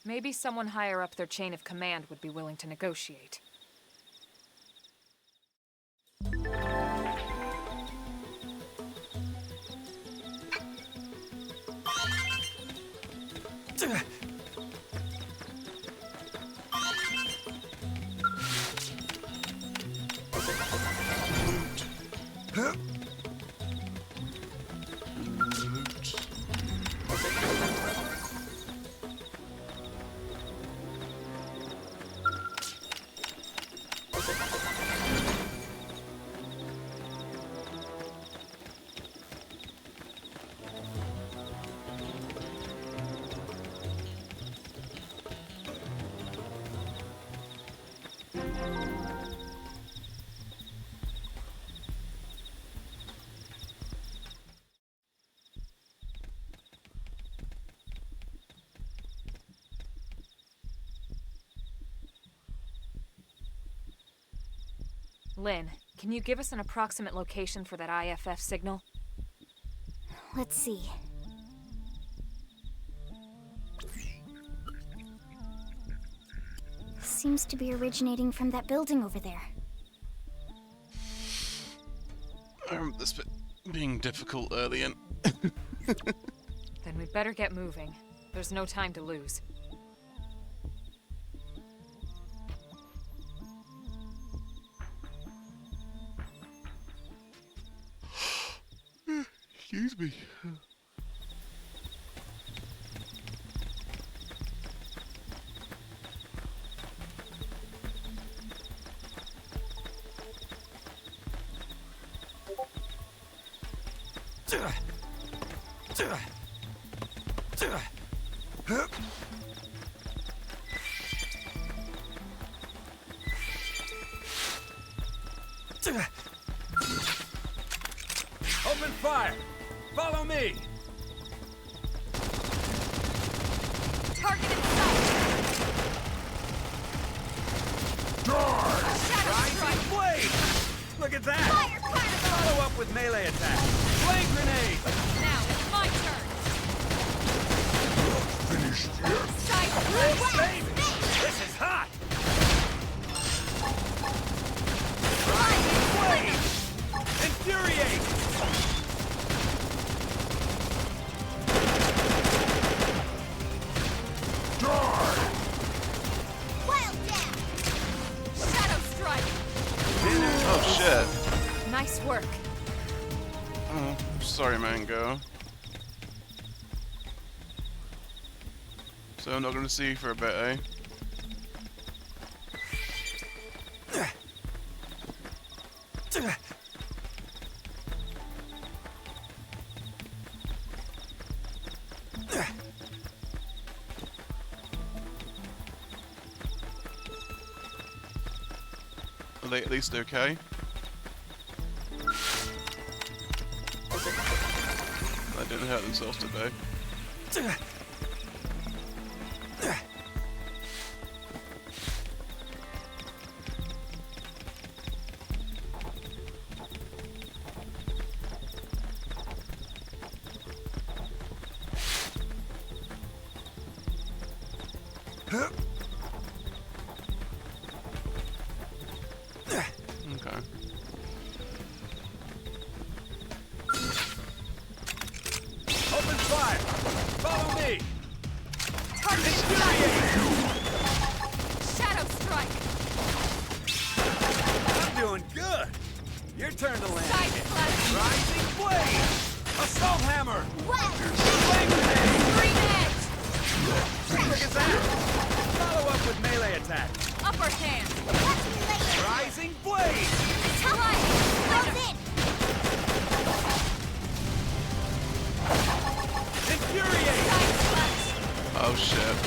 Maybe someone higher up their chain of command would be willing to negotiate. Lynn, can you give us an approximate location for that IFF signal? Let's see. Seems to be originating from that building over there. I remember this bit being difficult early in. Then we'd better get moving. There's no time to lose. Excuse me. Open fire! Follow me! Target in sight! Rising blade! Look at that! Fire carnival! Follow up with melee attack! Flame grenade! Now it's my turn! Finished yet? Side Hey, slice! baby! This is hot! Rising Blade! Infuriate! Wild down! Shadow strike! Oh shit. Nice work. Oh, sorry, Mango. So I'm not gonna see you for a bit, eh? Are they at least okay? didn't hurt themselves today. Okay. Open fire! Follow me! Target Shadow strike! I'm doing good! Your turn to land. Side slash! Rising blade! Assault hammer! Wow! Flame grenade! Green edge! Look at that! Follow up with melee attack. Upper hand! Watch me later! Rising blade! Right! Close in! Infuriate! Side slash! Oh shit.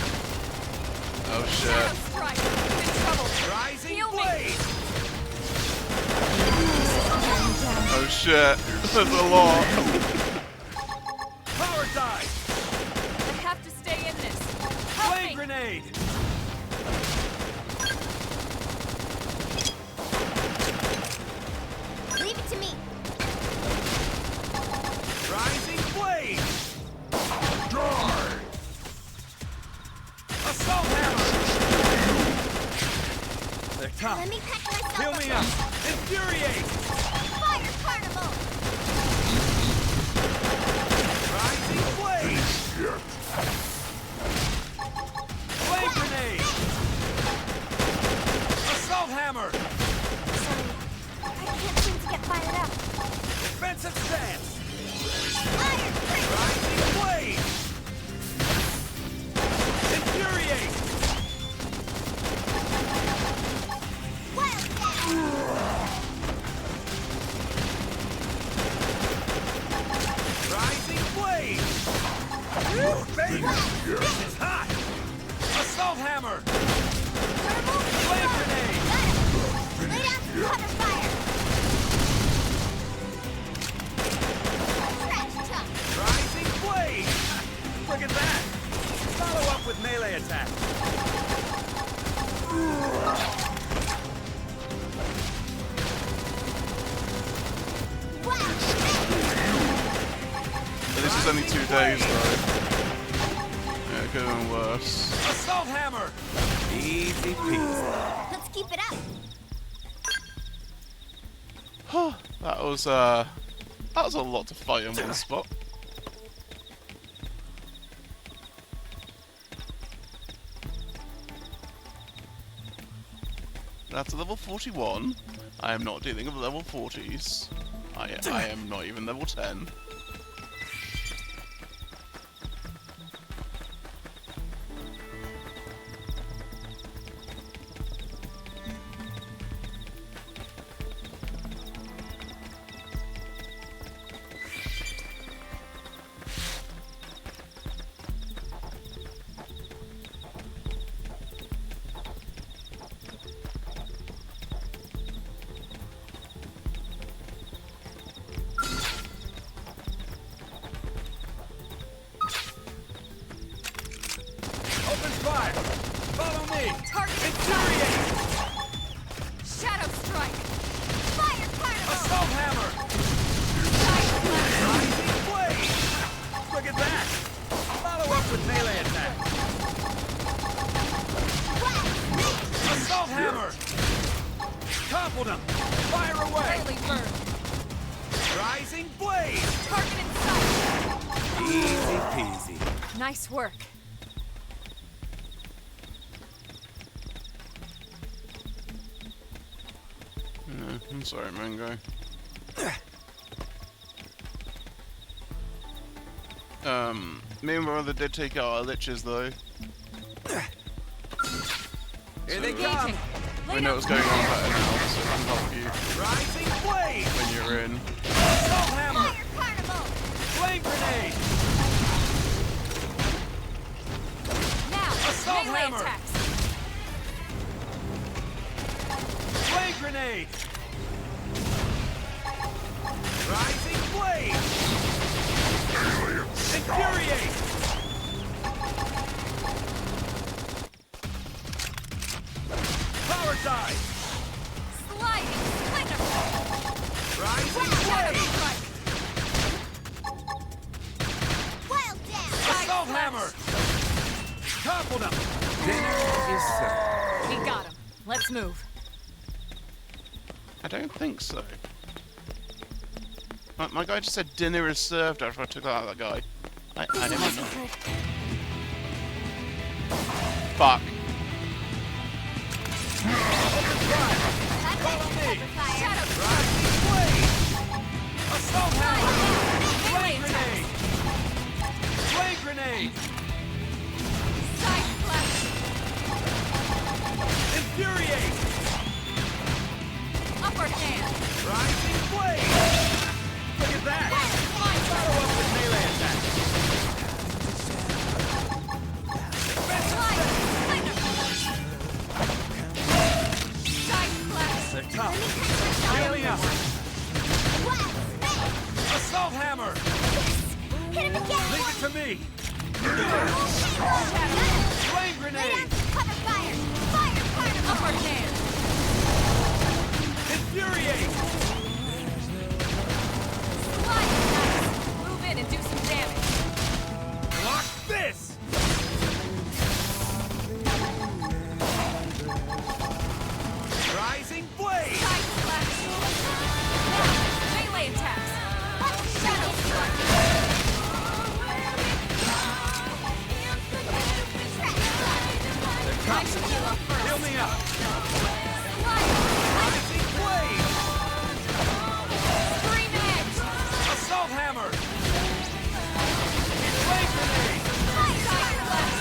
Oh Shadow shit. strike! I'm in trouble! Rising Heal me. blade! Oh shit. There's a lot. Power dive! I have to stay in this! Help Flame me! grenade! Leave it to me! Rising blade! Die! Assault hammer! They're tough. Let me patch myself Heal me up! Infuriate! Fire carnival! Rising blade! Flame grenade! Assault hammer! Sorry, I can't seem to get fired up. Defensive stance! Iron prick! Rising blade! Infuriate! Wild dash! Rising blade! Baby! This is hot! Assault hammer! Thermal Flame grenade! Got it! Lay down some cover fire! Trash chuck! Rising blade! Look at that! Follow up with melee attack. Wow! But this is only 2 days though. Yeah, it could have been worse. Assault hammer! Easy peasy. Let's keep it up! That was a lot to fight in one spot. That's level 41. I am not dealing with level 40s. I am not even level 10. Open fire! Follow me! Target Infuriate! Shadow strike! Fire carnival! Assault hammer! Side slash! Rising blade! Look at that! Follow up with melee attack. Assault hammer! Toppled him! Fire away! Early bird! Rising blade! Target in sight! Easy peasy. Nice work. Yeah, I'm sorry, Mango. Me and my brother did take out our liches though. Here they So- come! We know what's going on better now, so we can help you Rising blade! when you're in. Assault hammer! Fire carnival! Flame grenade! Now, Assault melee hammer! attacks! Flame grenade! Rising blade! Infuriate! Power dive! Sliding splinter! Rising Shadow blade! strike! Wild down! Assault hammer! Toppled him! Dinner is served. We got him. Let's move. I don't think so. My guy just said dinner is served after I took that out of that guy. I don't know. Fuck. Follow me! Shadow Rising blade! Assault hammer! Melee Flame attack! grenade! Flame grenade! Side slash! Infuriate! Upper hand! Rising blade! Look at that! Follow up with melee attack! Slide splinter! Side slash! They're tough. Heal me up! Assault hammer! Hit him again! Leave it to me! Flame grenade! Cover fire! Fire particle! Upper hand! Infuriate! Slide attack! Move in and do some damage. Block this! Rising blade! Side slash! Melee attacks! Shadow strike! I should heal up first. Heal me up! Slide! Rising blade! Screaming edge! Assault hammer! Flame grenade! Side slash!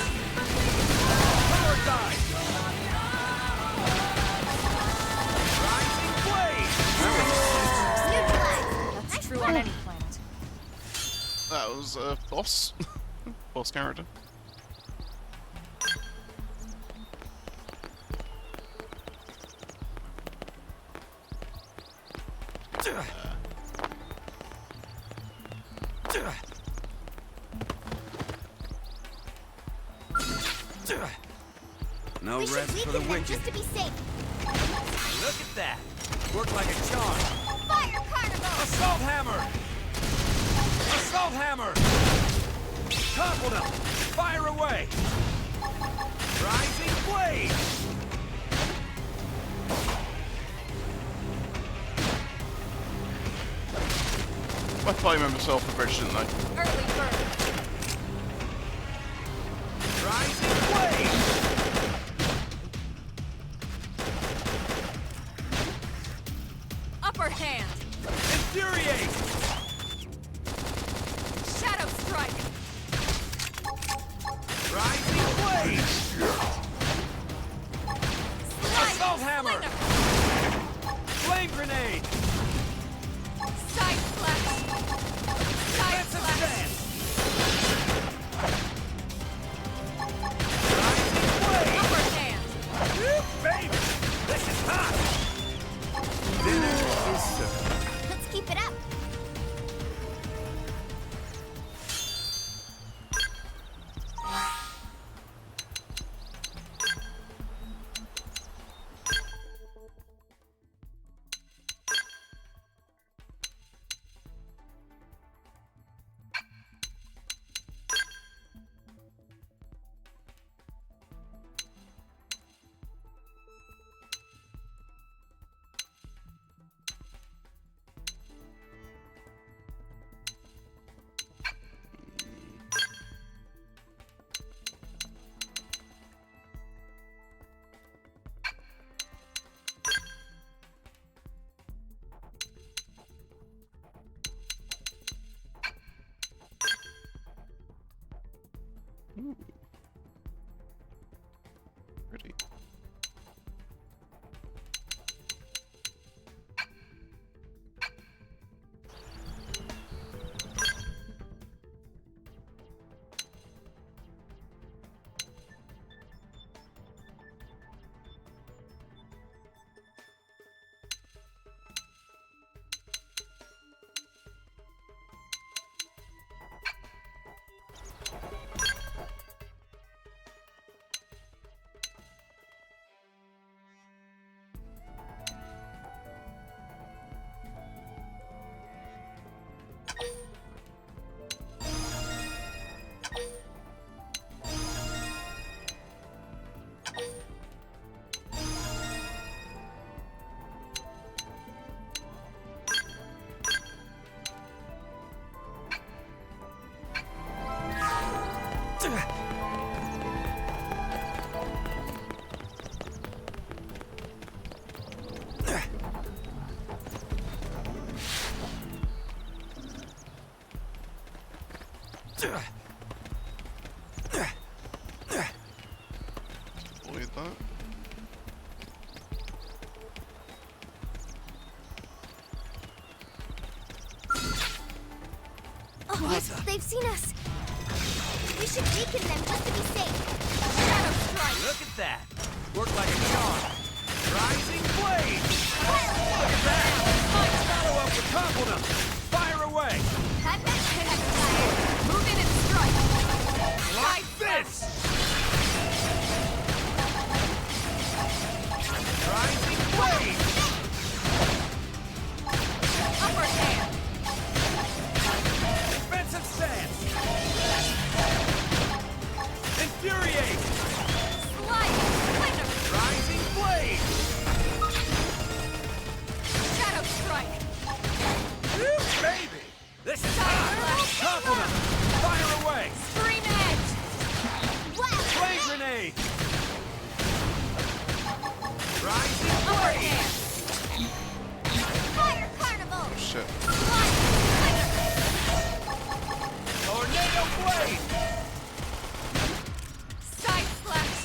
Power dive! Rising blade! That's true on any planet. That was a boss. Boss character. No We should rest for the weaken them wicked. just to be safe. Look at that! Worked like a charm. Fire carnival! Assault hammer! Assault hammer! Toppled him! Fire away! Rising blade! My party members fell off the bridge, didn't they? Early bird! Rising blade! Upper hand! Infuriate! Shadow strike! Rising blade! Slide! Assault hammer! Splinter! Flame grenade! Side slash! Side Defensive slash! stance! Rising blade! Upper hand! Woo, baby! This is hot! Dinner is served. Let's keep it up. avoid that. Oh, what? They've seen us. We should weaken them just to be safe. Shadow Strike. Look at that. Worked like a charm. Rising Blade. Look at that. Follow up with Compliment. Fire away. I'm back to head fire. Move in and strike. Like this. Rising Blade. Upper hand. Defensive stance. Infuriate. Slide. Rising Blade. Shadow Strike. Woo, baby. This is hot. Compliment. Fire away. Screen Edge. Blast. Flame grenade. Rising Upper Blade. hand. Fire Carnival. Oh shit. Slide. Tornado Blade. Side Slash.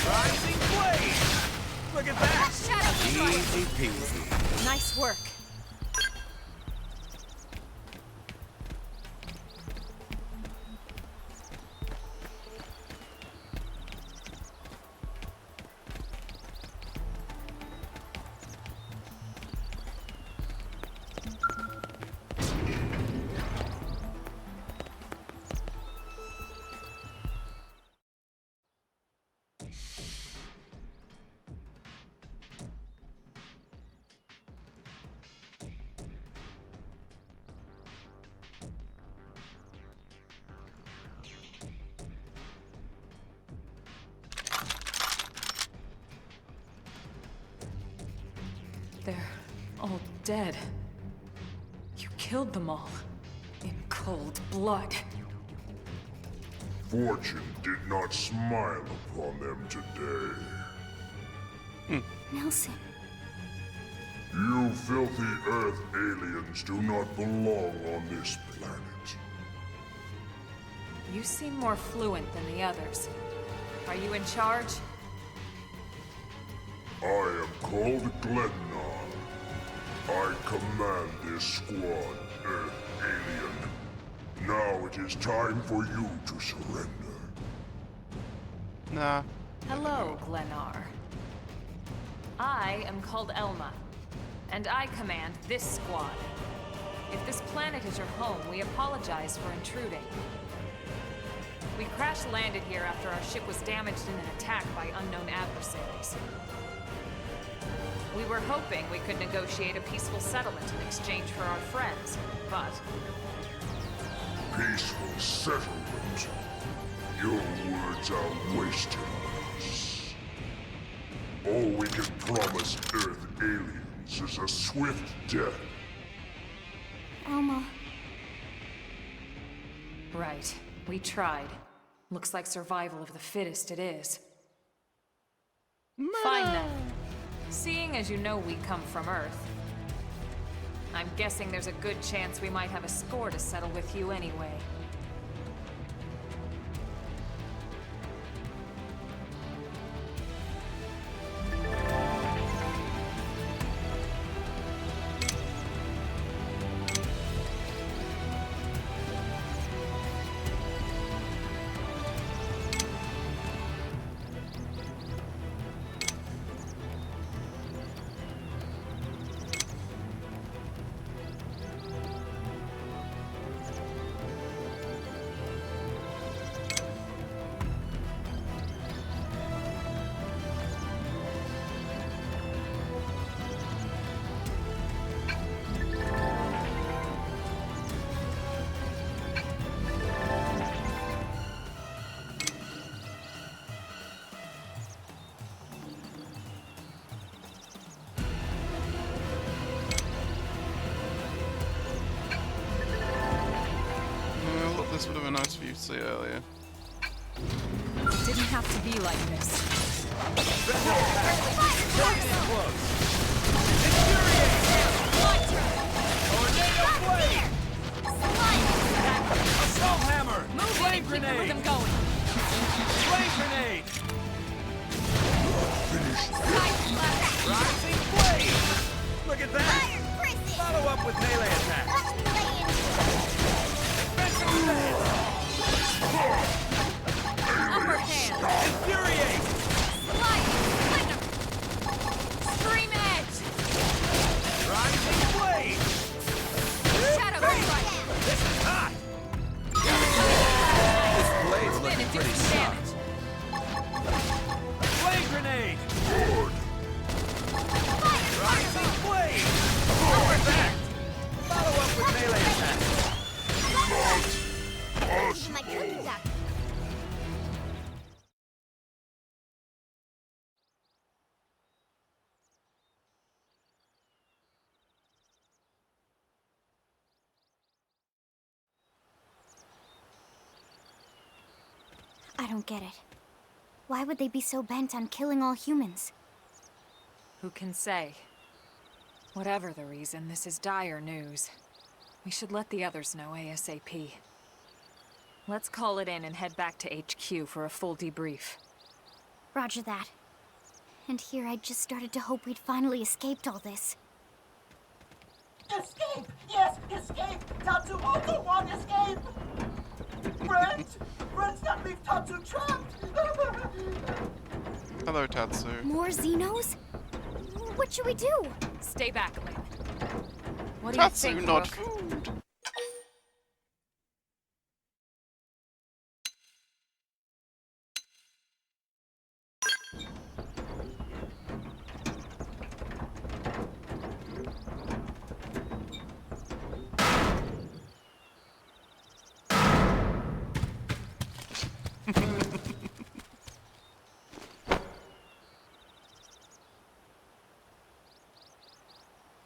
Rising Blade. Look at that. Shadow Strike. Easy peasy. Nice work. They're all dead. You killed them all. In cold blood. Fortune did not smile upon them today. Nelson. You filthy Earth aliens do not belong on this planet. You seem more fluent than the others. Are you in charge? I am called Glennar. I command this squad, Earth alien. Now it is time for you to surrender. Nah. Hello, Glennar. I am called Elma, and I command this squad. If this planet is your home, we apologize for intruding. We crash-landed here after our ship was damaged in an attack by unknown adversaries. We were hoping we could negotiate a peaceful settlement in exchange for our friends, but... Peaceful settlement. Your words are wasted on us. All we can promise Earth aliens is a swift death. Elma. Right. We tried. Looks like survival of the fittest it is. Fine then. Seeing as you know we come from Earth, I'm guessing there's a good chance we might have a score to settle with you anyway. This would have been nice for you to see earlier. It didn't have to be like this. Assault hammer! Move in and keep the rhythm going. Rising blade! Look at that! Follow up with melee attacks. Defensive stance! Upper hand! Infuriate! Slide! Scream edge! Rising blade! Shadow strike! This is hot! This blade's Spin looking and do pretty some soft. damage. Flame grenade! Good. Rising blade! Lower that! Follow up with melee attacks. My cookie doctor. I don't get it. Why would they be so bent on killing all humans? Who can say? Whatever the reason, this is dire news. We should let the others know ASAP. Let's call it in and head back to HQ for a full debrief. Roger that. And here I just started to hope we'd finally escaped all this. Escape! Yes, escape! Tatsu also want escape! Friends! Friends, not leave Tatsu trapped! Hello, Tatsu. More Xenos? What should we do? Stay back, Link. What do you Tatsu, think, not Rook? food.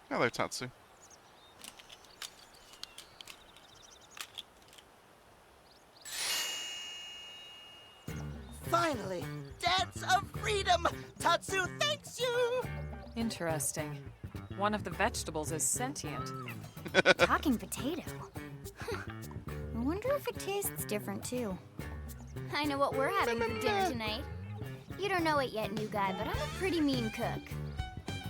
Hello, Tatsu. Finally! Dance of freedom! Tatsu thanks you! Interesting. One of the vegetables is sentient. Talking potato. Huh. I wonder if it tastes different too. I know what we're having for dinner tonight. You don't know it yet, new guy, but I'm a pretty mean cook.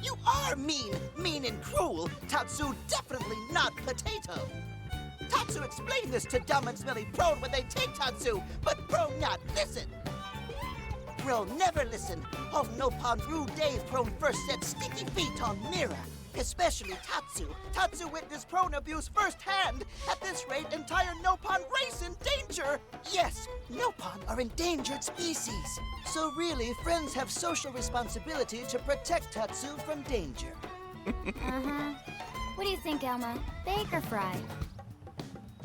You are mean! Mean and cruel! Tatsu definitely not potato! Tatsu explained this to dumb and smelly Prone when they take Tatsu, but Prone not listen! Prone never listen. On Nopon rude days, Prone first set sticky feet on Mira. Especially Tatsu. Tatsu witnessed Prone abuse firsthand. At this rate, entire Nopon race in danger. Yes, Nopon are endangered species. So really, friends have social responsibility to protect Tatsu from danger. Uh-huh. What do you think, Elma? Bake or fried?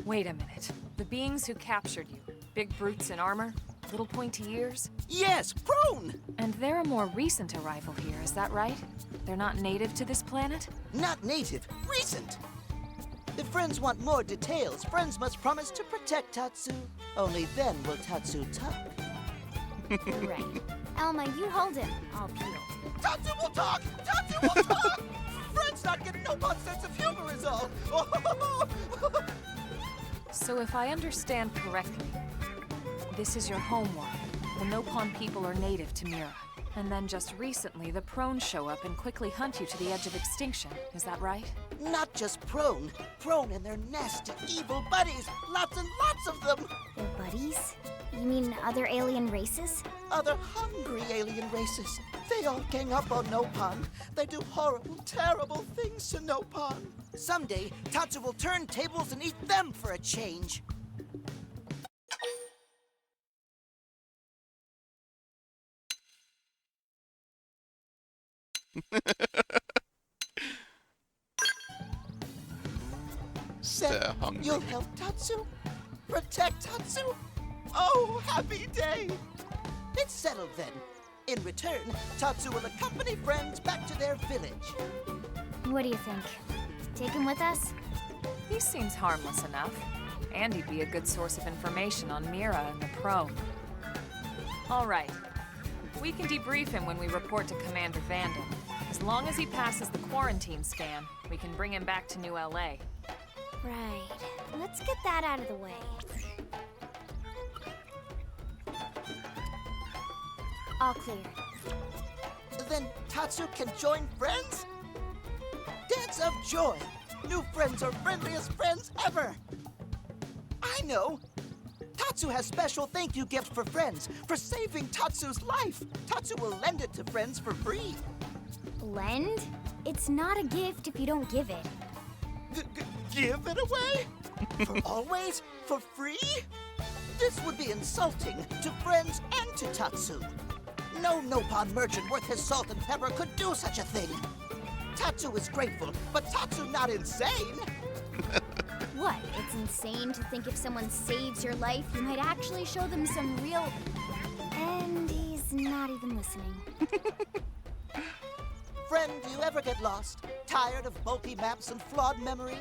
Wait a minute. The beings who captured you, big brutes in armor, little pointy ears? Yes, Prone! And they're a more recent arrival here, is that right? They're not native to this planet? Not native, recent. If friends want more details, friends must promise to protect Tatsu. Only then will Tatsu talk. Right. Elma, you hold him. I'll peel. Tatsu will talk! Tatsu will talk! Friends not getting Nopon sense of humor is all. So if I understand correctly, this is your home world. The Nopon people are native to Mira. And then just recently, the Prone show up and quickly hunt you to the edge of extinction. Is that right? Not just Prone. Prone and their nasty, evil buddies. Lots and lots of them. Their buddies? You mean other alien races? Other hungry alien races. They all gang up on Nopon. They do horrible, terrible things to Nopon. Someday, Tatsu will turn tables and eat them for a change. They're hungry. You'll help Tatsu? Protect Tatsu? Oh, happy day! It's settled then. In return, Tatsu will accompany friends back to their village. What do you think? Take him with us? He seems harmless enough. And he'd be a good source of information on Mira and the Prone. All right. We can debrief him when we report to Commander Vanden. As long as he passes the quarantine scan, we can bring him back to New LA. Right. Let's get that out of the way. All clear. Then Tatsu can join friends? Dance of joy! New friends are friendliest friends ever! I know! Tatsu has special thank you gift for friends for saving Tatsu's life. Tatsu will lend it to friends for free. Lend? It's not a gift if you don't give it. Give it away? For always? For free? This would be insulting to friends and to Tatsu. No Nopon merchant worth his salt and pepper could do such a thing. Tatsu is grateful, but Tatsu not insane. What? It's insane to think if someone saves your life, you might actually show them some real... And he's not even listening. Friend, do you ever get lost? Tired of bulky maps and flawed memory?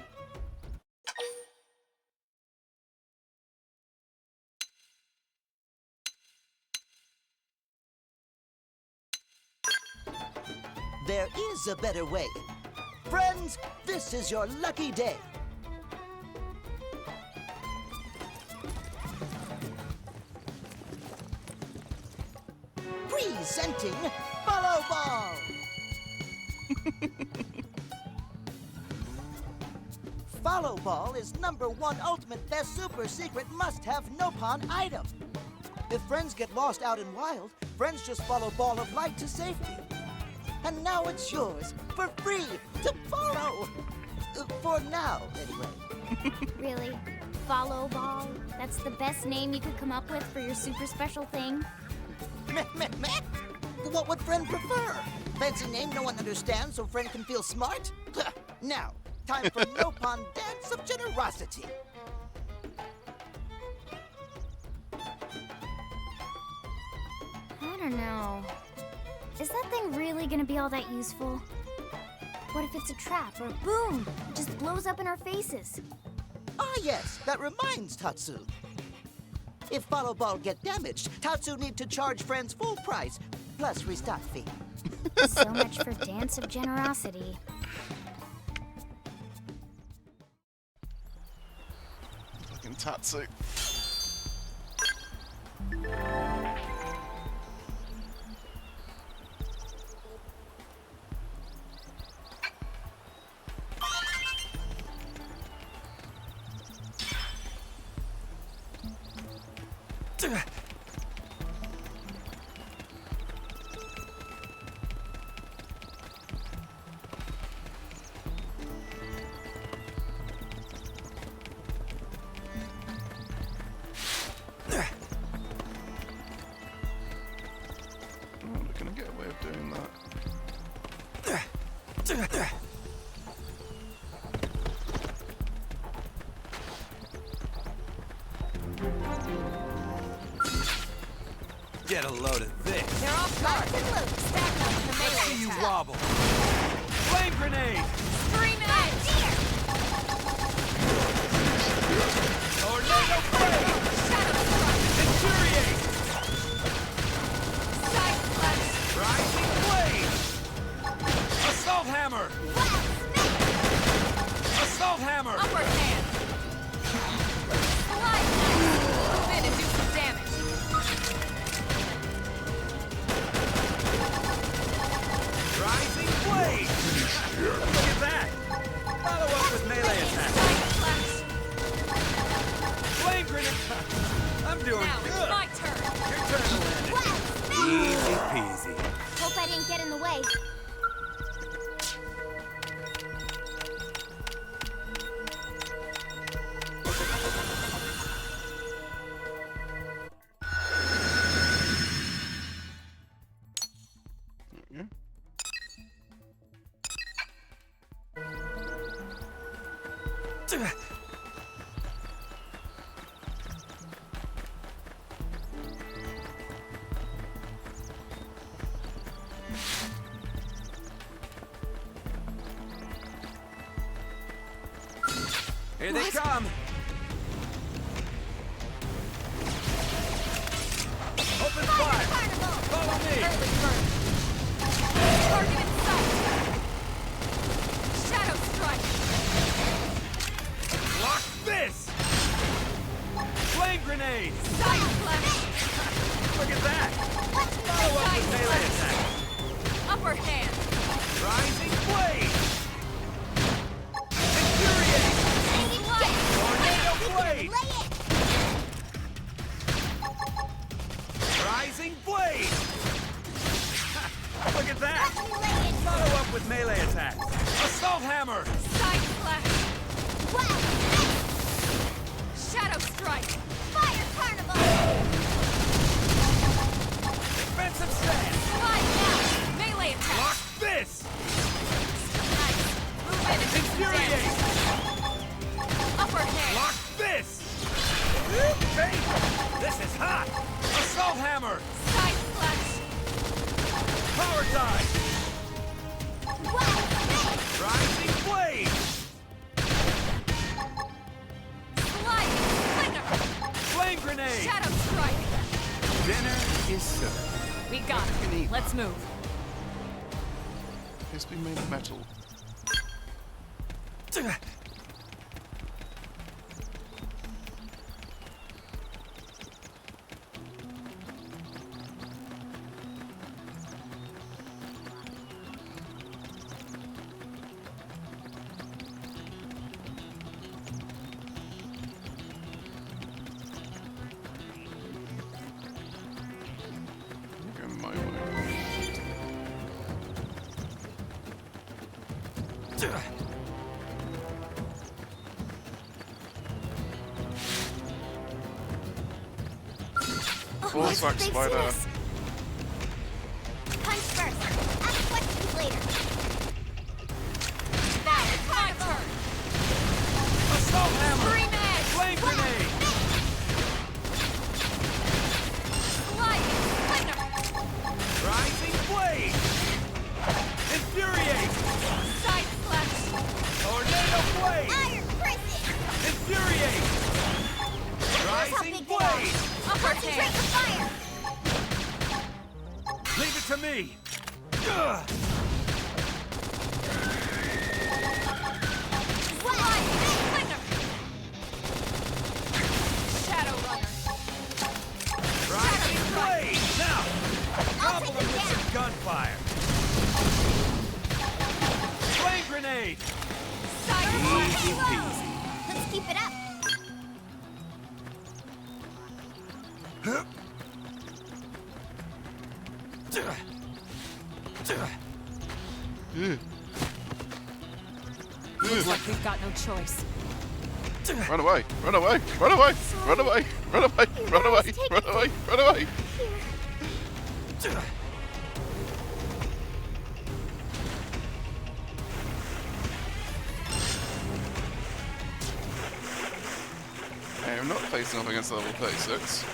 There is a better way. Friends, this is your lucky day. Presenting Follow Ball! Follow Ball is #1 ultimate best super secret must-have Nopon item. If friends get lost out in wild, friends just follow Ball of Light to safety. And now it's yours, for free, to borrow. For now, anyway. Really? Follow Ball? That's the best name you could come up with for your super special thing? Meh, meh, meh. What would friend prefer? Fancy name no one understands so friend can feel smart? Now, time for Nopon Dance of Generosity. I don't know. Is that thing really gonna be all that useful? What if it's a trap or boom? It just blows up in our faces. Ah yes, that reminds Tatsu. If Follow Ball get damaged, Tatsu need to charge friends full price, plus restock fee. So much for Dance of Generosity. Fucking Tatsu. Can I get a way of doing that? Get a load of this. They're all caught. Stack up in the melee See you attack. wobble. Flame grenade. Screaming at deer. Tornado flame. Shadow strike. Infuriate. Side slash. Rising blade. Assault hammer. Assault hammer. Upper hand. Slide knife. Move in and do some damage. Rising blade. Look at that. Follow up with melee attack. Side slash. Flame grenade. I'm doing Now good. it's my turn. Your turn to land it. Easy peasy. Hope I didn't get in the way. Here they come. Open fire. Follow me. Early burn. Target in sight. Shadow strike. Block this. Flame grenade. Side slash. Look at that. Follow up with melee attack. Upper Rising blade! Look at that! Follow up with melee attack. Assault hammer! Side slash! Wow! Shadow strike! Fire carnival! Defensive stand! Slide down! Melee attack! Block this! Nice! Move in and do some Infuriate! damage. Upper hand! Block this! Bait! This is hot! Assault hammer! Side slash! Power dive! Wow! Rising blade! Slide! Flicker! Flame grenade! Shadow strike! Dinner is served. We got it. Let's move. It's been made of metal. Going my way. Balls back they've spider. seen us. Punch first. Ask questions later. Now it's my turn. Assault hammer! Green edge! Flame grenade! Slide! Flicker! Rising blade! Infuriate! Side slash! Tornado blade! Iron prison! Infuriate! Rising blade! Upper Concentrate hand! the fire! Leave it to me! Ugh. Slide! Flicker! Shadow runner! Rising blade! Now! I'll Gobble take them him with down. some gunfire! Flame grenade! Side Easy slash! peasy. Let's keep it up. Looks like we've got no choice. Run away! Run away! Run away! Run away! Run away! Run away! Run away! Run away! Hey, I'm not facing off against level 36.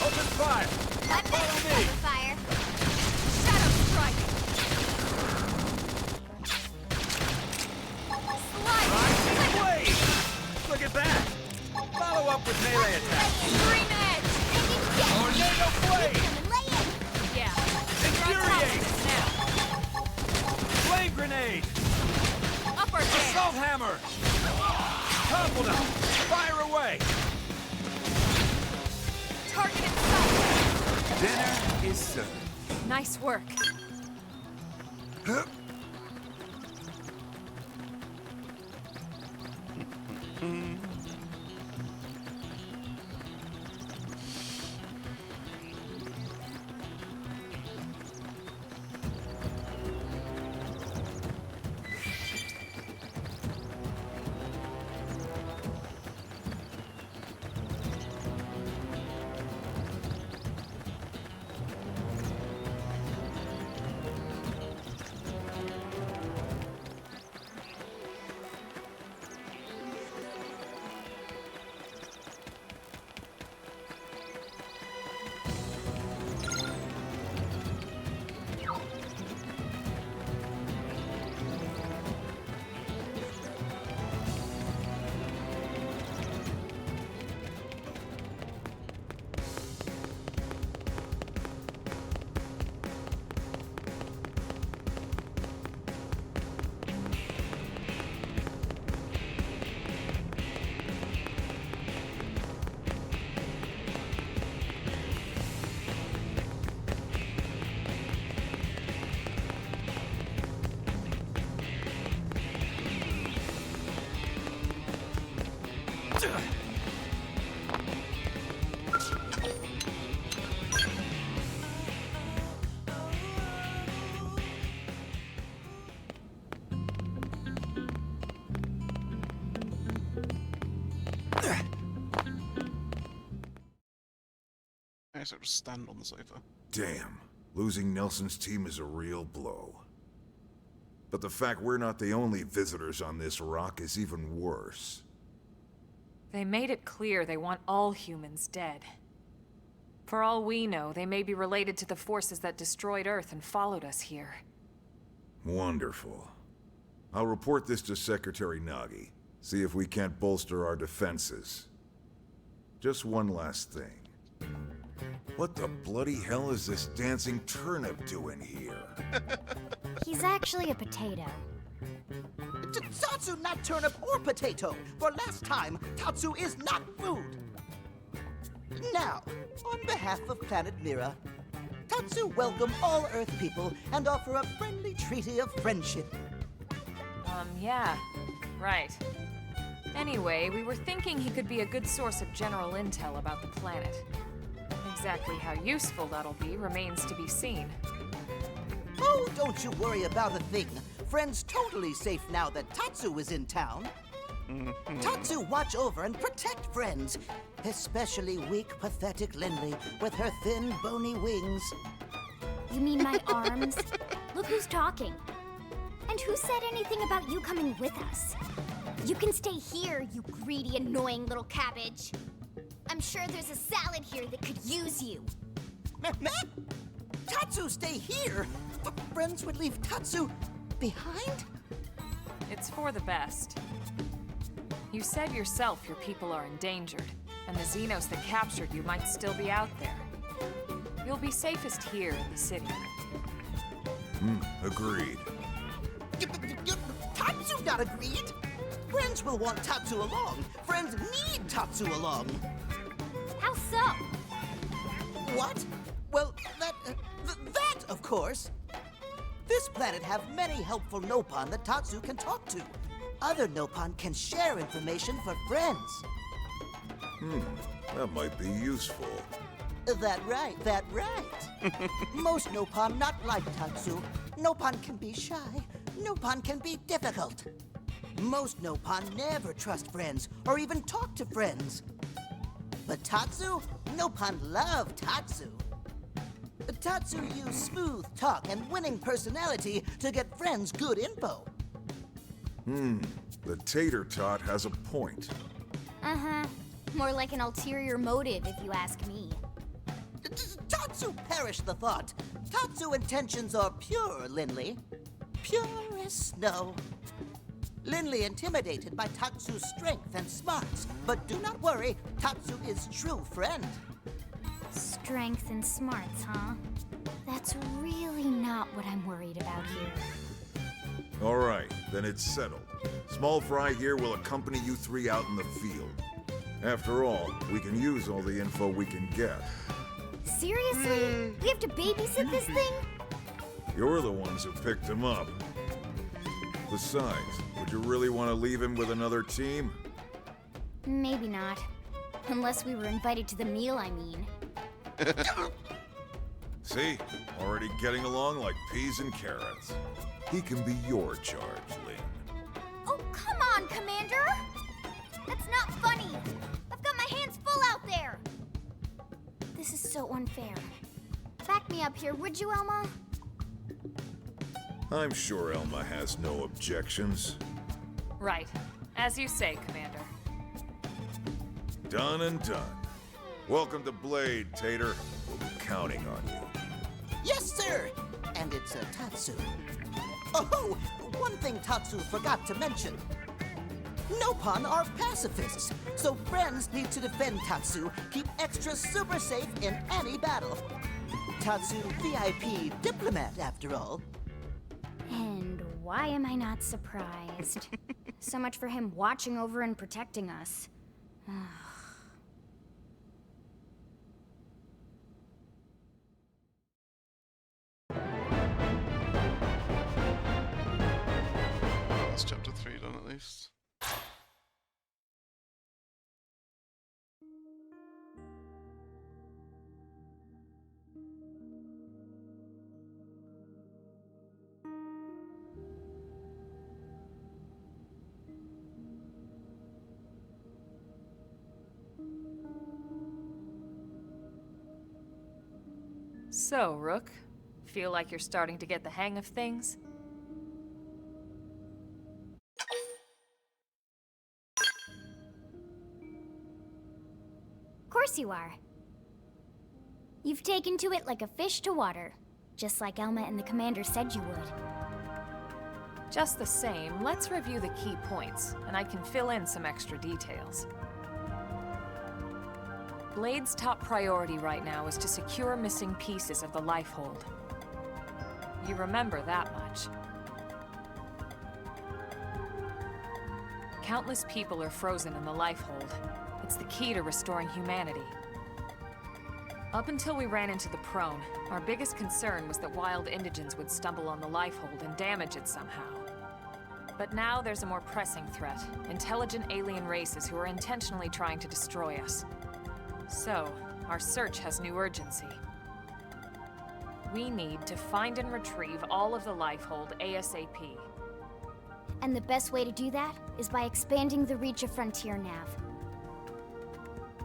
Open fire! I'm Follow ready me! for fire. Shadow strike! Slide! Rising Flicker! blade! Look at that! Follow up with melee attack! Green edge! Tornado blade! And lay in. Yeah. You're on top of Infuriate! this now. Flame grenade! Upper hand! Assault hammer! Topple them! Fire away! Target in sight! Dinner is served. Nice work. guess I'll just stand on the sofa. Damn. Losing Nelson's team is a real blow. But the fact we're not the only visitors on this rock is even worse. They made it clear they want all humans dead. For all we know, they may be related to the forces that destroyed Earth and followed us here. Wonderful. I'll report this to Secretary Nagi. See if we can't bolster our defenses. Just one last thing. What the bloody hell is this dancing turnip doing here? He's actually a potato. Tatsu, not turnip or potato. For last time, Tatsu is not food. Now, on behalf of Planet Mira, Tatsu welcome all Earth people and offer a friendly treaty of friendship. Yeah. Right. Anyway, we were thinking he could be a good source of general intel about the planet. Exactly how useful that'll be remains to be seen. Oh, don't you worry about a thing. Friend's totally safe now that Tatsu is in town. Tatsu watch over and protect friends, especially weak, pathetic Lindley with her thin, bony wings. You mean my arms? Look who's talking. And who said anything about you coming with us? You can stay here, you greedy, annoying little cabbage. I'm sure there's a salad here that could use you. Meh? Tatsu stay here? But friends would leave Tatsu behind? It's for the best. You said yourself your people are endangered, and the Xenos that captured you might still be out there. You'll be safest here in the city. Agreed. Tatsu not agreed. Friends will want Tatsu along. Friends need Tatsu along. How so? What? Well, that, of course. This planet have many helpful Nopon that Tatsu can talk to. Other Nopon can share information for friends. That might be useful. That right. Most Nopon not like Tatsu. Nopon can be shy. Nopon can be difficult. Most Nopon never trust friends or even talk to friends. But Tatsu? Nopon love Tatsu. Tatsu use smooth talk and winning personality to get friends good info. The tater tot has a point. Uh-huh. More like an ulterior motive, if you ask me. Tatsu perish the thought. Tatsu intentions are pure, Lindley. Pure as snow. Lindley intimidated by Tatsu's strength and smarts, but do not worry, Tatsu is true friend. Strength and smarts, huh? That's really not what I'm worried about here. All right, then it's settled. Small Fry here will accompany you three out in the field. After all, we can use all the info we can get. Seriously? We have to babysit this thing? You're the ones who picked him up. Besides, would you really want to leave him with another team? Maybe not. Unless we were invited to the meal, I mean. See? Already getting along like peas and carrots. He can be your charge, Lynn. Oh, come on, Commander! That's not funny! I've got my hands full out there! This is so unfair. Back me up here, would you, Elma? I'm sure Elma has no objections. Right. As you say, Commander. Done and done. Welcome to Blade, Tater. We'll be counting on you. Yes, sir! And it's Tatsu. Oh, one thing Tatsu forgot to mention. Nopon are pacifists, so friends need to defend Tatsu, keep extra super safe in any battle. Tatsu VIP diplomat, after all. And why am I not surprised? So much for him watching over and protecting us. That's chapter 3 done at least. So, Rook, feel like you're starting to get the hang of things? Of course you are. You've taken to it like a fish to water, just like Elma and the commander said you would. Just the same, let's review the key points, and I can fill in some extra details. Blade's top priority right now is to secure missing pieces of the Lifehold. You remember that much. Countless people are frozen in the Lifehold. It's the key to restoring humanity. Up until we ran into the Prone, our biggest concern was that wild indigents would stumble on the Lifehold and damage it somehow. But now there's a more pressing threat, intelligent alien races who are intentionally trying to destroy us. So, our search has new urgency. We need to find and retrieve all of the Lifehold ASAP. And the best way to do that is by expanding the reach of Frontier Nav.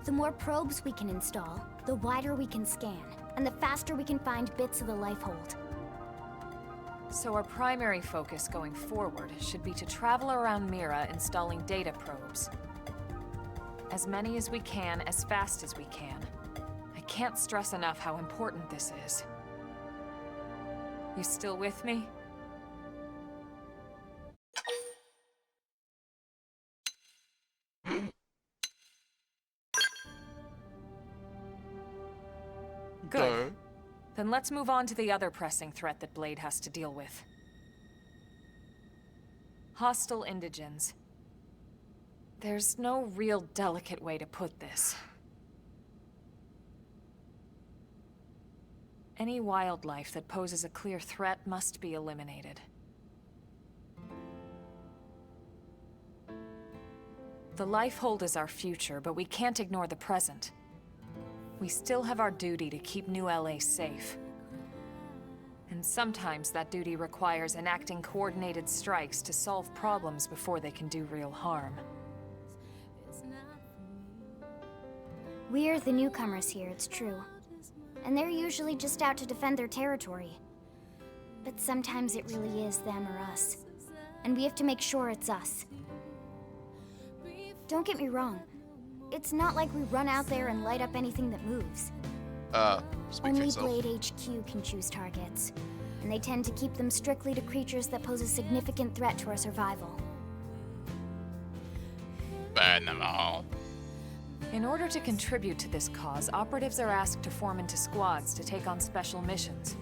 The more probes we can install, the wider we can scan, and the faster we can find bits of the Lifehold. So our primary focus going forward should be to travel around Mira installing data probes. As many as we can, as fast as we can. I can't stress enough how important this is. You still with me? Good. No. Then let's move on to the other pressing threat that Blade has to deal with. Hostile indigens. There's no real delicate way to put this. Any wildlife that poses a clear threat must be eliminated. The Lifehold is our future, but we can't ignore the present. We still have our duty to keep New LA safe. And sometimes that duty requires enacting coordinated strikes to solve problems before they can do real harm. We're the newcomers here, it's true. And they're usually just out to defend their territory. But sometimes it really is them or us. And we have to make sure it's us. Don't get me wrong. It's not like we run out there and light up anything that moves. Speak for Only yourself. Blade HQ can choose targets. And they tend to keep them strictly to creatures that pose a significant threat to our survival. Burn them all. In order to contribute to this cause, operatives are asked to form into squads to take on special missions.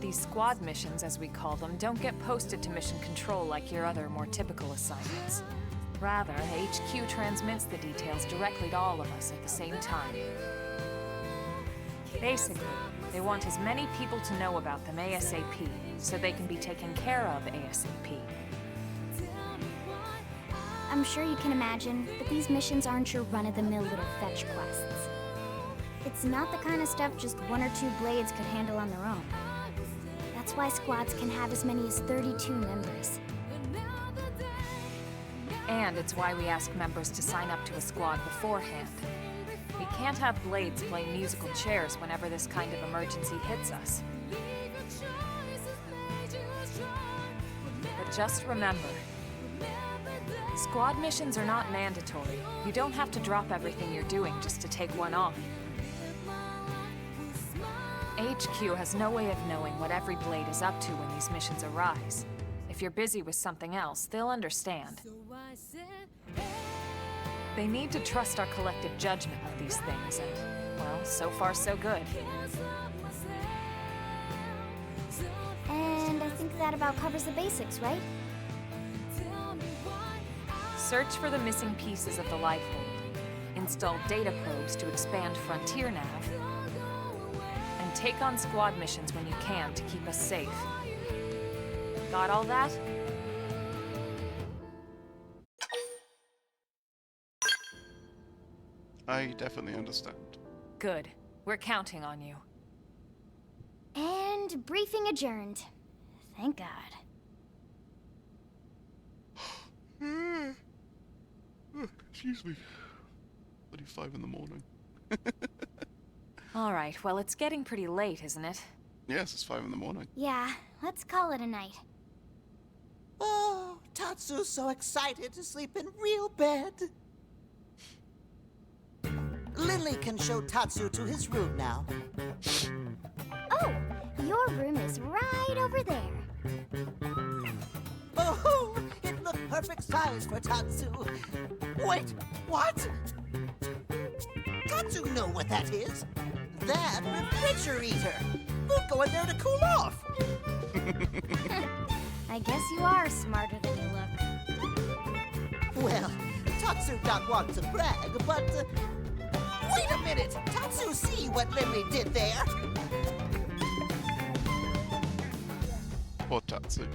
These squad missions, as we call them, don't get posted to mission control like your other, more typical assignments. Rather, HQ transmits the details directly to all of us at the same time. Basically, they want as many people to know about them ASAP, so they can be taken care of ASAP. I'm sure you can imagine, but these missions aren't your run-of-the-mill little fetch quests. It's not the kind of stuff just one or two Blades could handle on their own. That's why squads can have as many as 32 members. And it's why we ask members to sign up to a squad beforehand. We can't have Blades playing musical chairs whenever this kind of emergency hits us. But just remember, squad missions are not mandatory. You don't have to drop everything you're doing just to take one on. HQ has no way of knowing what every Blade is up to when these missions arise. If you're busy with something else, they'll understand. They need to trust our collective judgment with these things, and, well, so far so good. And I think that about covers the basics, right? Search for the missing pieces of the Lifehold, install data probes to expand Frontier Nav, and take on squad missions when you can to keep us safe. Got all that? I definitely understand. Good. We're counting on you. And briefing adjourned. Thank God. Excuse me. 5 in the morning. Alright, well, it's getting pretty late, isn't it? Yes, it's 5 in the morning. Yeah, let's call it a night. Oh, Tatsu's so excited to sleep in real bed. Lily can show Tatsu to his room now. Oh, your room is right over there. Oh, it looked perfect size for Tatsu. Wait, what? Tatsu know what that is. That refrigerator. We'll go in there to cool off. I guess you are smarter than you look. Well, Tatsu not want to brag, but... wait a minute! Tatsu see what Lily did there? Poor Tatsu.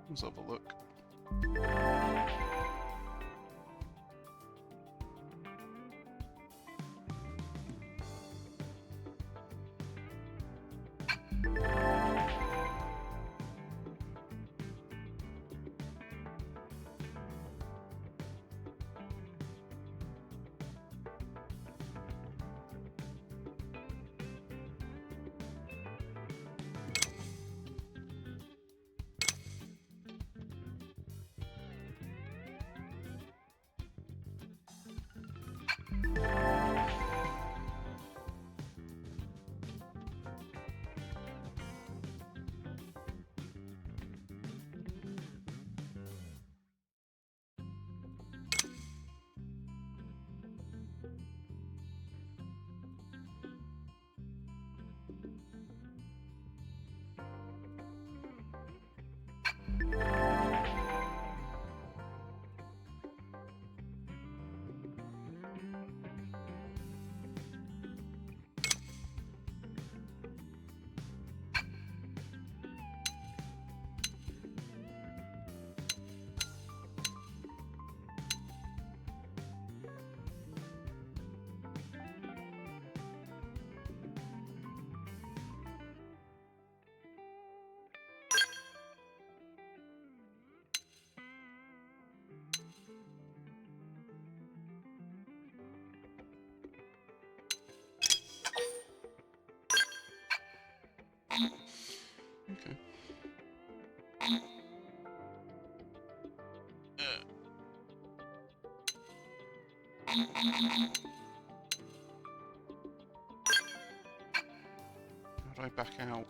Let's have a look. Okay. How do I back out?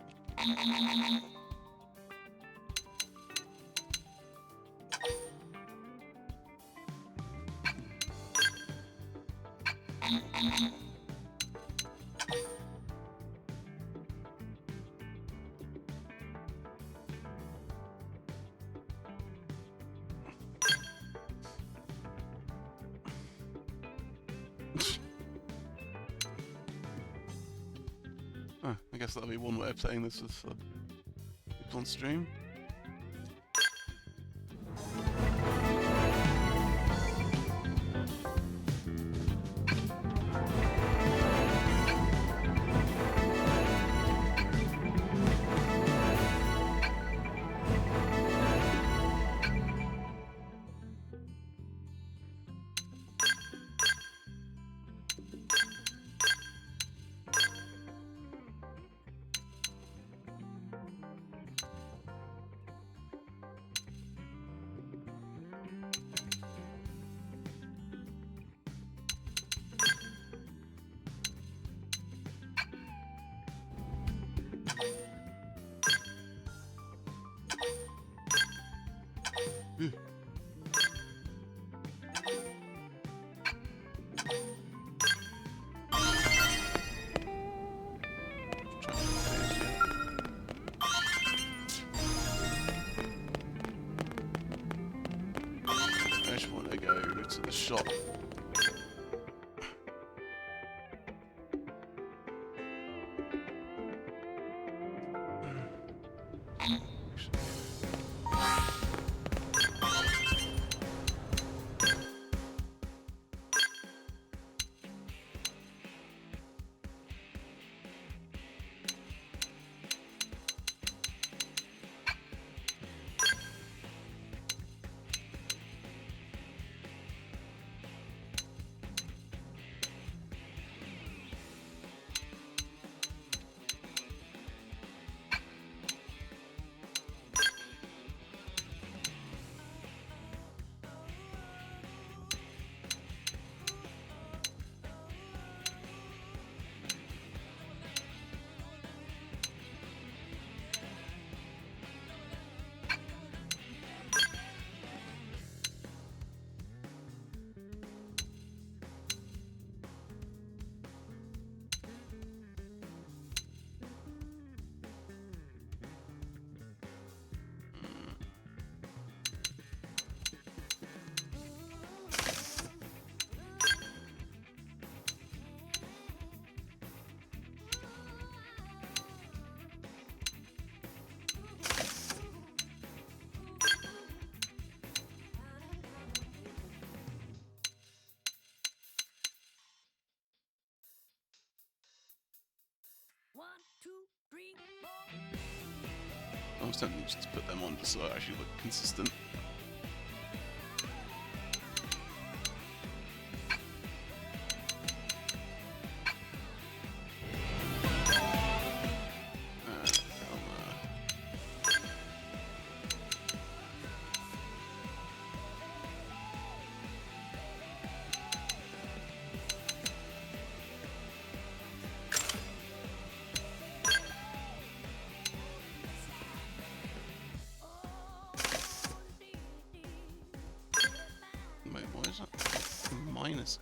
Oh, I guess that'll be one way of saying this is people on stream. I just want to go to the shop. I was tempted just to put them on just so I actually look consistent. Wait, what is that? Minus.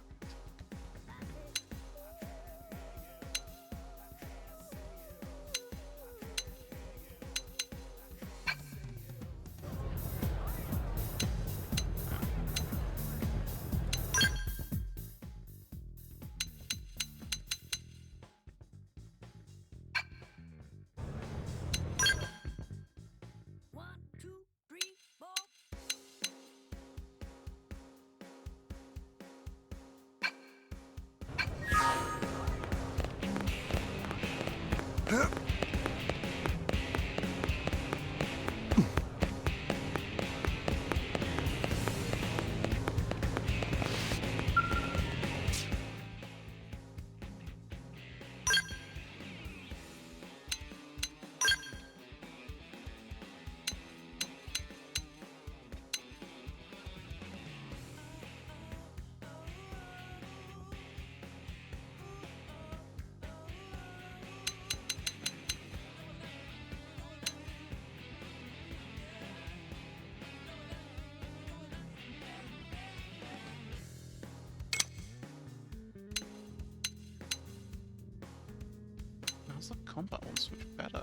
How's the combat one switch better?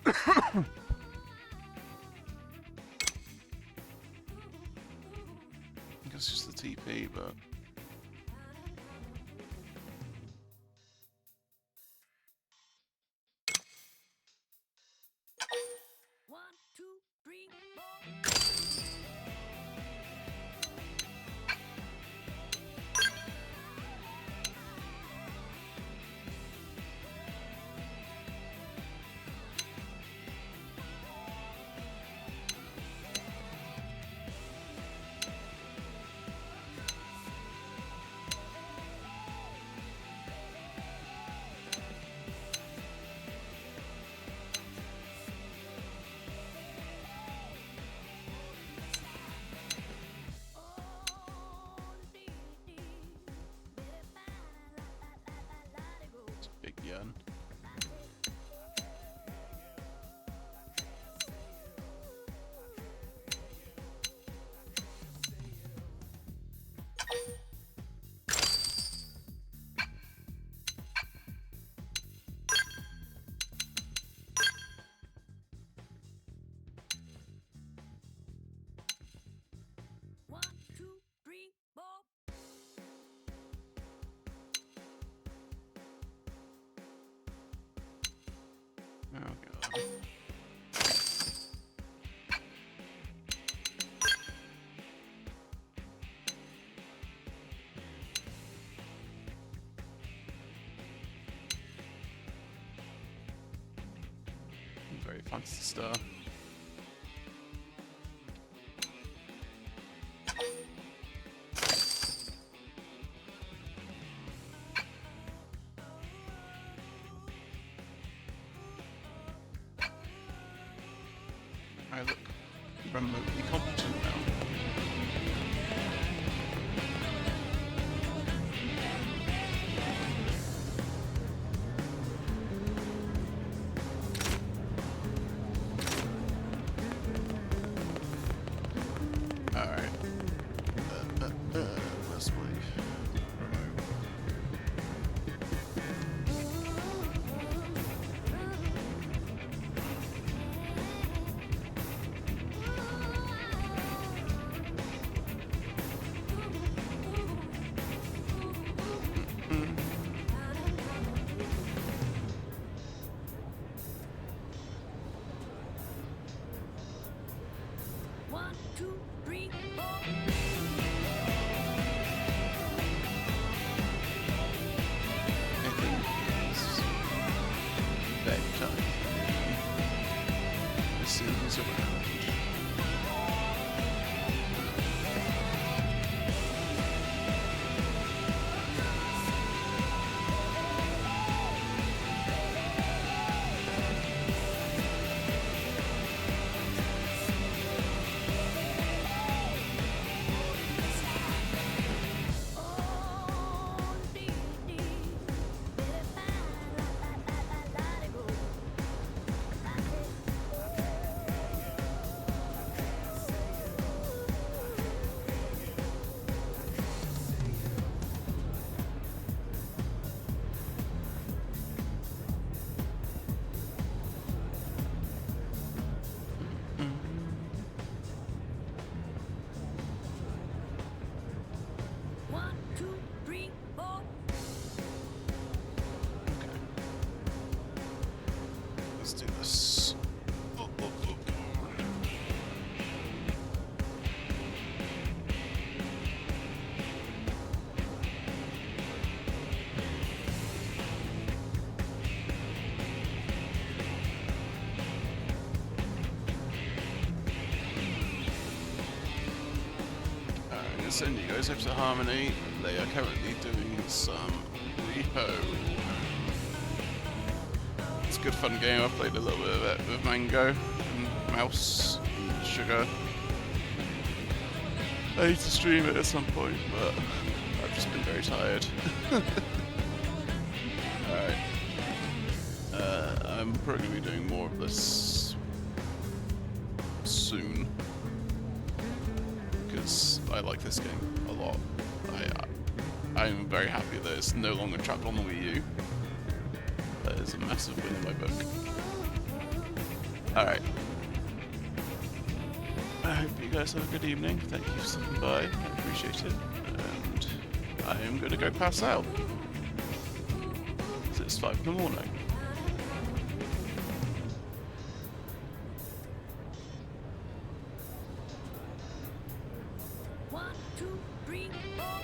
I guess it's just the TP, but... Oh god. Very fancy star. I look remotely competent now. Alright. Where's my remote? One, two, three, four. I think it's bedtime. As soon as around. One, two, three, four. Okay. Let's do this. Oh, oh, oh. I'm gonna send you guys over to Harmony. They are currently doing some repo. It's a good fun game. I've played a little bit of it with Mango and Mouse and Sugar. I need to stream it at some point, but I've just been very tired. Alright. I'm probably going to be doing more of this soon. Because I like this game a lot. I'm very happy that it's no longer trapped on the Wii U. That is a massive win in my book. Alright. I hope you guys have a good evening. Thank you for stopping by. I appreciate it. And I am going to go pass out. It's 5 in the morning. One, two, three, four.